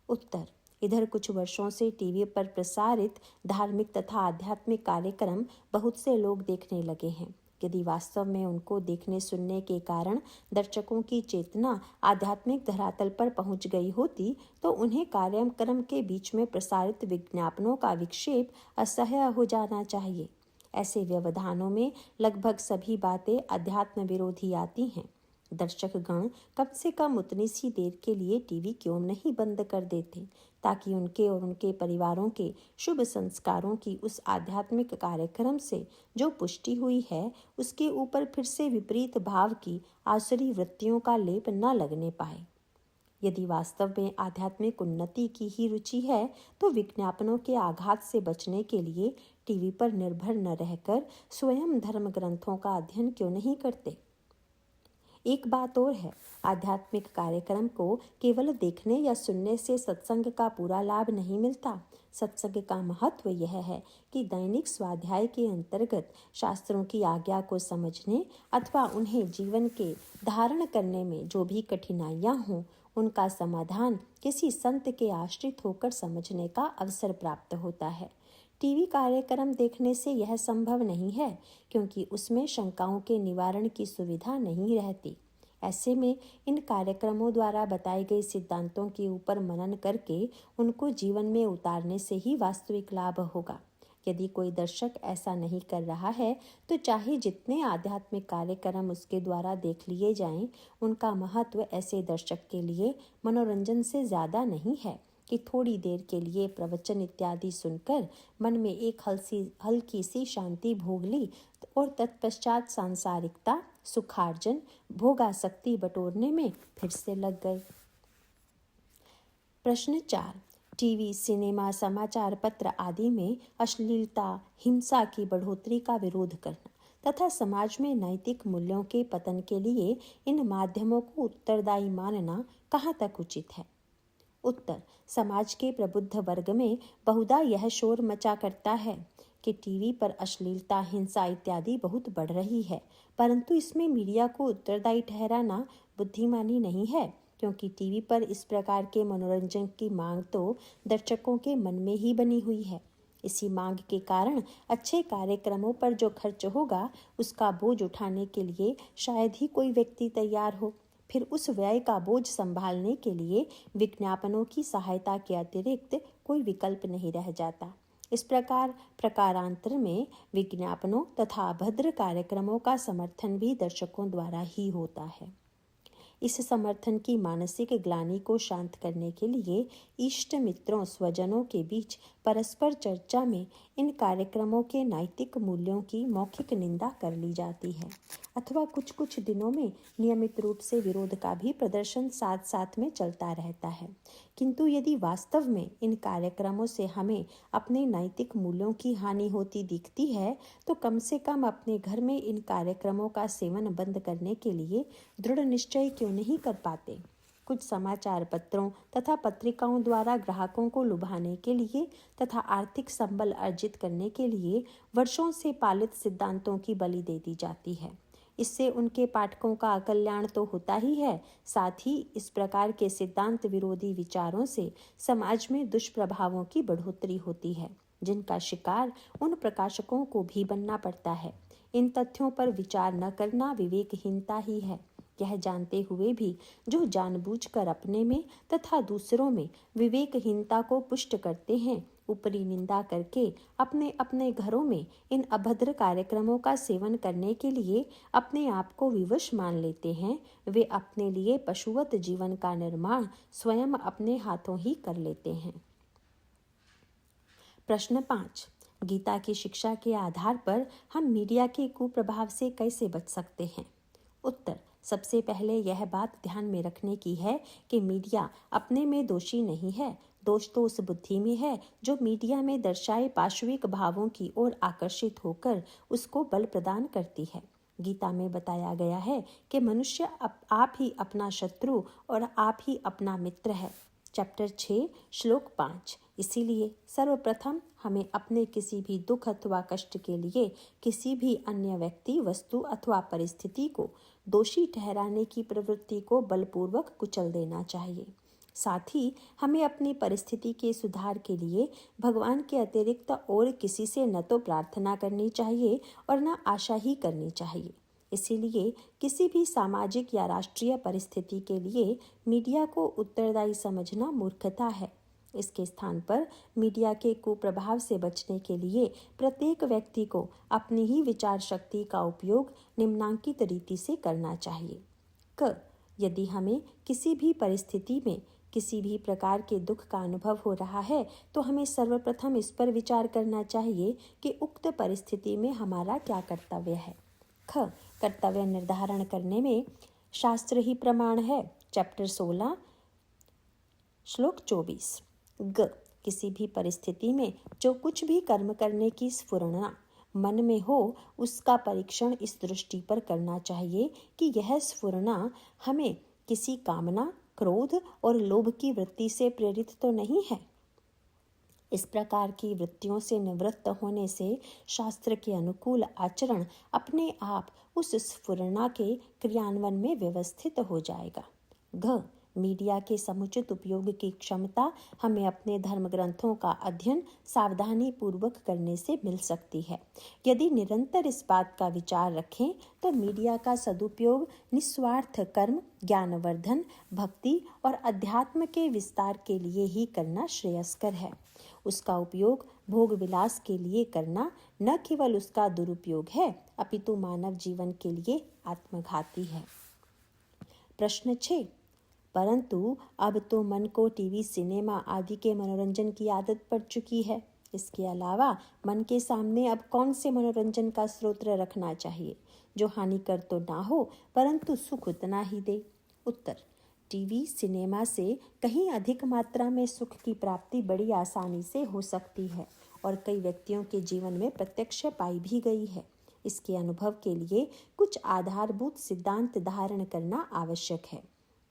उत्तर, इधर कुछ वर्षों से टीवी पर प्रसारित धार्मिक तथा आध्यात्मिक कार्यक्रम बहुत से लोग देखने लगे हैं। यदि वास्तव में उनको देखने सुनने के कारण दर्शकों की चेतना आध्यात्मिक धरातल पर पहुंच गई होती तो उन्हें कार्यक्रम के बीच में प्रसारित विज्ञापनों का विक्षेप असह्य हो जाना चाहिए। ऐसे व्यवधानों में लगभग सभी बातें अध्यात्म विरोधी आती हैं। दर्शकगण कम से कम उतनी सी देर के लिए टीवी क्यों नहीं बंद कर देते, ताकि उनके और उनके परिवारों के शुभ संस्कारों की उस आध्यात्मिक कार्यक्रम से जो पुष्टि हुई है उसके ऊपर फिर से विपरीत भाव की आसुरी वृत्तियों का लेप न लगने पाए। यदि वास्तव में आध्यात्मिक उन्नति की ही रुचि है तो विज्ञापनों के आघात से बचने के लिए टीवी पर निर्भर न रहकर स्वयं धर्म ग्रंथों का अध्ययन क्यों नहीं करते? एक बात और है, आध्यात्मिक कार्यक्रम को केवल देखने या सुनने से सत्संग का पूरा लाभ नहीं मिलता। सत्संग का महत्व यह है कि दैनिक स्वाध्याय के अंतर्गत शास्त्रों की आज्ञा को समझने अथवा उन्हें जीवन के धारण करने में जो भी कठिनाइयाँ हों उनका समाधान किसी संत के आश्रित होकर समझने का अवसर प्राप्त होता है। टीवी कार्यक्रम देखने से यह संभव नहीं है, क्योंकि उसमें शंकाओं के निवारण की सुविधा नहीं रहती। ऐसे में इन कार्यक्रमों द्वारा बताए गए सिद्धांतों के ऊपर मनन करके उनको जीवन में उतारने से ही वास्तविक लाभ होगा। यदि कोई दर्शक ऐसा नहीं कर रहा है तो चाहे जितने आध्यात्मिक कार्यक्रम उसके द्वारा देख लिए जाएं, उनका महत्व ऐसे दर्शक के लिए मनोरंजन से ज़्यादा नहीं है कि थोड़ी देर के लिए प्रवचन इत्यादि सुनकर मन में एक हल्की सी शांति भोग ली और तत्पश्चात सांसारिकता, सुखार्जन, भोगासक्ति बटोरने में फिर से लग गए। प्रश्न 4। टीवी, सिनेमा, समाचार पत्र आदि में अश्लीलता, हिंसा की बढ़ोतरी का विरोध करना तथा समाज में नैतिक मूल्यों के पतन के लिए इन माध्यमों को उत्तरदायी मानना कहाँ तक उचित है? उत्तर: समाज के प्रबुद्ध वर्ग में बहुधा यह शोर मचा करता है कि टीवी पर अश्लीलता, हिंसा इत्यादि बहुत बढ़ रही है, परंतु इसमें मीडिया को उत्तरदायी ठहराना बुद्धिमानी नहीं है, क्योंकि टीवी पर इस प्रकार के मनोरंजन की मांग तो दर्शकों के मन में ही बनी हुई है। इसी मांग के कारण अच्छे कार्यक्रमों पर जो खर्च होगा उसका बोझ उठाने के लिए शायद ही कोई व्यक्ति तैयार हो। फिर उस व्यय का बोझ संभालने के लिए विज्ञापनों की सहायता के अतिरिक्त कोई विकल्प नहीं रह जाता। इस प्रकार प्रकारांतर में विज्ञापनों तथा अभद्र कार्यक्रमों का समर्थन भी दर्शकों द्वारा ही होता है। इस समर्थन की मानसिक ग्लानि को शांत करने के लिए इष्ट मित्रों, स्वजनों के बीच परस्पर चर्चा में इन कार्यक्रमों के नैतिक मूल्यों की मौखिक निंदा कर ली जाती है, अथवा कुछ कुछ दिनों में नियमित रूप से विरोध का भी प्रदर्शन साथ साथ में चलता रहता है। किंतु यदि वास्तव में इन कार्यक्रमों से हमें अपने नैतिक मूल्यों की हानि होती दिखती है तो कम से कम अपने घर में इन कार्यक्रमों का सेवन बंद करने के लिए दृढ़ निश्चय क्यों नहीं कर पाते? कुछ समाचार पत्रों तथा पत्रिकाओं द्वारा ग्राहकों को लुभाने के लिए तथा आर्थिक संबल अर्जित करने के लिए वर्षों से पालित सिद्धांतों की बलि दे दी जाती है। इससे उनके पाठकों का अकल्याण तो होता ही है, साथ ही इस प्रकार के सिद्धांत विरोधी विचारों से समाज में दुष्प्रभावों की बढ़ोतरी होती है, जिनका शिकार उन प्रकाशकों को भी बनना पड़ता है। इन तथ्यों पर विचार न करना विवेकहीनता ही है। यह जानते हुए भी जो जानबूझकर अपने में तथा दूसरों में विवेकहीनता को पुष्ट करते हैं, ऊपरी निंदा करके अपने अपने घरों में इन अभद्र कार्यक्रमों का सेवन करने के लिए अपने आप को विवश मान लेते हैं, वे अपने लिए पशुवत जीवन का निर्माण स्वयं अपने हाथों ही कर लेते हैं। प्रश्न 5। गीता की शिक्षा के आधार पर हम मीडिया के कुप्रभाव से कैसे बच सकते हैं? उत्तर: सबसे पहले यह बात ध्यान में रखने की है कि मीडिया अपने में दोषी नहीं है। दोष तो उस बुद्धि में है जो मीडिया में दर्शाए पाशविक भावों की ओर आकर्षित होकर उसको बल प्रदान करती है। गीता में बताया गया है कि मनुष्य आप ही अपना शत्रु और आप ही अपना मित्र है। चैप्टर 6 श्लोक 5। इसीलिए सर्वप्रथम हमें अपने किसी भी दुख अथवा कष्ट के लिए किसी भी अन्य व्यक्ति, वस्तु अथवा परिस्थिति को दोषी ठहराने की प्रवृत्ति को बलपूर्वक कुचल देना चाहिए। साथ ही हमें अपनी परिस्थिति के सुधार के लिए भगवान के अतिरिक्त और किसी से न तो प्रार्थना करनी चाहिए और न आशा ही करनी चाहिए। इसीलिए किसी भी सामाजिक या राष्ट्रीय परिस्थिति के लिए मीडिया को उत्तरदायी समझना मूर्खता है। इसके स्थान पर मीडिया के कुप्रभाव से बचने के लिए प्रत्येक व्यक्ति को अपनी ही विचार शक्ति का उपयोग निम्नांकित रीति से करना चाहिए। क. यदि हमें किसी भी परिस्थिति में किसी भी प्रकार के दुख का अनुभव हो रहा है तो हमें सर्वप्रथम इस पर विचार करना चाहिए कि उक्त परिस्थिति में हमारा क्या कर्तव्य है। ख. कर्तव्य निर्धारण करने में शास्त्र ही प्रमाण है। चैप्टर 16 श्लोक 24। ग. किसी भी परिस्थिति में जो कुछ भी कर्म करने की स्फुरणा मन में हो उसका परीक्षण इस दृष्टि पर करना चाहिए कि यह स्फुरणा हमें किसी कामना, क्रोध और लोभ की वृत्ति से प्रेरित तो नहीं है। इस प्रकार की वृत्तियों से निवृत्त होने से शास्त्र के अनुकूल आचरण अपने आप उस स्फुरणा के क्रियान्वयन में व्यवस्थित हो जाएगा। घ. मीडिया के समुचित उपयोग की क्षमता हमें अपने धर्म ग्रंथों का अध्ययन सावधानी पूर्वक करने से मिल सकती है। यदि निरंतर इस बात का विचार रखें तो मीडिया का सदुपयोग निस्वार्थ कर्म, ज्ञानवर्धन, भक्ति और अध्यात्म के विस्तार के लिए ही करना श्रेयस्कर है। उसका उपयोग भोग विलास के लिए करना न केवल उसका दुरुपयोग है, अपितु मानव जीवन के लिए आत्मघाती है। प्रश्न 6। परंतु अब तो मन को टीवी, सिनेमा आदि के मनोरंजन की आदत पड़ चुकी है। इसके अलावा मन के सामने अब कौन से मनोरंजन का स्रोत रखना चाहिए जो हानिकर तो ना हो परंतु सुख उतना ही दे? उत्तर: टीवी, सिनेमा से कहीं अधिक मात्रा में सुख की प्राप्ति बड़ी आसानी से हो सकती है और कई व्यक्तियों के जीवन में प्रत्यक्ष पाई भी गई है। इसके अनुभव के लिए कुछ आधारभूत सिद्धांत धारण करना आवश्यक है।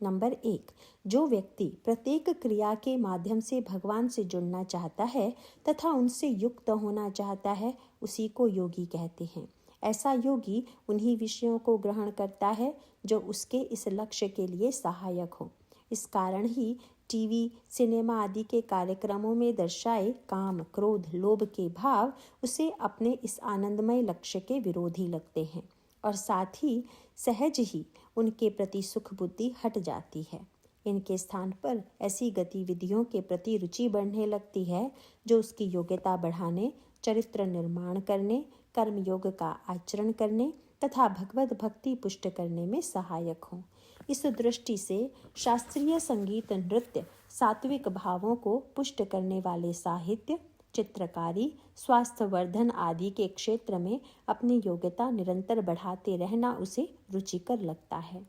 नंबर 1, जो व्यक्ति प्रत्येक क्रिया के माध्यम से भगवान से जुड़ना चाहता है तथा उनसे युक्त होना चाहता है, उसी को योगी कहते हैं। ऐसा योगी उन्हीं विषयों को ग्रहण करता है जो उसके इस लक्ष्य के लिए सहायक हो। इस कारण ही टीवी, सिनेमा आदि के कार्यक्रमों में दर्शाए काम, क्रोध, लोभ के भाव उसे अपने इस आनंदमय लक्ष्य के विरोधी लगते हैं और साथ ही सहज ही उनके प्रति सुख बुद्धि हट जाती है। इनके स्थान पर ऐसी गतिविधियों के प्रति रुचि बढ़ने लगती है जो उसकी योग्यता बढ़ाने, चरित्र निर्माण करने, कर्मयोग का आचरण करने तथा भगवत भक्ति पुष्ट करने में सहायक हों। इस दृष्टि से शास्त्रीय संगीत, नृत्य, सात्विक भावों को पुष्ट करने वाले साहित्य, चित्रकारी, स्वास्थ्य वर्धन आदि के क्षेत्र में अपनी योग्यता निरंतर बढ़ाते रहना उसे रुचिकर लगता है।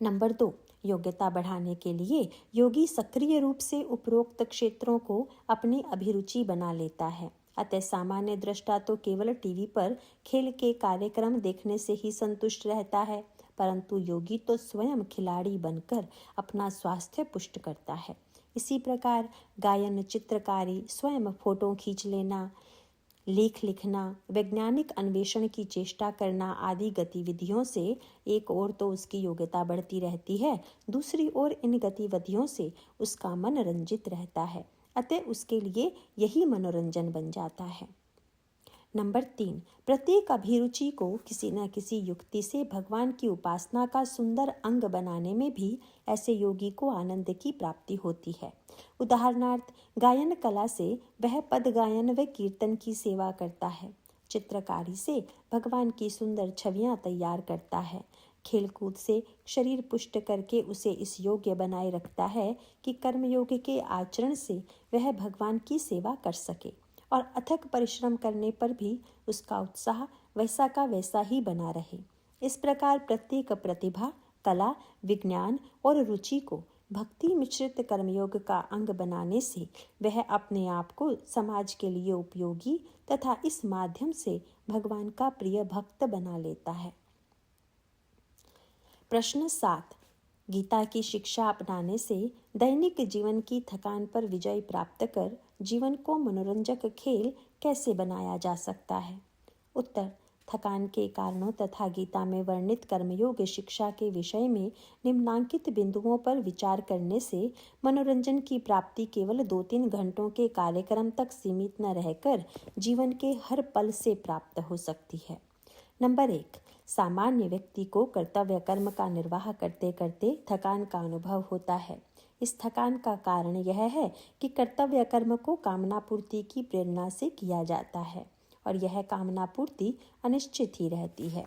नंबर 2, योग्यता बढ़ाने के लिए योगी सक्रिय रूप से उपरोक्त क्षेत्रों को अपनी अभिरुचि बना लेता है। अतः सामान्य दृष्टा तो केवल टीवी पर खेल के कार्यक्रम देखने से ही संतुष्ट रहता है, परंतु योगी तो स्वयं खिलाड़ी बनकर अपना स्वास्थ्य पुष्ट करता है। इसी प्रकार गायन, चित्रकारी, स्वयं फोटो खींच लेना, लेख लिखना, वैज्ञानिक अन्वेषण की चेष्टा करना आदि गतिविधियों से एक ओर तो उसकी योग्यता बढ़ती रहती है, दूसरी ओर इन गतिविधियों से उसका मन रंजित रहता है। अतः उसके लिए यही मनोरंजन बन जाता है। नंबर 3, प्रत्येक अभिरुचि को किसी न किसी युक्ति से भगवान की उपासना का सुंदर अंग बनाने में भी ऐसे योगी को आनंद की प्राप्ति होती है। उदाहरणार्थ, गायन कला से वह पद गायन व कीर्तन की सेवा करता है, चित्रकारी से भगवान की सुंदर छवियां तैयार करता है, खेलकूद से शरीर पुष्ट करके उसे इस योग्य बनाए रखता है कि कर्मयोग के आचरण से वह भगवान की सेवा कर सके और अथक परिश्रम करने पर भी उसका उत्साह वैसा का वैसा ही बना रहे। इस प्रकार प्रत्येक प्रतिभा, कला, विज्ञान और रुचि को भक्ति मिश्रित कर्मयोग का अंग बनाने से वह अपने आप को समाज के लिए उपयोगी तथा इस माध्यम से भगवान का प्रिय भक्त बना लेता है। प्रश्न 7, गीता की शिक्षा अपनाने से दैनिक जीवन की थकान पर विजय प्राप्त कर जीवन को मनोरंजक खेल कैसे बनाया जा सकता है? उत्तर, थकान के कारणों तथा गीता में वर्णित कर्मयोग शिक्षा के विषय में निम्नांकित बिंदुओं पर विचार करने से मनोरंजन की प्राप्ति केवल 2-3 घंटों के कार्यक्रम तक सीमित न रहकर जीवन के हर पल से प्राप्त हो सकती है। नंबर 1, सामान्य व्यक्ति को कर्तव्य कर्म का निर्वाह करते करते थकान का अनुभव होता है। इस थकान का कारण यह है कि कर्तव्य कर्म को कामना पूर्ति की प्रेरणा से किया जाता है और यह कामना पूर्ति अनिश्चित ही रहती है।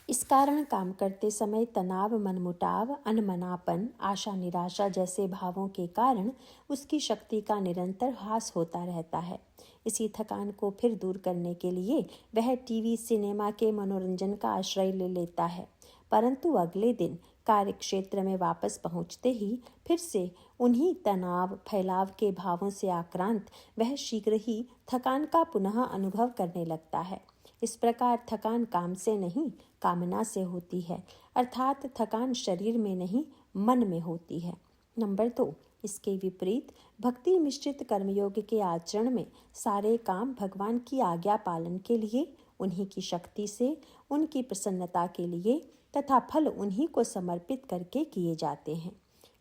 इस कारण काम करते समय तनाव, मनमुटाव, अनमनापन, आशा निराशा जैसे भावों के कारण उसकी शक्ति का निरंतर ह्रास होता रहता है। इसी थकान को फिर दूर करने के लिए वह टीवी, सिनेमा के मनोरंजन का आश्रय ले लेता है, परंतु अगले दिन कार्य क्षेत्र में वापस पहुंचते ही फिर से उन्हीं तनाव, फैलाव के भावों से आक्रांत वह शीघ्र ही थकान का पुनः अनुभव करने लगता है। इस प्रकार थकान काम से नहीं, कामना से होती है, अर्थात थकान शरीर में नहीं, मन में होती है। नंबर 2, इसके विपरीत भक्ति मिश्रित कर्मयोग के आचरण में सारे काम भगवान की आज्ञा पालन के लिए, उन्हीं की शक्ति से, उनकी प्रसन्नता के लिए तथा फल उन्हीं को समर्पित करके किए जाते हैं।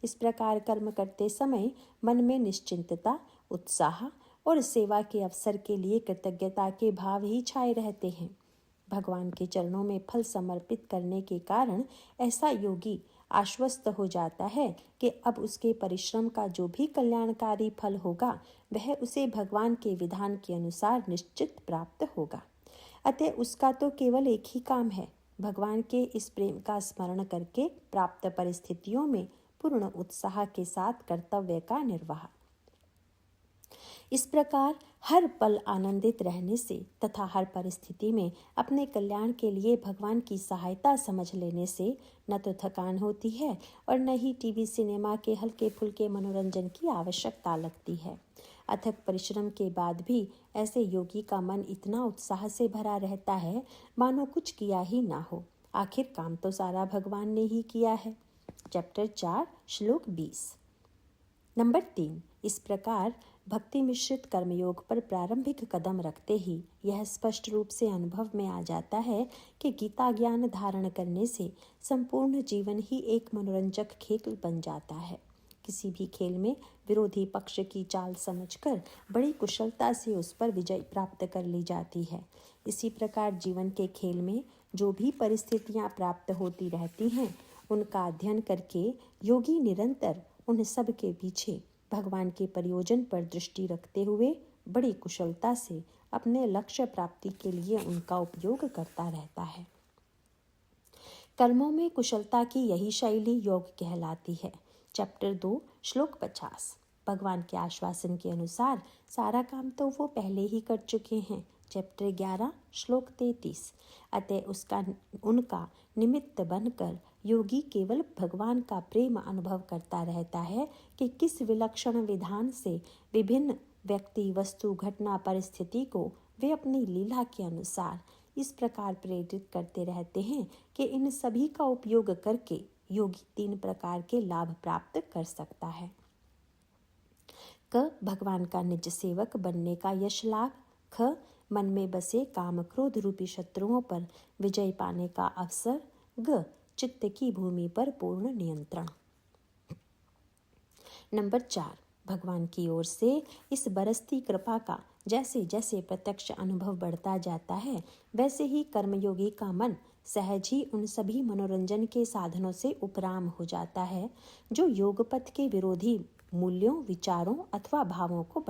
इस प्रकार कर्म करते समय मन में निश्चिंतता, उत्साह और सेवा के अवसर के लिए कृतज्ञता के भाव ही छाए रहते हैं। भगवान के चरणों में फल समर्पित करने के कारण ऐसा योगी आश्वस्त हो जाता है कि अब उसके परिश्रम का जो भी कल्याणकारी फल होगा वह उसे भगवान के विधान के अनुसार निश्चित प्राप्त होगा। अतः उसका तो केवल एक ही काम है, भगवान के इस प्रेम का स्मरण करके प्राप्त परिस्थितियों में पूर्ण उत्साह के साथ कर्तव्य का निर्वाह। इस प्रकार हर पल आनंदित रहने से तथा हर परिस्थिति में अपने कल्याण के लिए भगवान की सहायता समझ लेने से न तो थकान होती है और न ही टीवी सिनेमा के हल्के फुल्के मनोरंजन की आवश्यकता लगती है। अथक परिश्रम के बाद भी ऐसे योगी का मन इतना उत्साह से भरा रहता है मानो कुछ किया ही ना हो। आखिर काम तो सारा भगवान ने ही किया है। चैप्टर 4 श्लोक 20। नंबर 3। इस प्रकार भक्ति मिश्रित कर्मयोग पर प्रारंभिक कदम रखते ही यह स्पष्ट रूप से अनुभव में आ जाता है कि गीता ज्ञान धारण करने से संपूर्ण जीवन ही एक मनोरंजक खेल बन जाता है। किसी भी खेल में विरोधी पक्ष की चाल समझकर बड़ी कुशलता से उस पर विजय प्राप्त कर ली जाती है। इसी प्रकार जीवन के खेल में जो भी परिस्थितियां प्राप्त होती रहती हैं उनका अध्ययन करके योगी निरंतर उन सब के पीछे भगवान के प्रयोजन पर दृष्टि रखते हुए बड़ी कुशलता से अपने लक्ष्य प्राप्ति के लिए उनका उपयोग करता रहता है। कर्मों में कुशलता की यही शैली योग कहलाती है। चैप्टर 2 श्लोक 50। भगवान के आश्वासन के अनुसार सारा काम तो वो पहले ही कर चुके हैं। चैप्टर 11 श्लोक 33। अतः उनका निमित्त बनकर योगी केवल भगवान का प्रेम अनुभव करता रहता है कि किस विलक्षण विधान से विभिन्न व्यक्ति, वस्तु, घटना, परिस्थिति को वे अपनी लीला के अनुसार इस प्रकार प्रेरित करते रहते हैं कि इन सभी का उपयोग करके योगी 3 प्रकार के लाभ प्राप्त कर सकता है। क. भगवान का निज सेवक बनने का यश लाभ। ख. मन में बसे काम क्रोध रूपी शत्रुओं पर विजय पाने का अवसर। ग. चित्त की भूमि पर पूर्ण नियंत्रण। नंबर 4। भगवान की ओर से इस बरसती कृपा का जैसे जैसे प्रत्यक्ष अनुभव बढ़ता जाता है वैसे ही कर्मयोगी का मन सहज ही उन सभी मनोरंजन के साधनों से उपराम हो जाता है जो योगपथ के विरोधी मूल्यों, विचारों अथवा भावों को